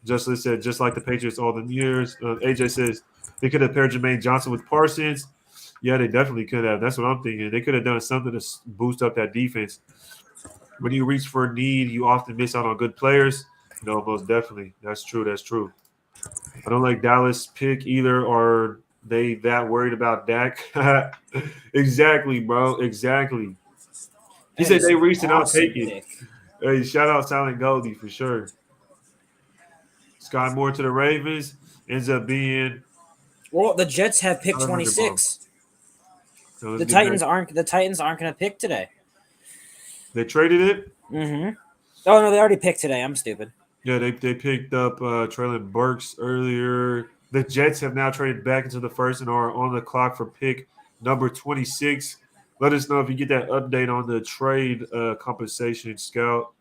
Speaker 1: Justin said, just like the Patriots all the years. AJ says they could have paired Jermaine Johnson with Parsons. Yeah, they definitely could have. That's what I'm thinking. They could have done something to boost up that defense. When you reach for a need, you often miss out on good players. No, most definitely. That's true. That's true. I don't like Dallas pick either. Are they that worried about Dak? Exactly, bro. Exactly. He said they reached and I'll take it. Hey, shout out Silent Goldie for sure. Sky Moore to the Ravens ends up being.
Speaker 3: Well, the Jets have pick 26.
Speaker 1: So
Speaker 3: The Titans aren't going to pick today.
Speaker 1: They traded it?
Speaker 3: Mm-hmm. Oh, no, they already picked today. I'm stupid.
Speaker 1: Yeah, they picked up Traylon Burks earlier. The Jets have now traded back into the first and are on the clock for pick number 26. Let us know if you get that update on the trade compensation, Scout.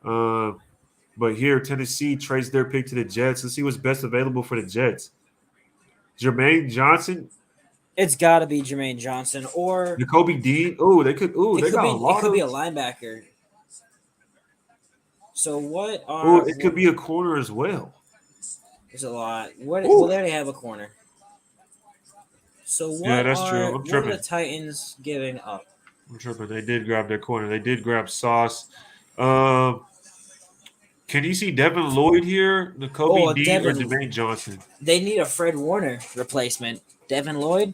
Speaker 1: But here, Tennessee trades their pick to the Jets. Let's see what's best available for the Jets. Jermaine Johnson.
Speaker 3: It's got to be Jermaine Johnson or
Speaker 1: Nakobe Dean. Oh, they could. Oh, they got a lot.
Speaker 3: It could be a linebacker. So what are?
Speaker 1: Oh, it could be a corner as well.
Speaker 3: There's a lot. Well, they already have a corner. So what?
Speaker 1: Yeah, that's true. I'm tripping.
Speaker 3: What are the Titans giving up?
Speaker 1: I'm tripping. They did grab their corner. They did grab Sauce. Can you see Devin Lloyd here? Nakobe Dean or Jermaine Johnson?
Speaker 3: They need a Fred Warner replacement. Devin Lloyd.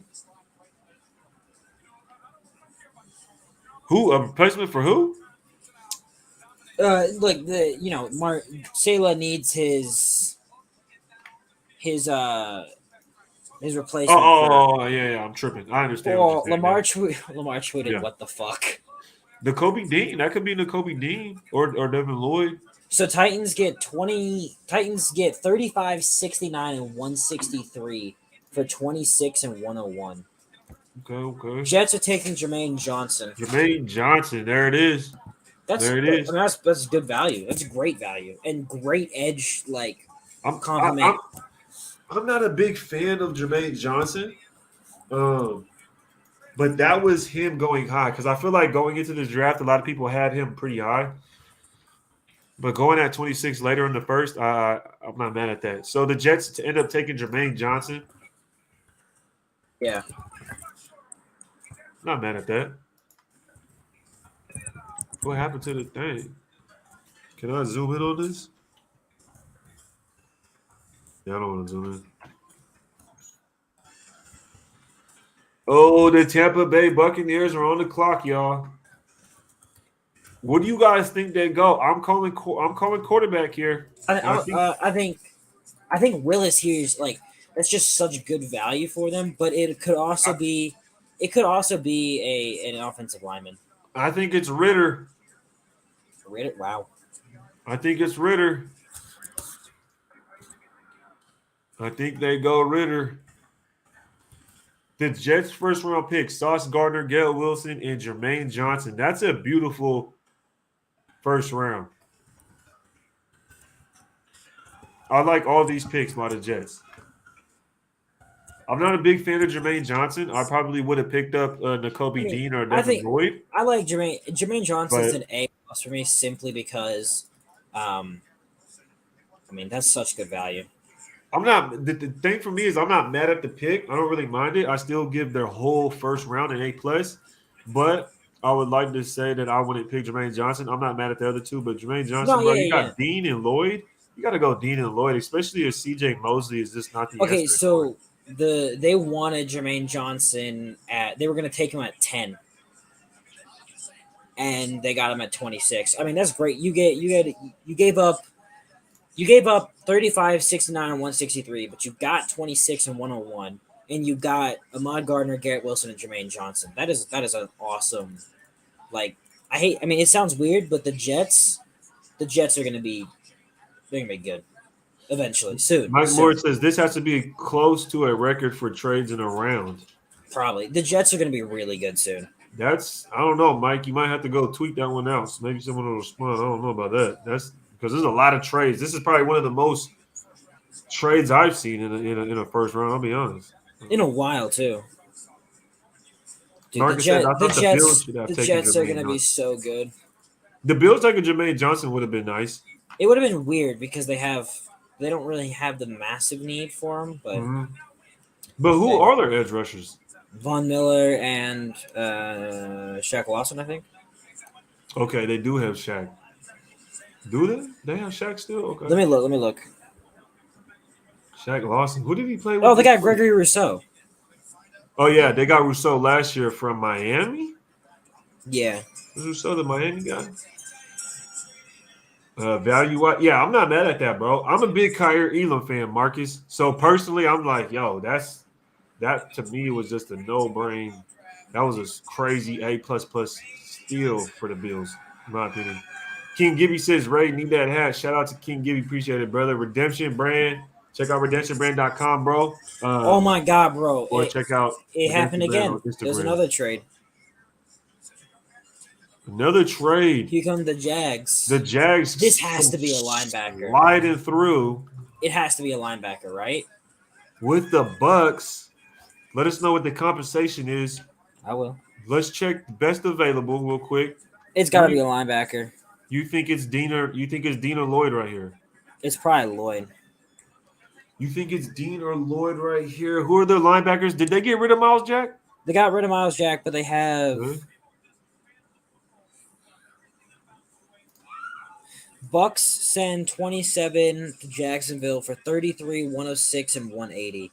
Speaker 1: Who? A replacement for who?
Speaker 3: Like Salah needs his replacement.
Speaker 1: Yeah, I'm tripping. I understand.
Speaker 3: Well, Lamar tweeted,
Speaker 1: Yeah.
Speaker 3: What the fuck?
Speaker 1: Nakobe Dean. That could be Nakobe Dean or Devin Lloyd.
Speaker 3: So Titans get 35, 69, and 163 for 26 and 101.
Speaker 1: Okay.
Speaker 3: Jets are taking Jermaine Johnson.
Speaker 1: Jermaine Johnson. There it is. There it is.
Speaker 3: I mean, that's good value. That's great value and great edge compliment.
Speaker 1: I'm not a big fan of Jermaine Johnson, but that was him going high because I feel like going into this draft, a lot of people had him pretty high. But going at 26 later in the first, I'm not mad at that. So the Jets end up taking Jermaine Johnson.
Speaker 3: Yeah.
Speaker 1: Not mad at that. What happened to the thing? Can I zoom in on this? Yeah, I don't want to zoom in. Oh, the Tampa Bay Buccaneers are on the clock, y'all. What do you guys think they go? I'm calling quarterback here.
Speaker 3: I think Willis here is that's just such good value for them, but it could also be an offensive lineman.
Speaker 1: I think it's Ritter.
Speaker 3: Ritter, wow.
Speaker 1: I think it's Ritter. I think they go Ritter. The Jets' first round pick: Sauce Gardner, Gail Wilson, and Jermaine Johnson. That's a beautiful first round. I like all these picks by the Jets. I'm not a big fan of Jermaine Johnson. I probably would have picked up Nakobe Dean or Devin Lloyd.
Speaker 3: I like Jermaine Johnson's an A+ for me simply because, that's such good value.
Speaker 1: I'm not. The thing for me is I'm not mad at the pick. I don't really mind it. I still give their whole first round an A+. But I would like to say that I wouldn't pick Jermaine Johnson. I'm not mad at the other two, but Jermaine Johnson, got Dean and Lloyd. You got to go Dean and Lloyd, especially if C.J. Mosley is just not the
Speaker 3: Okay,
Speaker 1: answer.
Speaker 3: so they wanted Jermaine Johnson they were going to take him at 10, and they got him at 26. I mean, that's great. You gave up 35, 69, and 163, but you got 26 and 101, and you got Ahmad Gardner, Garrett Wilson, and Jermaine Johnson. That is an awesome. Like, I mean, it sounds weird, but the Jets are going to be good eventually, soon.
Speaker 1: Mike Moore says this has to be close to a record for trades in a round.
Speaker 3: Probably the Jets are going to be really good soon.
Speaker 1: I don't know, Mike. You might have to go tweet that one out. So maybe someone will respond. I don't know about that. That's because there's a lot of trades. This is probably one of the most trades I've seen in a first round. I'll be honest.
Speaker 3: In a while too. Dude,
Speaker 1: Marcus said, I thought the Bills should have
Speaker 3: the
Speaker 1: taken
Speaker 3: Jets are
Speaker 1: Jermaine
Speaker 3: going to be
Speaker 1: Johnson.
Speaker 3: so good.
Speaker 1: The Bills taking Jermaine Johnson would have been nice.
Speaker 3: It would have been weird because they don't really have the massive need for him, but
Speaker 1: But who are their edge rushers?
Speaker 3: Von Miller and Shaq Lawson, I think.
Speaker 1: Okay, they do have Shaq. Do they? They have Shaq still? Okay.
Speaker 3: Let me look.
Speaker 1: Shaq Lawson. Who did he play with?
Speaker 3: Oh, they got Gregory Rousseau.
Speaker 1: Oh, yeah. They got Rousseau last year from Miami?
Speaker 3: Yeah.
Speaker 1: Was Rousseau the Miami guy? Value-wise? Yeah, I'm not mad at that, bro. I'm a big Kyer Elam fan, Marcus. So, personally, I'm like, yo, that to me was just a no-brain. That was a crazy A++ steal for the Bills, in my opinion. King Gibby says, Ray, need that hat. Shout out to King Gibby. Appreciate it, brother. Redemption Brand. Check out redemptionbrand.com, bro.
Speaker 3: Oh, my God, bro.
Speaker 1: Or check out
Speaker 3: it happened again. There's another trade.
Speaker 1: Another trade.
Speaker 3: Here come the Jags.
Speaker 1: The Jags.
Speaker 3: This has to be a linebacker.
Speaker 1: Sliding through.
Speaker 3: It has to be a linebacker, right?
Speaker 1: With the Bucks. Let us know what the compensation is.
Speaker 3: I will.
Speaker 1: Let's check best available real quick.
Speaker 3: It's got to be a linebacker.
Speaker 1: You think it's Dean or Lloyd right here?
Speaker 3: It's probably Lloyd.
Speaker 1: You think it's Dean or Lloyd right here? Who are their linebackers? Did they get rid of Miles Jack?
Speaker 3: They got rid of Miles Jack, but they have Bucks send 27 to Jacksonville for 33, 106, and 180.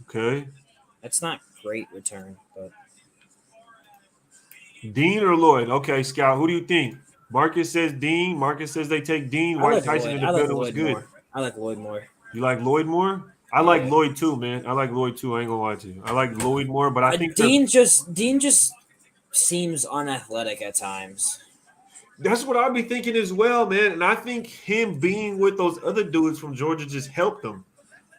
Speaker 1: Okay.
Speaker 3: That's not great return, but
Speaker 1: Dean or Lloyd? Okay, Scout. Who do you think? Marcus says Dean. Marcus says they take Dean. White Tyson in the building was good.
Speaker 3: I like Lloyd more.
Speaker 1: You like Lloyd more? I like Lloyd too, man. I like Lloyd too. I ain't gonna lie to you. I like Lloyd more, but I think
Speaker 3: Dean just seems unathletic at times.
Speaker 1: That's what I'd be thinking as well, man. And I think him being with those other dudes from Georgia just helped him.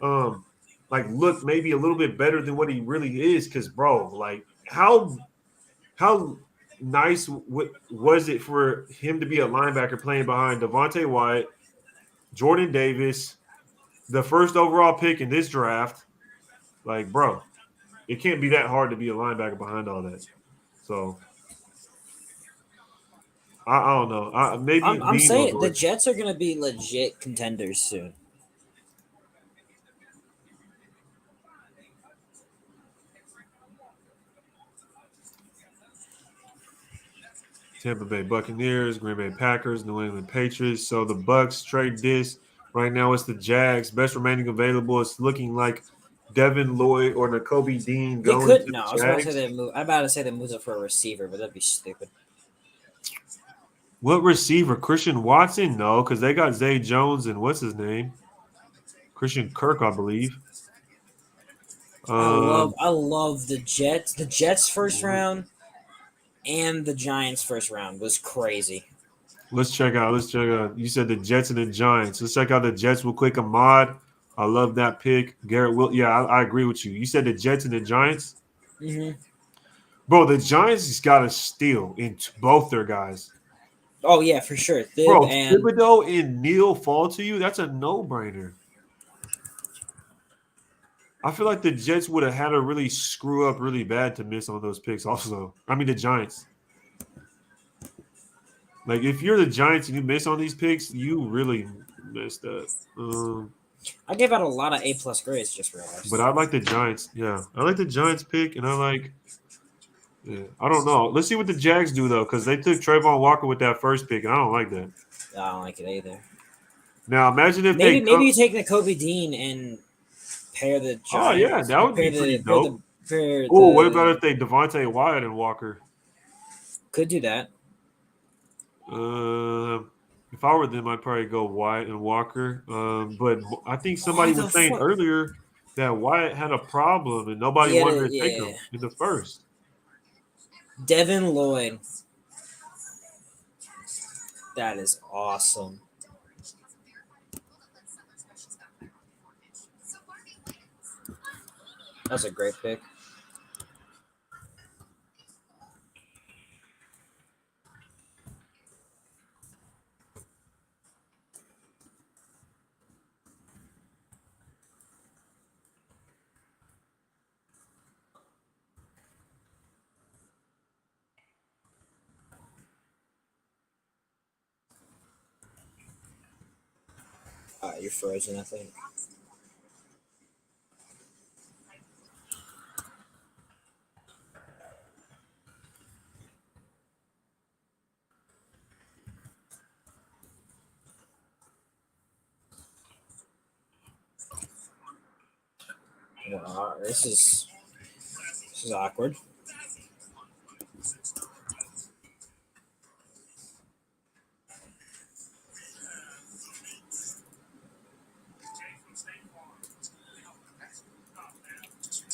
Speaker 1: Look maybe a little bit better than what he really is. Because, bro, like how nice was it for him to be a linebacker playing behind Devontae Wyatt, Jordan Davis, the first overall pick in this draft? Like, bro, it can't be that hard to be a linebacker behind all that. So I don't know. I'm
Speaker 3: saying the Jets are going to be legit contenders soon.
Speaker 1: Tampa Bay Buccaneers, Green Bay Packers, New England Patriots. So the Bucks trade this. Right now it's the Jags. Best remaining available. It's looking like Devin Lloyd or Nakobe Dean going to the Jags.
Speaker 3: I was about to say I'm about to say they moved up for a receiver, but that'd be stupid.
Speaker 1: What receiver? Christian Watson? No, because they got Zay Jones and what's his name? Christian Kirk, I believe.
Speaker 3: I love the Jets. The Jets first round and the Giants first round was crazy.
Speaker 1: Let's check out. You said the Jets and the Giants. Let's check out the Jets real quick. Ahmad. I love that pick. Garrett Will. Yeah, I agree with you. You said the Jets and the Giants?
Speaker 3: Mm-hmm.
Speaker 1: Bro, the Giants got to steal in both their guys.
Speaker 3: Oh, yeah, for sure.
Speaker 1: Thibodeau and Neal fall to you? That's a no-brainer. I feel like the Jets would have had to really screw up really bad to miss on those picks also. I mean, the Giants. Like, if you're the Giants and you miss on these picks, you really messed up.
Speaker 3: I gave out a lot of A+ grades, just realized.
Speaker 1: But I like the Giants. Yeah, I like the Giants pick, and I like – yeah, I don't know. Let's see what the Jags do, though, because they took Trayvon Walker with that first pick, and I don't like that.
Speaker 3: I don't like it either.
Speaker 1: Now imagine if
Speaker 3: Maybe
Speaker 1: they
Speaker 3: maybe you take the Kobe Dean and pair the Giants.
Speaker 1: Oh yeah, that would be
Speaker 3: pair
Speaker 1: pretty
Speaker 3: the pair
Speaker 1: dope.
Speaker 3: the pair
Speaker 1: Oh, what about
Speaker 3: the
Speaker 1: if they Devontae Wyatt and Walker?
Speaker 3: could do that.
Speaker 1: If I were them, I'd probably go Wyatt and Walker. But I think
Speaker 3: Why
Speaker 1: somebody
Speaker 3: the
Speaker 1: was saying
Speaker 3: fuck?
Speaker 1: earlier that Wyatt had a problem and nobody
Speaker 3: Yeah,
Speaker 1: wanted to take
Speaker 3: yeah.
Speaker 1: him in the first.
Speaker 3: Devin Lloyd. That is awesome. That's a great pick. You're frozen, I think. Wow, this is awkward.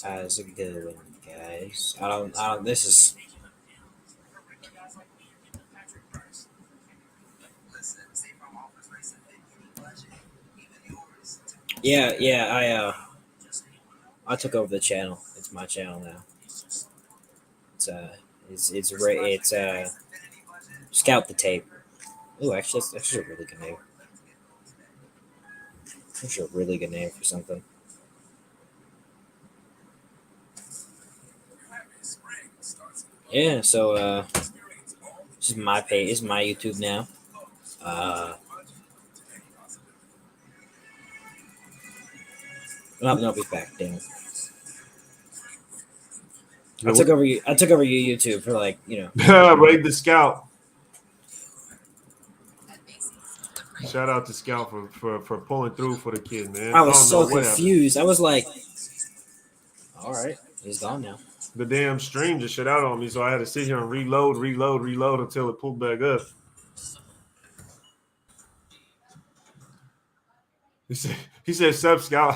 Speaker 3: That's a good one, guys. I don't. This is. Yeah. I took over the channel. It's my channel now. It's Scout the Tape. Oh, actually, that's a really good name. That's a really good name for something. Yeah. So this is my page. This is my YouTube now. No, he's back. Damn it. I took over. I took over your YouTube for
Speaker 1: Raid the Scout. Shout out to Scout for pulling through for the kid, man.
Speaker 3: I was so
Speaker 1: what
Speaker 3: confused. I was like, all right, he's gone now.
Speaker 1: The damn stream just shut out on me, so I had to sit here and reload until it pulled back up. He said sub Scout.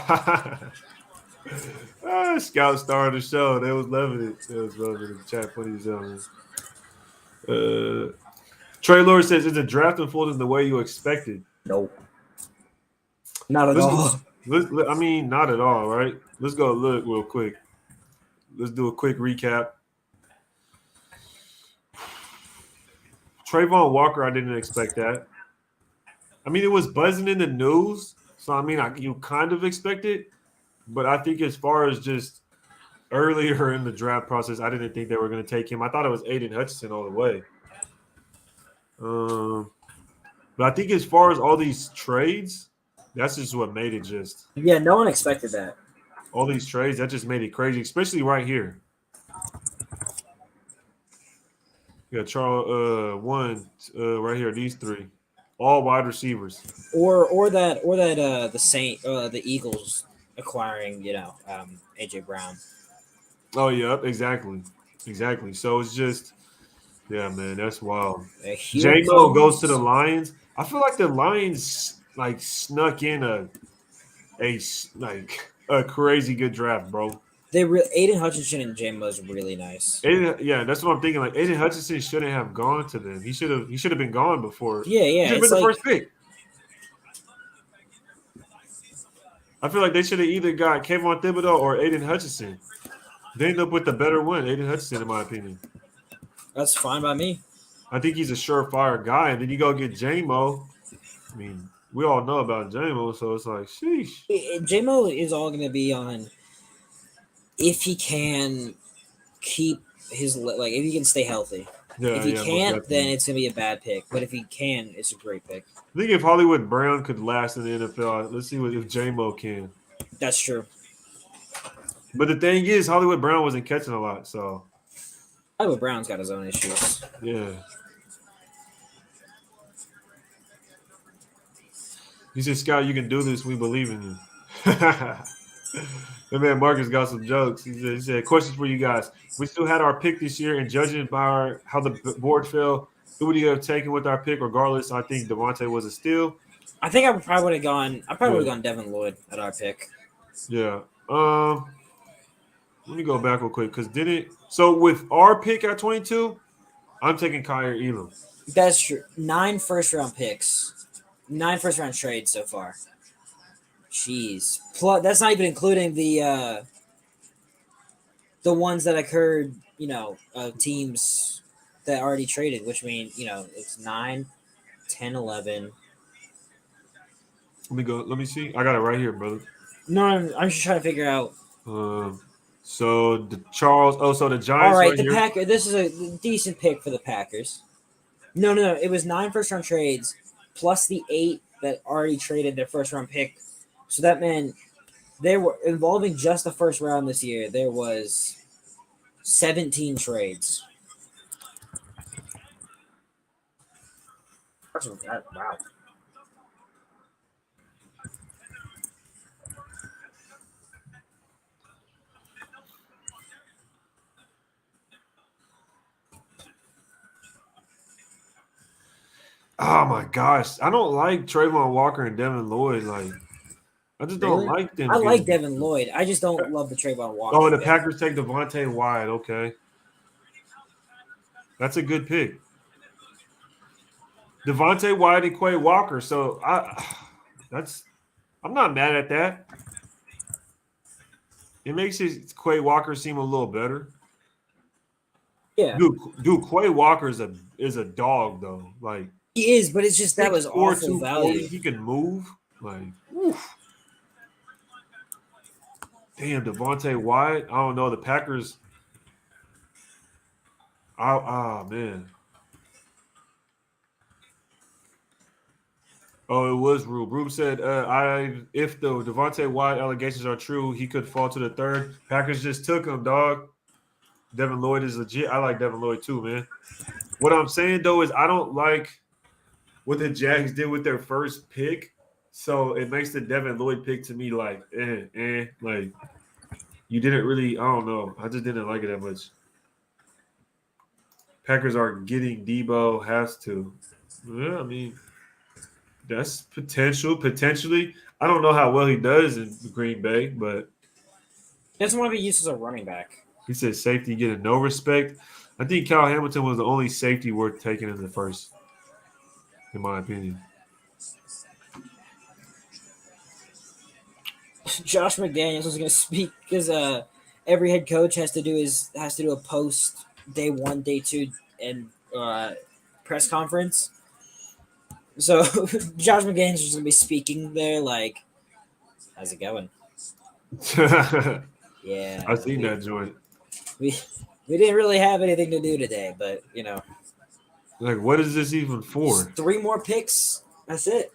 Speaker 1: Scout started the show. They was loving it. They was loving it. The chat funny as hell. Trey Lord says, "Is the draft unfolding the way you expected?"
Speaker 3: Nope. Not at all.
Speaker 1: I mean, not at all, right? Let's go look real quick. Let's do a quick recap. Trayvon Walker, I didn't expect that. I mean, it was buzzing in the news, so I mean, you kind of expect it, but I think as far as just earlier in the draft process, I didn't think they were going to take him. I thought it was Aiden Hutchinson all the way. But I think as far as all these trades, that's just what made it just.
Speaker 3: Yeah, no one expected that.
Speaker 1: All these trades, that just made it crazy, especially right here. You got Charles right here, these three. All wide receivers.
Speaker 3: Or that the Eagles acquiring, AJ Brown.
Speaker 1: Oh yeah, exactly. So it's just man, that's wild. J-Mo goes to the Lions. I feel like the Lions snuck in a crazy good draft, bro.
Speaker 3: Aiden Hutchinson and J-Mo is really nice.
Speaker 1: That's what I'm thinking. Like Aiden Hutchinson shouldn't have gone to them. He should have been gone before.
Speaker 3: Yeah.
Speaker 1: He should have been the first pick. I feel like they should have either got Kayvon Thibodeau or Aiden Hutchinson. They end up with the better one, Aiden Hutchinson, in my opinion.
Speaker 3: That's fine by me.
Speaker 1: I think he's a surefire guy. And then you go get J-Mo. I mean, we all know about J-Mo, so it's like, sheesh.
Speaker 3: J-Mo is all going to be on if he can keep his if he can stay healthy. If he can't, then it's going to be a bad pick. But if he can, it's a great pick.
Speaker 1: I think if Hollywood Brown could last in the NFL, let's see if J-Mo can.
Speaker 3: That's true.
Speaker 1: But the thing is, Hollywood Brown wasn't catching a lot, so.
Speaker 3: Hollywood Brown's got his own issues.
Speaker 1: Yeah. He said, Scott, you can do this. We believe in you. That man Marcus got some jokes. He said, questions for you guys. We still had our pick this year, and judging by how the board fell, who would you have taken with our pick? Regardless, I think Devontae was a steal.
Speaker 3: I think I probably would have gone. I probably would
Speaker 1: Yeah.
Speaker 3: have gone Devin Lloyd at our pick.
Speaker 1: Yeah. Let me go back real quick because so with our pick at 22, I'm taking Kyer Elam.
Speaker 3: That's true. 9 first-round picks, 9 first-round trades so far. Jeez. Plus, that's not even including the ones that occurred. Teams that already traded, which mean it's 9, 10, 11.
Speaker 1: Let me go. Let me see. I got it right here, brother.
Speaker 3: No, I'm just trying to figure out.
Speaker 1: So the Charles. Oh, so the Giants.
Speaker 3: All right,
Speaker 1: right
Speaker 3: the
Speaker 1: here.
Speaker 3: Packers. This is a decent pick for the Packers. No. It was 9 first-round trades plus the 8 that already traded their first-round pick. So that meant they were involving just the first round this year. There was 17 trades. Wow.
Speaker 1: Oh my gosh, I don't like Trayvon Walker and Devin Lloyd. Like, I just don't
Speaker 3: Really?
Speaker 1: like them.
Speaker 3: I like Devin Lloyd. I just don't love the Trayvon Walker.
Speaker 1: Oh, and the
Speaker 3: pick.
Speaker 1: Packers take Devontae Wyatt. Okay, that's a good pick. Devontae Wyatt and Quay Walker. So I'm not mad at that. It makes Quay Walker seem a little better.
Speaker 3: Yeah,
Speaker 1: Dude, Quay Walker is a dog though. Like
Speaker 3: he is, but it's just that was
Speaker 1: 6'4",
Speaker 3: awful
Speaker 1: 240,
Speaker 3: value.
Speaker 1: he can move. Like, oof. Damn, Devontae Wyatt. I don't know. The Packers. Man. Oh, it was Rube. Rube said, if the Devontae Wyatt allegations are true, he could fall to the third. Packers just took him, dog. Devin Lloyd is legit. I like Devin Lloyd too, man. What I'm saying though is I don't like what the Jags did with their first pick. So it makes the Devin Lloyd pick to me like, like you didn't really. I don't know. I just didn't like it that much. Packers are getting Debo has to. Yeah, I mean. That's potentially. I don't know how well he does in Green Bay, but
Speaker 3: He doesn't want to be used as a running back.
Speaker 1: he said safety getting no respect. I think Kyle Hamilton was the only safety worth taking in the first, in my opinion.
Speaker 3: Josh McDaniels was going to speak because every head coach has to do a post day 1, day 2, and press conference. So Josh McDaniels is going to be speaking there, like, how's it going? Yeah,
Speaker 1: I seen that joint.
Speaker 3: we didn't really have anything to do today, but
Speaker 1: Like, what is this even for?
Speaker 3: 3 more picks. That's it.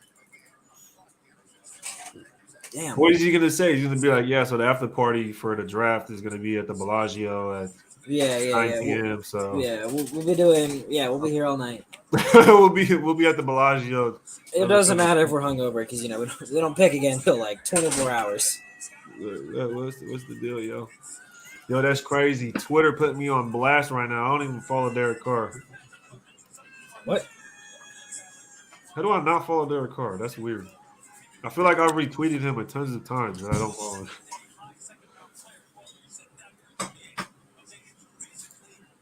Speaker 3: Damn.
Speaker 1: What is he gonna say? He's gonna be like, yeah. So the after party for the draft is gonna be at the Bellagio at 9 p.m. So
Speaker 3: we'll be doing. Yeah, we'll be here all night.
Speaker 1: we'll be at the Bellagio.
Speaker 3: It doesn't matter if we're hungover because we don't pick again until like 24 hours.
Speaker 1: What's the deal, yo? Yo, that's crazy. Twitter put me on blast right now. I don't even follow Derek Carr.
Speaker 3: What?
Speaker 1: How do I not follow Derek Carr? That's weird. I feel like I've retweeted him a tons of times, and I don't follow him.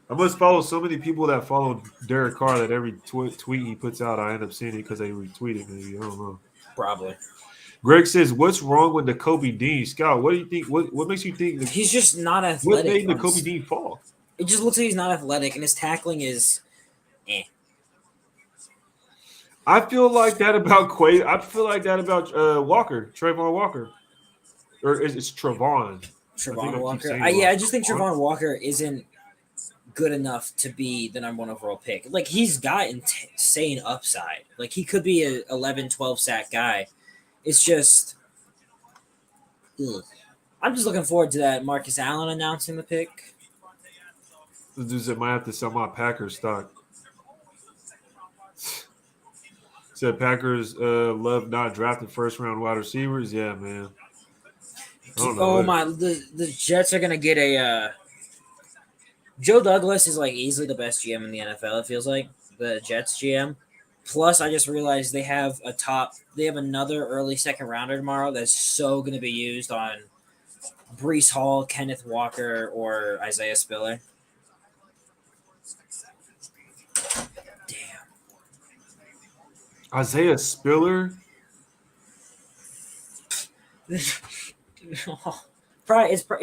Speaker 1: I must follow so many people that follow Derek Carr that every tweet he puts out, I end up seeing it because they retweet it. Maybe I don't know.
Speaker 3: Probably.
Speaker 1: Greg says, "What's wrong with the Kobe Dean Scout? What do you think? What makes you think
Speaker 3: He's just not athletic?
Speaker 1: What made the Kobe Dean fall?
Speaker 3: It just looks like he's not athletic, and his tackling is,
Speaker 1: I feel like that about Quay. I feel like that about Walker, Trayvon Walker, or it's Trevon.
Speaker 3: Trevon Walker. I just think Trevon Walker isn't good enough to be the number 1 overall pick. Like, he's got insane upside. Like, he could be a 11, 12 sack guy. It's just, I'm just looking forward to that Marcus Allen announcing the pick.
Speaker 1: The dudes that might have to sell my Packers stock. Said Packers love not drafting first round wide receivers. Yeah, man. I don't know.
Speaker 3: Oh my, the Jets are gonna get a. Joe Douglas is like easily the best GM in the NFL. It feels like the Jets GM. Plus, I just realized they have another early second rounder tomorrow that's so going to be used on Brees Hall, Kenneth Walker, or Isaiah Spiller. Damn.
Speaker 1: Isaiah Spiller.
Speaker 3: It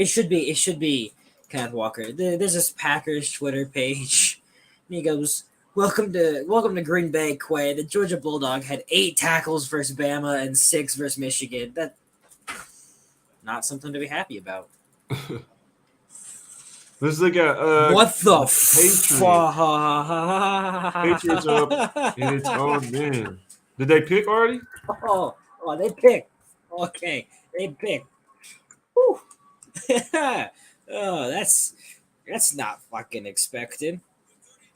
Speaker 3: should be Kenneth Walker. There's this Packers Twitter page, and he goes, "Welcome to Green Bay, Quay. The Georgia Bulldog had 8 tackles versus Bama and 6 versus Michigan. That not something to be happy about."
Speaker 1: Let's look at
Speaker 3: What the
Speaker 1: Patriots up in its own man. Did they pick already?
Speaker 3: Oh, they picked. Okay, they picked. Whew. Oh, that's not fucking expected.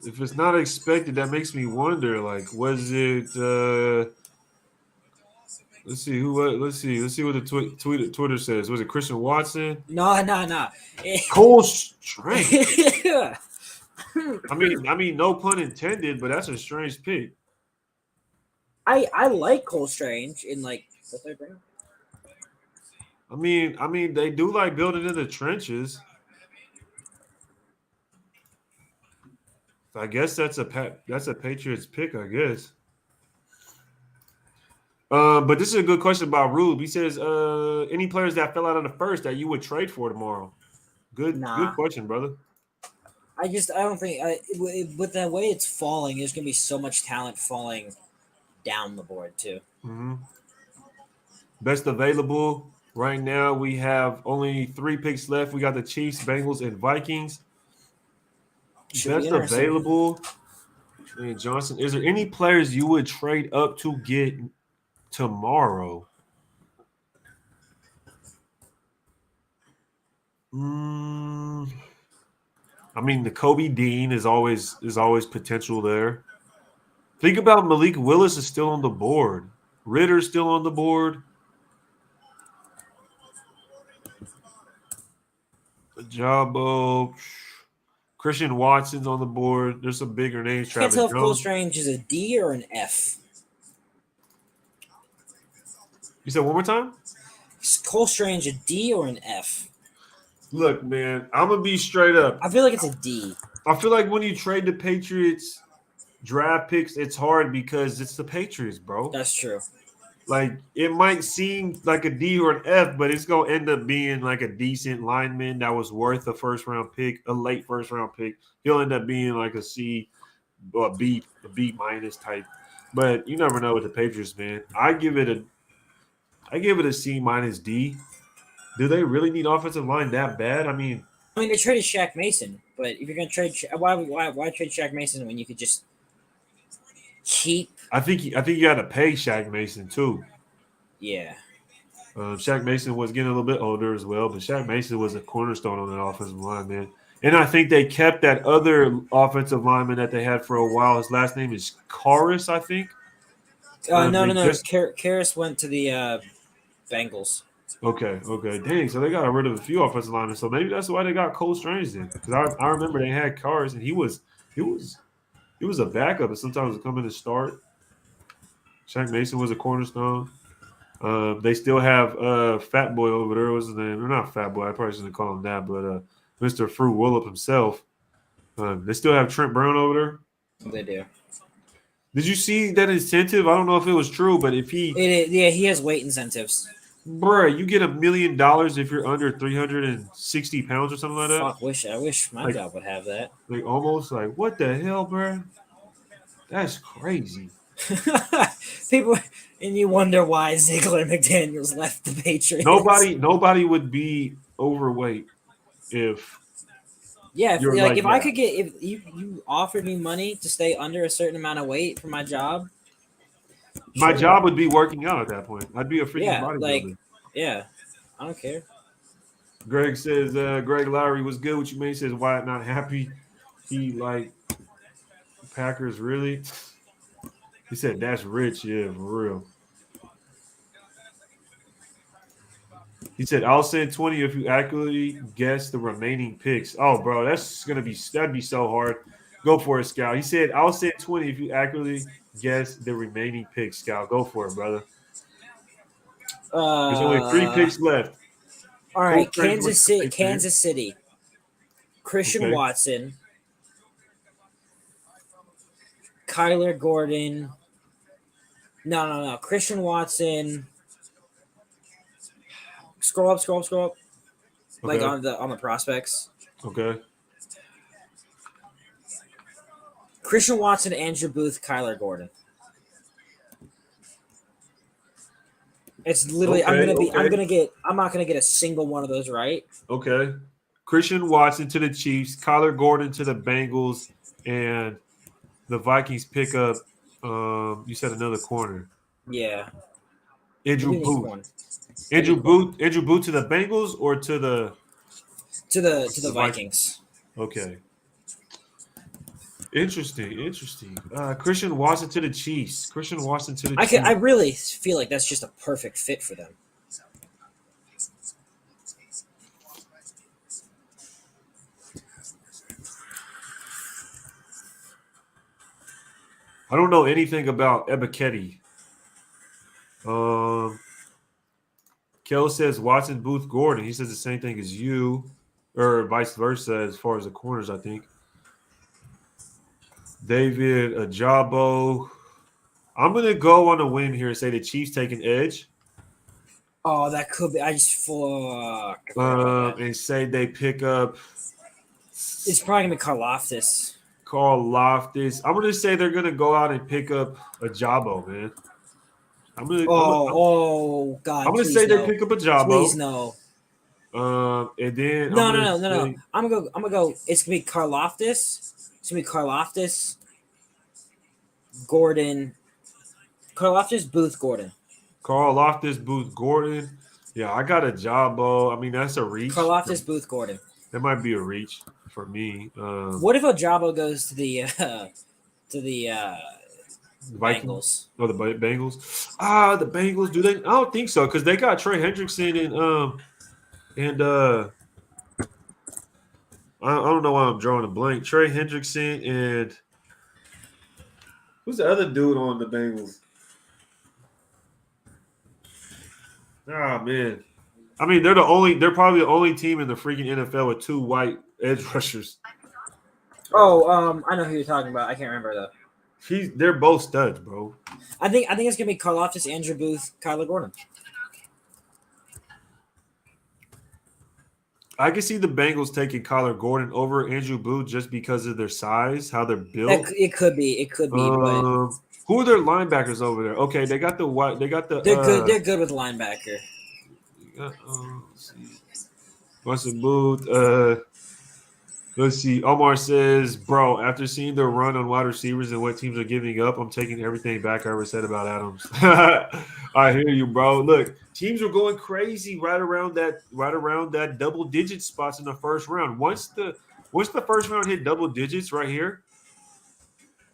Speaker 1: If it's not expected, that makes me wonder. Like, was it? Let's see Let's see what the Twitter says. Was it Christian Watson?
Speaker 3: No.
Speaker 1: Cole Strange. I mean, no pun intended, but that's a strange pick.
Speaker 3: I like Cole Strange in like the third round.
Speaker 1: I mean, they do like building in the trenches. I guess that's a Patriots pick, I guess. But this is a good question about Rube. He says, any players that fell out of the first that you would trade for tomorrow? Good question, brother.
Speaker 3: I don't think with the way it's falling, there's gonna be so much talent falling down the board too.
Speaker 1: Mm-hmm. Best available right now, we have only 3 picks left. We got the Chiefs, Bengals, and Vikings. Best available, and Johnson. Is there any players you would trade up to get tomorrow? I mean, the Kobe Dean is always potential there. Think about Malik Willis is still on the board. Ritter's still on the board. Jabo, Christian Watson's on the board. There's some bigger names.
Speaker 3: I can't tell if Cole Strange is a D or an F.
Speaker 1: You said one more time?
Speaker 3: Is Cole Strange a D or an F?
Speaker 1: Look, man, I'm going to be straight up.
Speaker 3: I feel like it's a D.
Speaker 1: I feel like when you trade the Patriots draft picks, it's hard because it's the Patriots, bro.
Speaker 3: That's true.
Speaker 1: Like, it might seem like a D or an F, but it's going to end up being like a decent lineman that was worth a first-round pick, a late first-round pick. He'll end up being like a C or a B minus type. But you never know with the Patriots, man. I give it a C minus D. Do they really need offensive line that bad? I mean,
Speaker 3: they traded Shaq Mason, but if you're going to trade, why trade Shaq Mason when you could just keep?
Speaker 1: I think you got to pay Shaq Mason too.
Speaker 3: Yeah.
Speaker 1: Shaq Mason was getting a little bit older as well, but Shaq Mason was a cornerstone on that offensive line, man. And I think they kept that other offensive lineman that they had for a while. His last name is Karras, I think.
Speaker 3: No. Karras went to the Bengals.
Speaker 1: Okay. Dang, so they got rid of a few offensive linemen. So maybe that's why they got Cole Strange then. Because I remember they had Karras, and he was a backup, and sometimes would come in to start. Shaq Mason was a cornerstone. They still have Fat Boy over there. What's his name? Or not Fat Boy. I probably shouldn't call him that, but Mr. Fruit Wallop himself. They still have Trent Brown over there.
Speaker 3: They do.
Speaker 1: Did you see that incentive? I don't know if it was true, but if
Speaker 3: he has weight incentives.
Speaker 1: Bruh, you get $1 million if you're under 360 pounds or something like that.
Speaker 3: Fuck, I wish my job would have that.
Speaker 1: Like almost like what the hell, bruh? That's crazy.
Speaker 3: People, and you wonder why Ziegler and McDaniels left the Patriots.
Speaker 1: Nobody would be overweight if.
Speaker 3: Yeah, if I could get if you offered me money to stay under a certain amount of weight for my job.
Speaker 1: My job would be working out at that point. I'd be a freaking bodybuilder.
Speaker 3: I don't care.
Speaker 1: Greg says, Greg Lowry was good. What you mean? He says, Wyatt not happy. He like Packers really. He said that's rich, yeah, for real. He said, I'll send 20 if you accurately guess the remaining picks. Oh, bro, that'd be so hard. Go for it, Scout. He said, I'll send 20 if you accurately guess the remaining picks, Scout. Go for it, brother. There's only 3 picks left.
Speaker 3: All
Speaker 1: Full
Speaker 3: right,
Speaker 1: credit goes
Speaker 3: Kansas
Speaker 1: to
Speaker 3: City.
Speaker 1: Saints fan.
Speaker 3: Kansas City. Christian
Speaker 1: Okay.
Speaker 3: Watson, Kyler Gordon. No. Christian Watson. Scroll up. Like
Speaker 1: Okay.
Speaker 3: on the prospects.
Speaker 1: Okay.
Speaker 3: Christian Watson, Andrew Booth, Kyler Gordon. It's literally I'm not gonna get a single one of those right.
Speaker 1: Okay. Christian Watson to the Chiefs, Kyler Gordon to the Bengals, and the Vikings pick up you said another corner.
Speaker 3: Yeah.
Speaker 1: Andrew
Speaker 3: Who needs
Speaker 1: Booth.
Speaker 3: one?
Speaker 1: Andrew Booth to the Bengals or to the
Speaker 3: To the Vikings.
Speaker 1: Okay. Interesting. Christian Watson to the Chiefs.
Speaker 3: I really feel like that's just a perfect fit for them.
Speaker 1: I don't know anything about Ebiketie. Kel says Watson, Booth, Gordon. He says the same thing as you, or vice versa as far as the corners, I think. David Ajabo. I'm gonna go on a whim here and say the Chiefs take an edge.
Speaker 3: Oh, that could be. I just fuck.
Speaker 1: And say they pick up.
Speaker 3: It's probably gonna be Karlaftis.
Speaker 1: Carl Loftus. I'm gonna say they're gonna go out and pick up a Jabo, man. I'm
Speaker 3: God!
Speaker 1: gonna
Speaker 3: Please
Speaker 1: say
Speaker 3: no.
Speaker 1: they pick up a Jabo.
Speaker 3: Please no.
Speaker 1: And then
Speaker 3: No. I'm gonna go. It's gonna be Karlaftis. It's gonna be Karlaftis, Gordon, Karlaftis, Booth, Gordon.
Speaker 1: Carl Loftus, Booth, Gordon. Yeah, I got a Jabo. I mean, that's a reach.
Speaker 3: Karlaftis, Booth, Gordon.
Speaker 1: That might be a reach for me.
Speaker 3: What if Ojabo goes to the
Speaker 1: Vikings?
Speaker 3: Bengals?
Speaker 1: Oh, the Bengals. The Bengals. Do they? I don't think so because they got Trey Hendrickson and I don't know why I'm drawing a blank. Trey Hendrickson and who's the other dude on the Bengals? Man. I mean, they're probably the only team in the freaking NFL with 2 white edge rushers.
Speaker 3: Oh, I know who you're talking about. I can't remember though.
Speaker 1: They're both studs, bro.
Speaker 3: I think it's gonna be Karlaftis, Andrew Booth, Kyler Gordon.
Speaker 1: I can see the Bengals taking Kyler Gordon over Andrew Booth just because of their size, how they're built.
Speaker 3: It could be, but
Speaker 1: who are their linebackers over there? Okay, they got the white. They got the.
Speaker 3: They're good. They're good with linebacker.
Speaker 1: Let's see. Russell Booth. Let's see. Omar says, bro, after seeing the run on wide receivers and what teams are giving up, I'm taking everything back I ever said about Adams. I hear you, bro. Look, teams are going crazy right around that double digit spots in the first round. Once the first round hit double digits right here,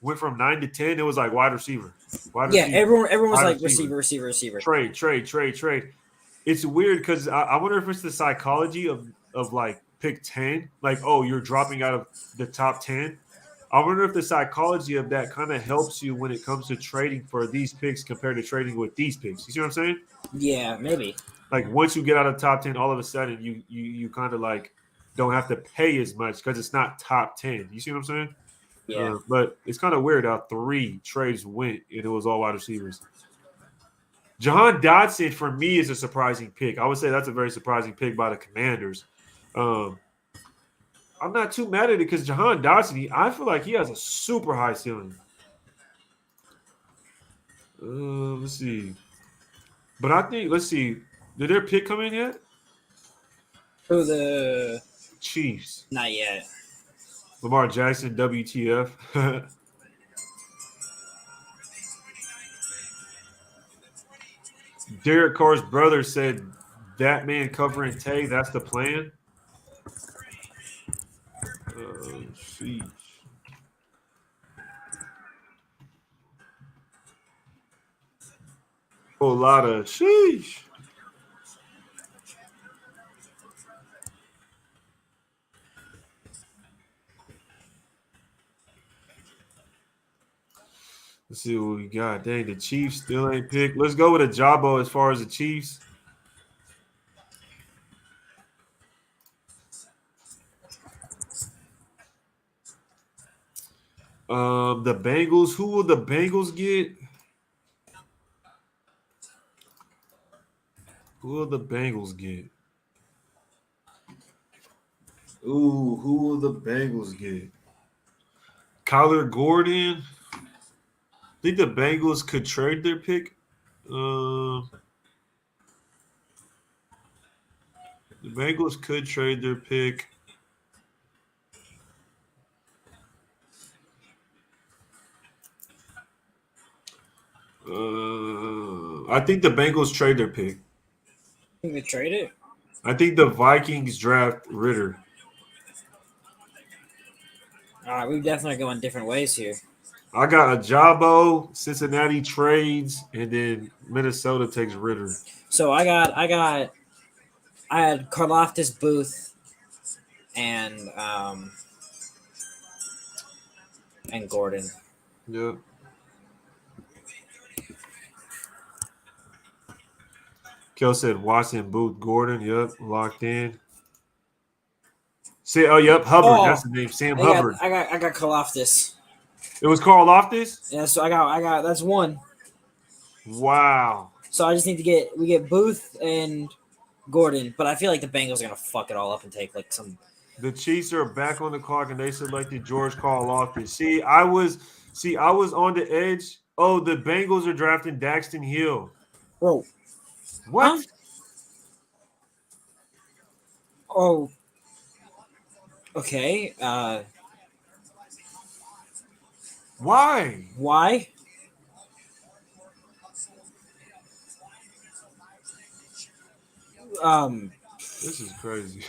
Speaker 1: went from 9 to 10, it was like wide receiver.
Speaker 3: Everyone was like receiver.
Speaker 1: Trade. It's weird because I wonder if it's the psychology of like pick 10, like, oh, you're dropping out of the top 10. I wonder if the psychology of that kind of helps you when it comes to trading for these picks compared to trading with these picks. You see what I'm saying?
Speaker 3: Yeah, maybe.
Speaker 1: Like once you get out of top 10, all of a sudden you kind of like don't have to pay as much because it's not top 10. You see what I'm saying?
Speaker 3: Yeah.
Speaker 1: But it's kind of weird how 3 trades went and it was all wide receivers. Jahan Dotson, for me, is a surprising pick. I would say that's a very surprising pick by the Commanders. I'm not too mad at it because Jahan Dotson, I feel like he has a super high ceiling. Let's see. But I think, let's see. Did their pick come in yet?
Speaker 3: Who the
Speaker 1: Chiefs?
Speaker 3: Not yet.
Speaker 1: Lamar Jackson, WTF. Derek Carr's brother said that man covering Tay, that's the plan. Sheesh. Whole lot of sheesh. Let's see what we got. Dang, the Chiefs still ain't picked. Let's go with a Jabbo as far as the Chiefs. The Bengals. Who will the Bengals get? Who will the Bengals get? Ooh, who will the Bengals get? Kyler Gordon. Think the Bengals could trade their pick. The Bengals could trade their pick. I think the Bengals trade their pick.
Speaker 3: Think they trade it?
Speaker 1: I think the Vikings draft Ritter.
Speaker 3: All right, we definitely are going different ways here.
Speaker 1: I got a Jabbo, Cincinnati trades, and then Minnesota takes Ritter.
Speaker 3: So I had Karlaftis Booth and Gordon.
Speaker 1: Yep. Kel said Watson, Booth, Gordon. Yep, locked in. See, yep, Hubbard.
Speaker 3: Oh,
Speaker 1: That's the name. Sam Hubbard.
Speaker 3: I got Karlaftis.
Speaker 1: It was Carl Loftus.
Speaker 3: Yeah, so I got that's one.
Speaker 1: Wow.
Speaker 3: So I just need to we get Booth and Gordon, but I feel like the Bengals are gonna fuck it all up and take like some.
Speaker 1: The Chiefs are back on the clock, and they selected George Karlaftis. See, I was on the edge. Oh, the Bengals are drafting Daxton Hill.
Speaker 3: Bro.
Speaker 1: What?
Speaker 3: Huh? Oh. Okay.
Speaker 1: Why?
Speaker 3: Why?
Speaker 1: This is crazy.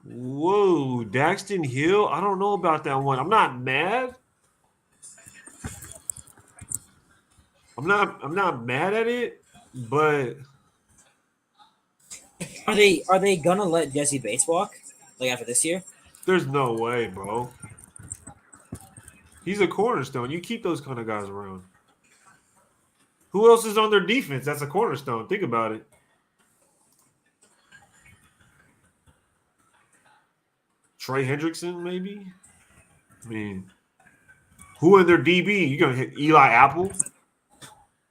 Speaker 1: Whoa, Daxton Hill. I don't know about that one. I'm not mad. I'm not mad at it, but
Speaker 3: are they gonna let Jesse Bates walk like after this year?
Speaker 1: there's no way, bro. He's a cornerstone. You keep those kind of guys around. Who else is on their defense? That's a cornerstone. Think about it. Trey Hendrickson, maybe? I mean, who in their DB? You gonna hit Eli Apple?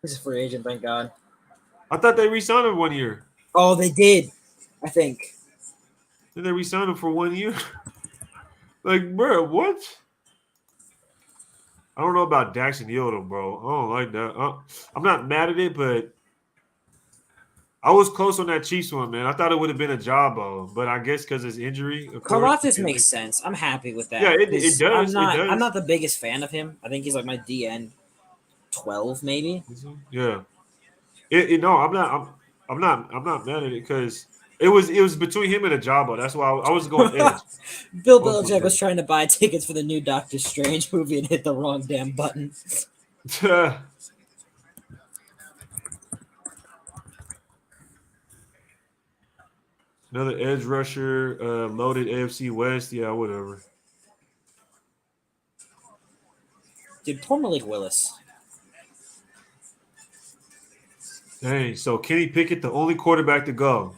Speaker 3: He's a free agent, thank God.
Speaker 1: I thought they re-signed him 1 year.
Speaker 3: Oh, they did. I think.
Speaker 1: Then they re-signed him for 1 year. Like, bro, what? I don't know about Daxton Hill, though, bro. I don't like that. I'm not mad at it, but I was close on that Chiefs one, man. I thought it would have been a Jabbo, but I guess because his injury.
Speaker 3: Karlaftis makes sense. I'm happy with that.
Speaker 1: Yeah, it does.
Speaker 3: I'm not the biggest fan of him. I think he's like my DN 12, maybe.
Speaker 1: Yeah. No, I'm not mad at it because it was between him and a Jabbo. That's why I was going edge.
Speaker 3: Bill Belichick was trying to buy tickets for the new Doctor Strange movie and hit the wrong damn button.
Speaker 1: Another edge rusher, loaded AFC West. Yeah, whatever.
Speaker 3: Dude, poor Malik Willis.
Speaker 1: Dang, so Kenny Pickett, the only quarterback to go.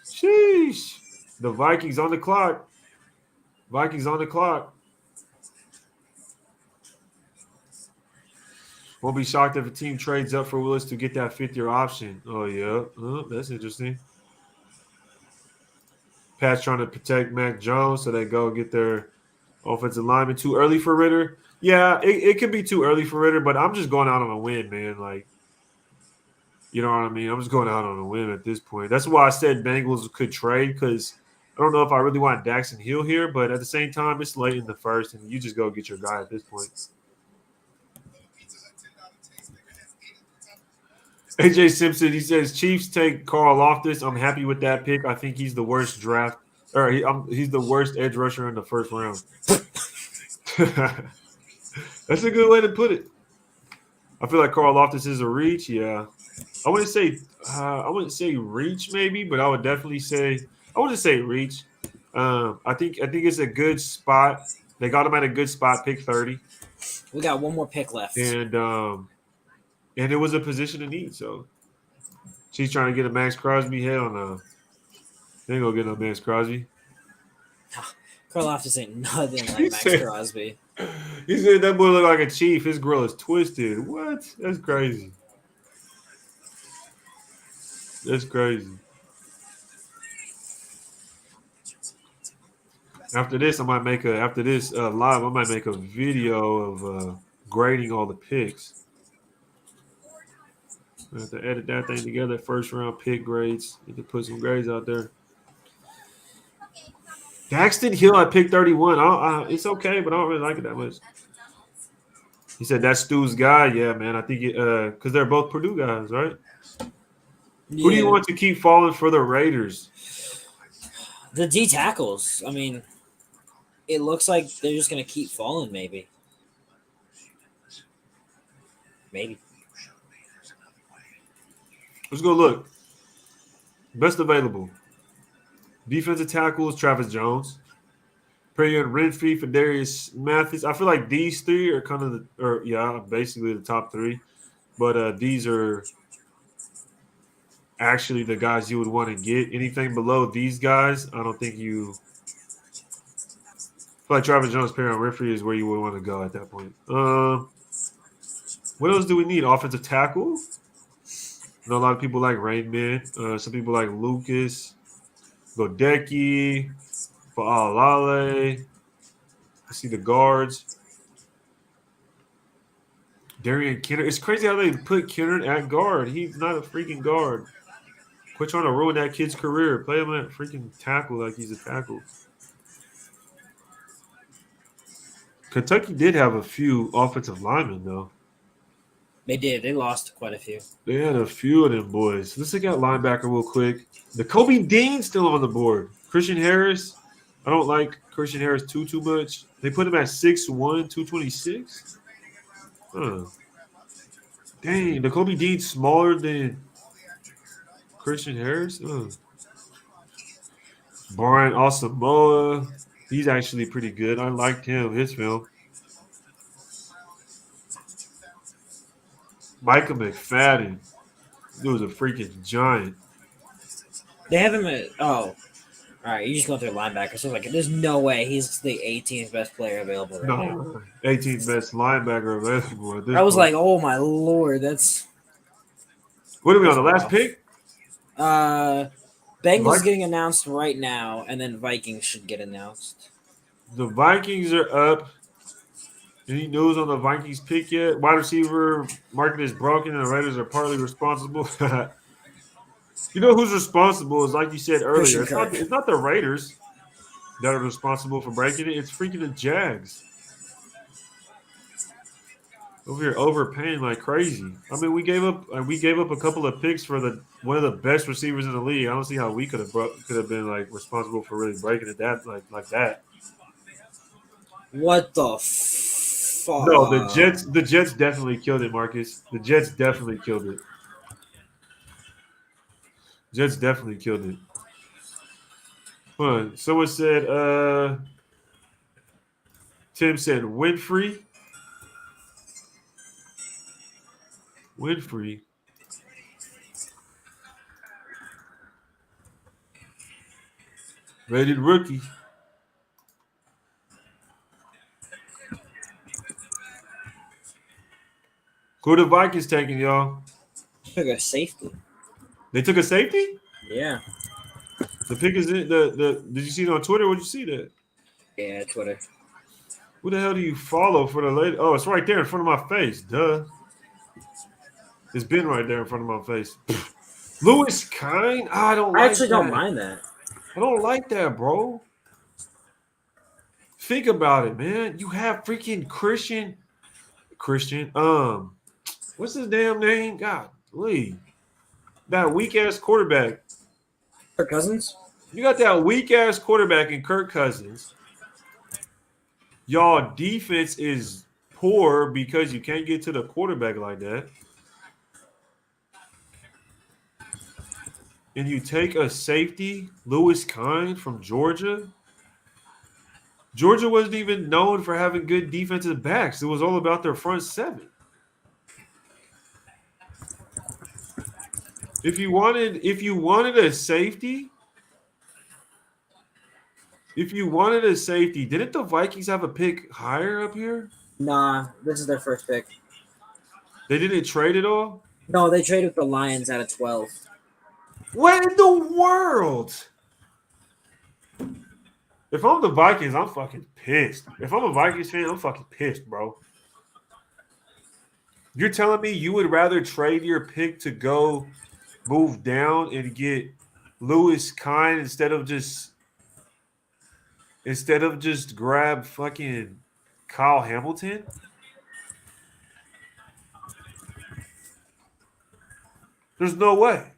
Speaker 1: Sheesh. The Vikings on the clock. Won't be shocked if a team trades up for Willis to get that fifth-year option. Oh, yeah. That's interesting. Pat's trying to protect Mac Jones, so they go get their offensive lineman. Too early for Ritter? Yeah, it could be too early for Ritter, but I'm just going out on a win, man. Like, you know what I mean? I'm just going out on a win at this point. That's why I said Bengals could trade because I don't know if I really want Daxton Hill here, but at the same time, it's late in the first, and you just go get your guy at this point. AJ Simpson, he says Chiefs take Carl Loftus. I'm happy with that pick. I think he's the worst draft, or he's the worst edge rusher in the first round. That's a good way to put it. I feel like Carl Loftus is a reach. Yeah, I wouldn't say reach maybe, but I would definitely say I wouldn't say reach. I think it's a good spot. They got him at a good spot, pick 30.
Speaker 3: We got one more pick left.
Speaker 1: And it was a position of need. So she's trying to get a Max Crosby. Hell no. They ain't gonna get no Max Crosby.
Speaker 3: Carl Loftus ain't nothing like Max Crosby.
Speaker 1: He said that boy look like a chief. His grill is twisted. What? That's crazy. That's crazy. After this, I might make live. I might make a video of grading all the picks. I have to edit that thing together. First round pick grades. Need to put some grades out there. Daxton Hill at pick 31. It's okay, but I don't really like it that much. He said that's Stu's guy. Yeah, man. I think because they're both Purdue guys, right? Yeah. Who do you want to keep falling for the Raiders?
Speaker 3: The D tackles. I mean, it looks like they're just going to keep falling, maybe. Maybe.
Speaker 1: Let's go look. Best available. Defensive tackles, Travis Jones. Period Renfrey, Fadarius Mathis. I feel like these three are kind of basically the top three. But these are actually the guys you would want to get. Anything below these guys, I don't think you – I feel like Travis Jones, Period Renfrey is where you would want to go at that point. What else do we need? Offensive tackle? I know a lot of people like Rainman. Some people like Lucas, Godecki, Fa'alale. I see the guards. Darian Kennard. It's crazy how they put Kennard at guard. He's not a freaking guard. Quit trying to ruin that kid's career. Play him at freaking tackle like he's a tackle. Kentucky did have a few offensive linemen, though.
Speaker 3: They did. They lost quite a few.
Speaker 1: They had a few of them boys. Let's look at linebacker real quick. The Kobe Dean's still on the board. Christian Harris. I don't like Christian Harris too much. They put him at 6'1", 226. Huh. Dang, the Kobe Dean's smaller than Christian Harris. Brian Asamoah. He's actually pretty good. I liked him, his film. Micah McFadden. He was a freaking giant.
Speaker 3: They have him at all right. You just go through linebackers. So like, there's no way he's the 18th best player available right now.
Speaker 1: 18th best linebacker available. At this
Speaker 3: I was
Speaker 1: point.
Speaker 3: like, oh my lord, that's.
Speaker 1: What are we on the last pick?
Speaker 3: Bengals getting announced right now, and then Vikings should get announced.
Speaker 1: The Vikings are up. Any news on the Vikings pick yet? Wide receiver market is broken, and the Raiders are partly responsible. You know who's responsible is, like you said earlier, it's not the Raiders that are responsible for breaking it. It's freaking the Jags. Over here overpaying like crazy. I mean, we gave up a couple of picks for one of the best receivers in the league. I don't see how we could have been like responsible for really breaking it like that.
Speaker 3: What the fuck?
Speaker 1: No, the Jets definitely killed it, Marcus. The Jets definitely killed it. Jets definitely killed it. Hold on. Someone said, Tim said Winfrey. Rated rookie. Who are the Vikings taking, y'all?
Speaker 3: Took a safety.
Speaker 1: They took a safety?
Speaker 3: Yeah.
Speaker 1: The pick is in the did you see it on Twitter? Where'd you see that?
Speaker 3: Yeah, Twitter.
Speaker 1: Who the hell do you follow for the lady? Oh, it's right there in front of my face. Duh. It's been right there in front of my face. Lewis Kine? I don't like
Speaker 3: I actually don't mind that.
Speaker 1: I don't like that, bro. Think about it, man. You have freaking Christian. What's his damn name? God, Lee. That weak ass quarterback.
Speaker 3: Kirk Cousins?
Speaker 1: You got that weak ass quarterback in Kirk Cousins. Y'all defense is poor because you can't get to the quarterback like that. And you take a safety, Lewis Kine from Georgia. Georgia wasn't even known for having good defensive backs. It was all about their front seven. If you wanted a safety, didn't the Vikings have a pick higher up here?
Speaker 3: Nah, this is their first pick.
Speaker 1: They didn't trade it all?
Speaker 3: No, they traded with the Lions out of 12.
Speaker 1: What in the world? If I'm the Vikings, I'm fucking pissed. If I'm a Vikings fan, I'm fucking pissed, bro. You're telling me you would rather trade your pick to go move down and get Lewis Kine instead of just grab fucking Kyle Hamilton? There's no way.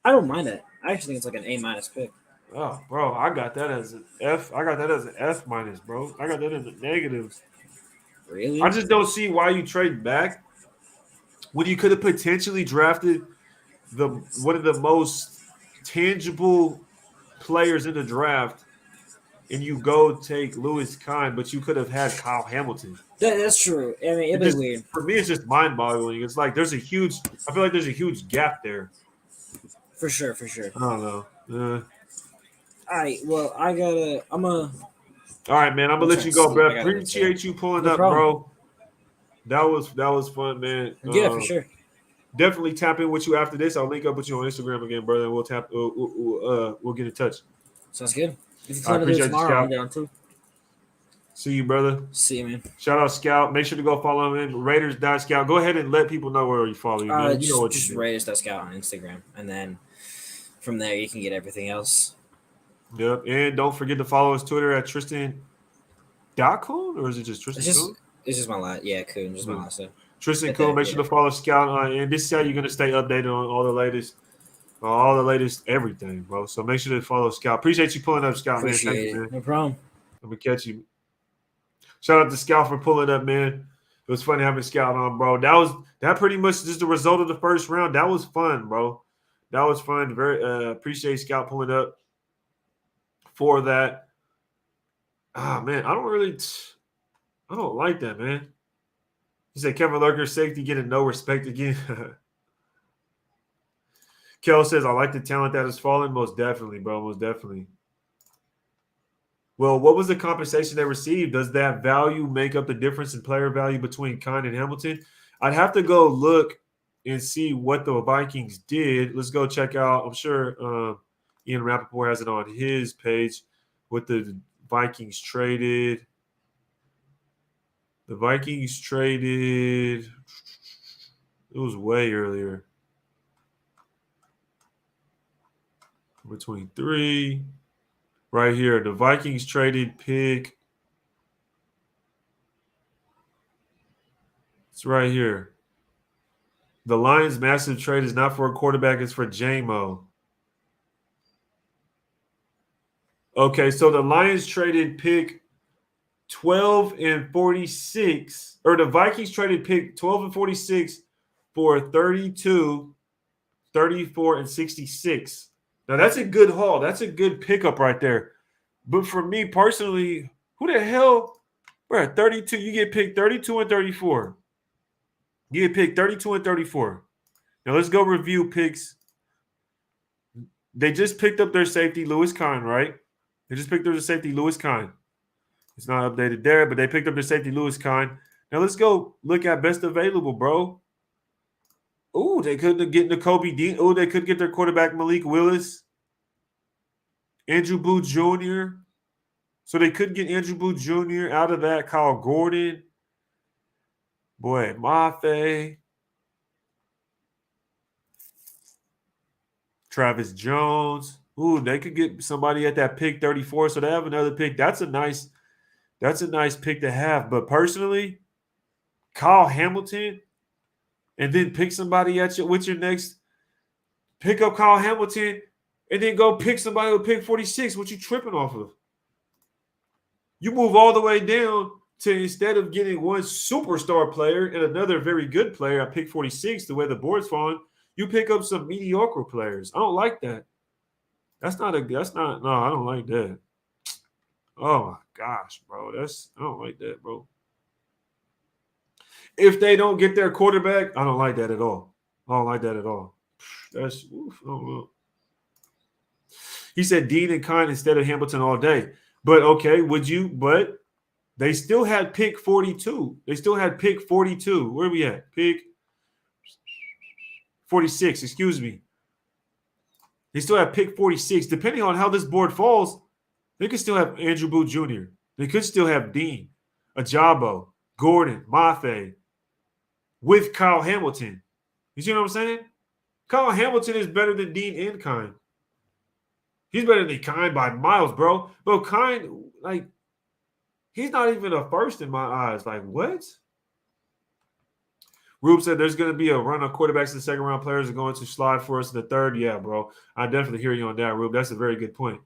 Speaker 3: I don't mind it. I actually think it's like an A- pick.
Speaker 1: Oh, bro, I got that as an F. I got that as an F minus, bro. I got that as a negative.
Speaker 3: Really?
Speaker 1: I just don't see why you trade back when you could have potentially drafted one of the most tangible players in the draft, and you go take Lewis Kine, but you could have had Kyle Hamilton.
Speaker 3: That's true. I mean, it'd be weird.
Speaker 1: For me, it's just mind-boggling. It's like I feel like there's a huge gap there.
Speaker 3: For sure.
Speaker 1: I don't know.
Speaker 3: All right. Well, I'm
Speaker 1: All right, man. I'm gonna let you go, bro. Appreciate you pulling up, bro. That was fun, man.
Speaker 3: Yeah, for sure.
Speaker 1: Definitely tap in with you after this. I'll link up with you on Instagram again, brother. And we'll get in touch.
Speaker 3: Sounds good. If you
Speaker 1: I
Speaker 3: plan to do it
Speaker 1: appreciate you,
Speaker 3: tomorrow,
Speaker 1: Scout.
Speaker 3: I'm down too.
Speaker 1: See you, brother.
Speaker 3: See you, man.
Speaker 1: Shout out Scout. Make sure to go follow him in Raiders.Scout. Go ahead and let people know where you follow you, man. You know what
Speaker 3: just
Speaker 1: you do.
Speaker 3: Raiders.Scout on Instagram, and then from there you can get everything else.
Speaker 1: Yep. And don't forget to follow his Twitter at Tristan.Coon, or is it just Tristan Coon?
Speaker 3: It's just my last. Yeah, Coon. Just my last name.
Speaker 1: Tristan Coon. Make sure to follow Scout. And this is how you're going to stay updated on all the latest everything, bro. So make sure to follow Scout. Appreciate you pulling up, Scout,
Speaker 3: Appreciate
Speaker 1: man.
Speaker 3: it.
Speaker 1: Thank you, man.
Speaker 3: No problem.
Speaker 1: I'm going to catch you. Shout out to Scout for pulling up, man. It was fun having Scout on, bro. That pretty much just the result of the first round. That was fun, bro. That was fun. Very appreciate Scout pulling up for that. Man, I don't like that, man. He said Kevin Lurker safety getting no respect again. Kel says, I like the talent that has fallen. Most definitely, bro. Most definitely. Well, what was the compensation they received? Does that value make up the difference in player value between Kine and Hamilton? I'd have to go look and see what the Vikings did. Let's go check out. I'm sure Ian Rappaport has it on his page what the Vikings traded. The Vikings traded. It was way earlier. Between three. Right here. The Vikings traded pick. It's right here. The Lions' massive trade is not for a quarterback, it's for J-Mo. Okay, so the Lions traded pick 12 and 46, or the Vikings traded pick 12 and 46 for 32, 34, and 66. Now, that's a good haul. That's a good pickup right there. But for me personally, who the hell? We're at 32. You get picked 32 and 34. You get picked 32 and 34. Now, let's go review picks. They just picked up their safety, Lewis Kine, right? They just picked up their safety, Lewis Kine. It's not updated there, but they picked up their safety, Lewis Kine. Now, let's go look at best available, bro. Ooh, they could get N'Kobe Dean. Ooh, they could get their quarterback, Malik Willis. Andrew Booth Jr. So they could get Andrew Booth Jr. out of that. Kyle Gordon. Boy, Mafe. Travis Jones. Ooh, they could get somebody at that pick 34, so they have another pick. That's a nice pick to have. But personally, Kyle Hamilton, and then pick somebody at you with your next pick up Kyle Hamilton, and then go pick somebody with pick 46. What you tripping off of? You move all the way down to instead of getting one superstar player and another very good player at pick 46, the way the board's falling, you pick up some mediocre players. I don't like that. No, I don't like that. Oh my gosh, bro. I don't like that, bro. If they don't get their quarterback, I don't like that at all. I don't like that at all. That's oof, I don't know. He said Dean and Kine instead of Hamilton all day. But okay, would you? But they still had pick 42. They still had pick 42. Where are we at? Pick 46, excuse me. They still have pick 46. Depending on how this board falls, they could still have Andrew Booth Jr. They could still have Dean, Ajabo, Gordon, Mafe, with Kyle Hamilton. You see what I'm saying? Kyle Hamilton is better than Dean and Kine. He's better than Kine by miles, bro. But Kine, like, he's not even a first in my eyes. Like, what? Rube said there's going to be a run of quarterbacks in the second round. Players are going to slide for us in the third. Yeah, bro. I definitely hear you on that, Rube. That's a very good point.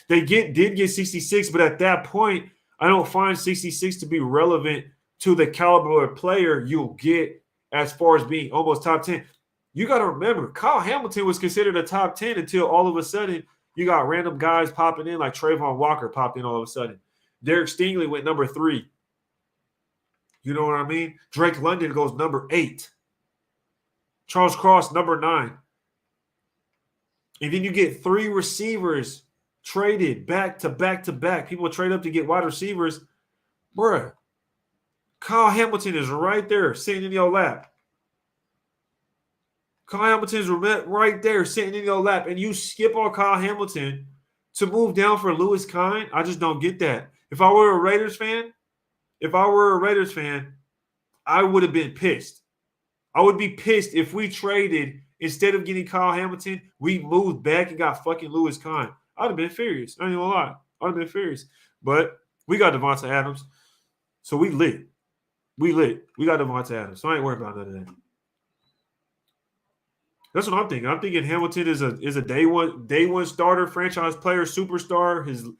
Speaker 1: They did get 66, but at that point, I don't find 66 to be relevant to the caliber of player you'll get as far as being almost top 10. You got to remember, Kyle Hamilton was considered a top 10 until all of a sudden you got random guys popping in, like Trayvon Walker popped in all of a sudden. Derek Stingley went number 3. You know what I mean? Drake London goes number 8. Charles Cross, number 9. And then you get 3 receivers traded back to back to back. People trade up to get wide receivers. Bruh, Kyle Hamilton is right there sitting in your lap. Kyle Hamilton's right there sitting in your lap, and you skip on Kyle Hamilton to move down for Lewis Kine. I just don't get that. If I were a Raiders fan, I would have been pissed. I would be pissed if we traded, instead of getting Kyle Hamilton, we moved back and got fucking Lewis Kine. I'd have been furious. I ain't gonna lie. I'd have been furious. But we got Devontae Adams, so we lit. We got Devontae Adams, so I ain't worried about none of that. That's what I'm thinking. I'm thinking Hamilton is a day one starter, franchise player, superstar.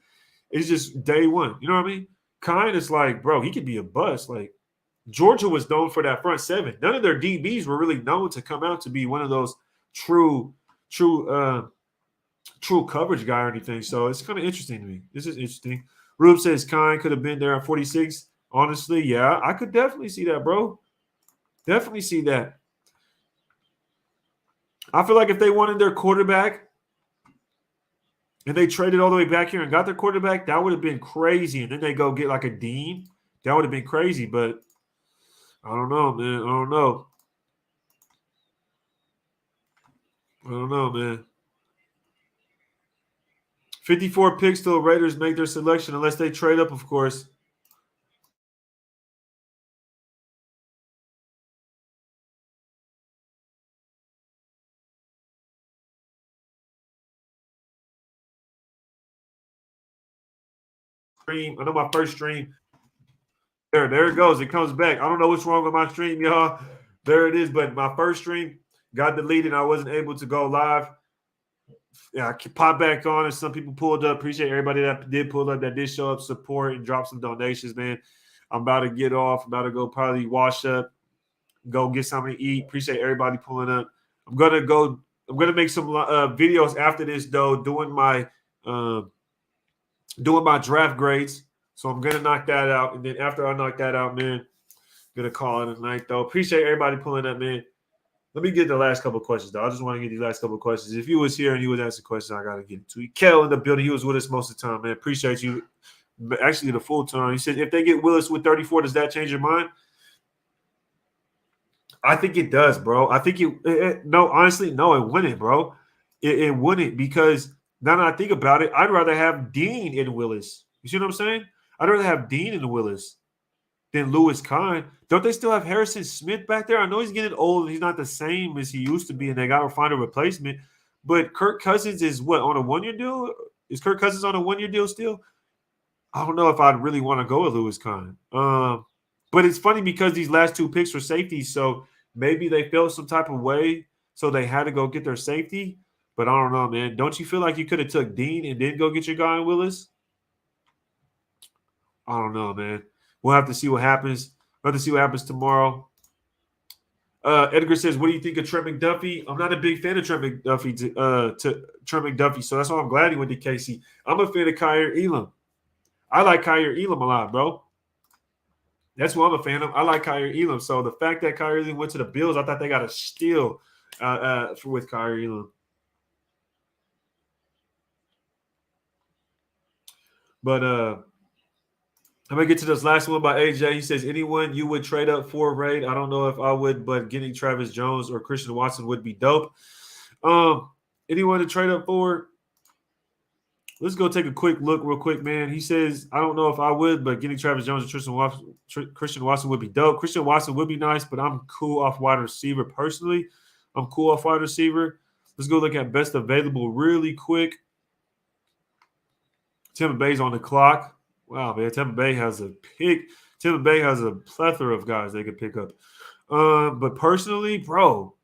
Speaker 1: It's just day one. You know what I mean? Kine is like, bro, he could be a bust. Like, Georgia was known for that front seven. None of their DBs were really known to come out to be one of those true coverage guy or anything. So it's kind of interesting to me. This is interesting. Rube says Kine could have been there at 46. Honestly, yeah, I could definitely see that, bro. Definitely see that. I feel like if they wanted their quarterback and they traded all the way back here and got their quarterback, that would have been crazy. And then they go get like a Dean. That would have been crazy. But I don't know, man. I don't know, man. 54 picks till Raiders make their selection unless they trade up, of course. I know my first stream. There it goes. It comes back. I don't know what's wrong with my stream, y'all. There it is. But my first stream got deleted. I wasn't able to go live. Yeah, I can pop back on, and some people pulled up. Appreciate everybody that did pull up, that did show up, support, and drop some donations, man. I'm about to get off. I'm about to go probably wash up, go get something to eat. Appreciate everybody pulling up. I'm gonna make some videos after this, though, doing my draft grades. So I'm gonna knock that out, and then after I knock that out, man, I'm gonna call it a night, though. Appreciate everybody pulling up, man. Let me get the last couple of questions, though. I just want to get these last couple of questions. If you was here and you was asking questions, I got to get it to you. Kel in the building. He was with us most of the time, man. Appreciate you. Actually, the full time. He said, if they get Willis with 34, does that change your mind? I think it does, bro. I think no, honestly, no, it wouldn't, bro. It wouldn't, because now that I think about it, I'd rather have Dean in Willis. You see what I'm saying? I'd rather have Dean in Willis than Lewis Kine. Don't they still have Harrison Smith back there? I know he's getting old and he's not the same as he used to be, and they got to find a replacement. But Kirk Cousins is what, on a 1-year deal? Is Kirk Cousins on a 1-year deal still? I don't know if I'd really want to go with Lewis Kine. But it's funny because these last 2 picks were safeties, so maybe they felt some type of way, so they had to go get their safety. But I don't know, man. Don't you feel like you could have took Dean and then go get your guy in Willis? I don't know, man. We'll have to see what happens. We'll have to see what happens tomorrow. Edgar says, "What do you think of Trent McDuffie?" I'm not a big fan of Trent McDuffie. To Trent McDuffie, so that's why I'm glad he went to KC. I'm a fan of Kyer Elam. I like Kyer Elam a lot, bro. That's who I'm a fan of. I like Kyer Elam. So the fact that Kyer Elam went to the Bills, I thought they got a steal with Kyer Elam. But I'm going to get to this last one by AJ. He says, anyone you would trade up for, Raid? I don't know if I would, but getting Travis Jones or Christian Watson would be dope. Anyone to trade up for? Let's go take a quick look real quick, man. He says, I don't know if I would, but getting Travis Jones and Christian Watson would be dope. Christian Watson would be nice, but I'm cool off wide receiver personally. I'm cool off wide receiver. Let's go look at best available really quick. Tampa Bay's on the clock. Wow, man. Tampa Bay has a pick. Tampa Bay has a plethora of guys they could pick up. But personally, bro,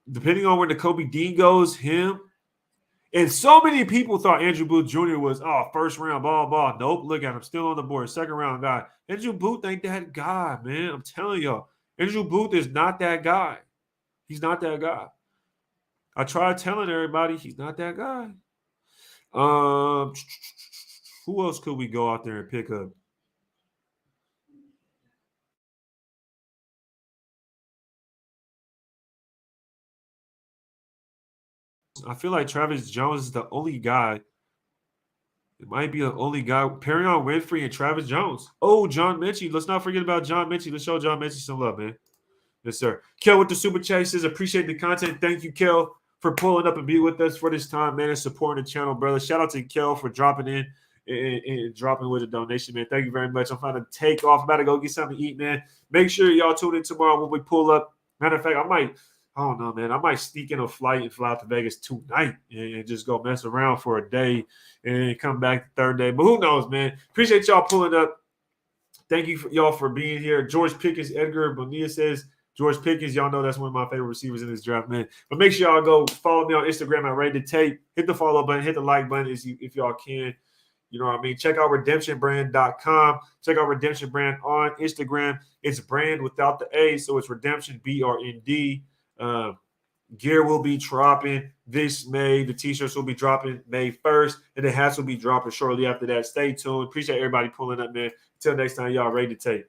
Speaker 1: depending on where Nakobe Dean goes, him, and so many people thought Andrew Booth Jr. was, first round, ball. Nope, look at him. Still on the board. Second round guy. Andrew Booth ain't that guy, man. I'm telling y'all. Andrew Booth is not that guy. He's not that guy. I tried telling everybody he's not that guy. Who else could we go out there and pick up? I feel like Travis Jones is the only guy. It might be the only guy. Perion Winfrey and Travis Jones. Oh, John Minchie. Let's not forget about John Minchie. Let's show John Minchie some love, man. Yes, sir. Kel with the super chat says, appreciate the content. Thank you, Kel, for pulling up and being with us for this time, man, and supporting the channel, brother. Shout out to Kel for dropping in and dropping with a donation, man. Thank you very much. I'm trying to take off. I'm about to go get something to eat, man. Make sure y'all tune in tomorrow when we pull up. Matter of fact, I don't know, man. I might sneak in a flight and fly out to Vegas tonight and just go mess around for a day and come back the third day. But who knows, man? Appreciate y'all pulling up. Thank you y'all for being here. George Pickens, Edgar Bonilla says, George Pickens, y'all know that's one of my favorite receivers in this draft, man. But make sure y'all go follow me on Instagram at Rated Tape. Hit the follow button, hit the like button if y'all can. You know what I mean? Check out redemptionbrand.com. Check out Redemption Brand on Instagram. It's brand without the A, so it's Redemption, BRND. Gear will be dropping this May. The t-shirts will be dropping May 1st, and the hats will be dropping shortly after that. Stay tuned. Appreciate everybody pulling up, man. Until next time, y'all, Rated Tape.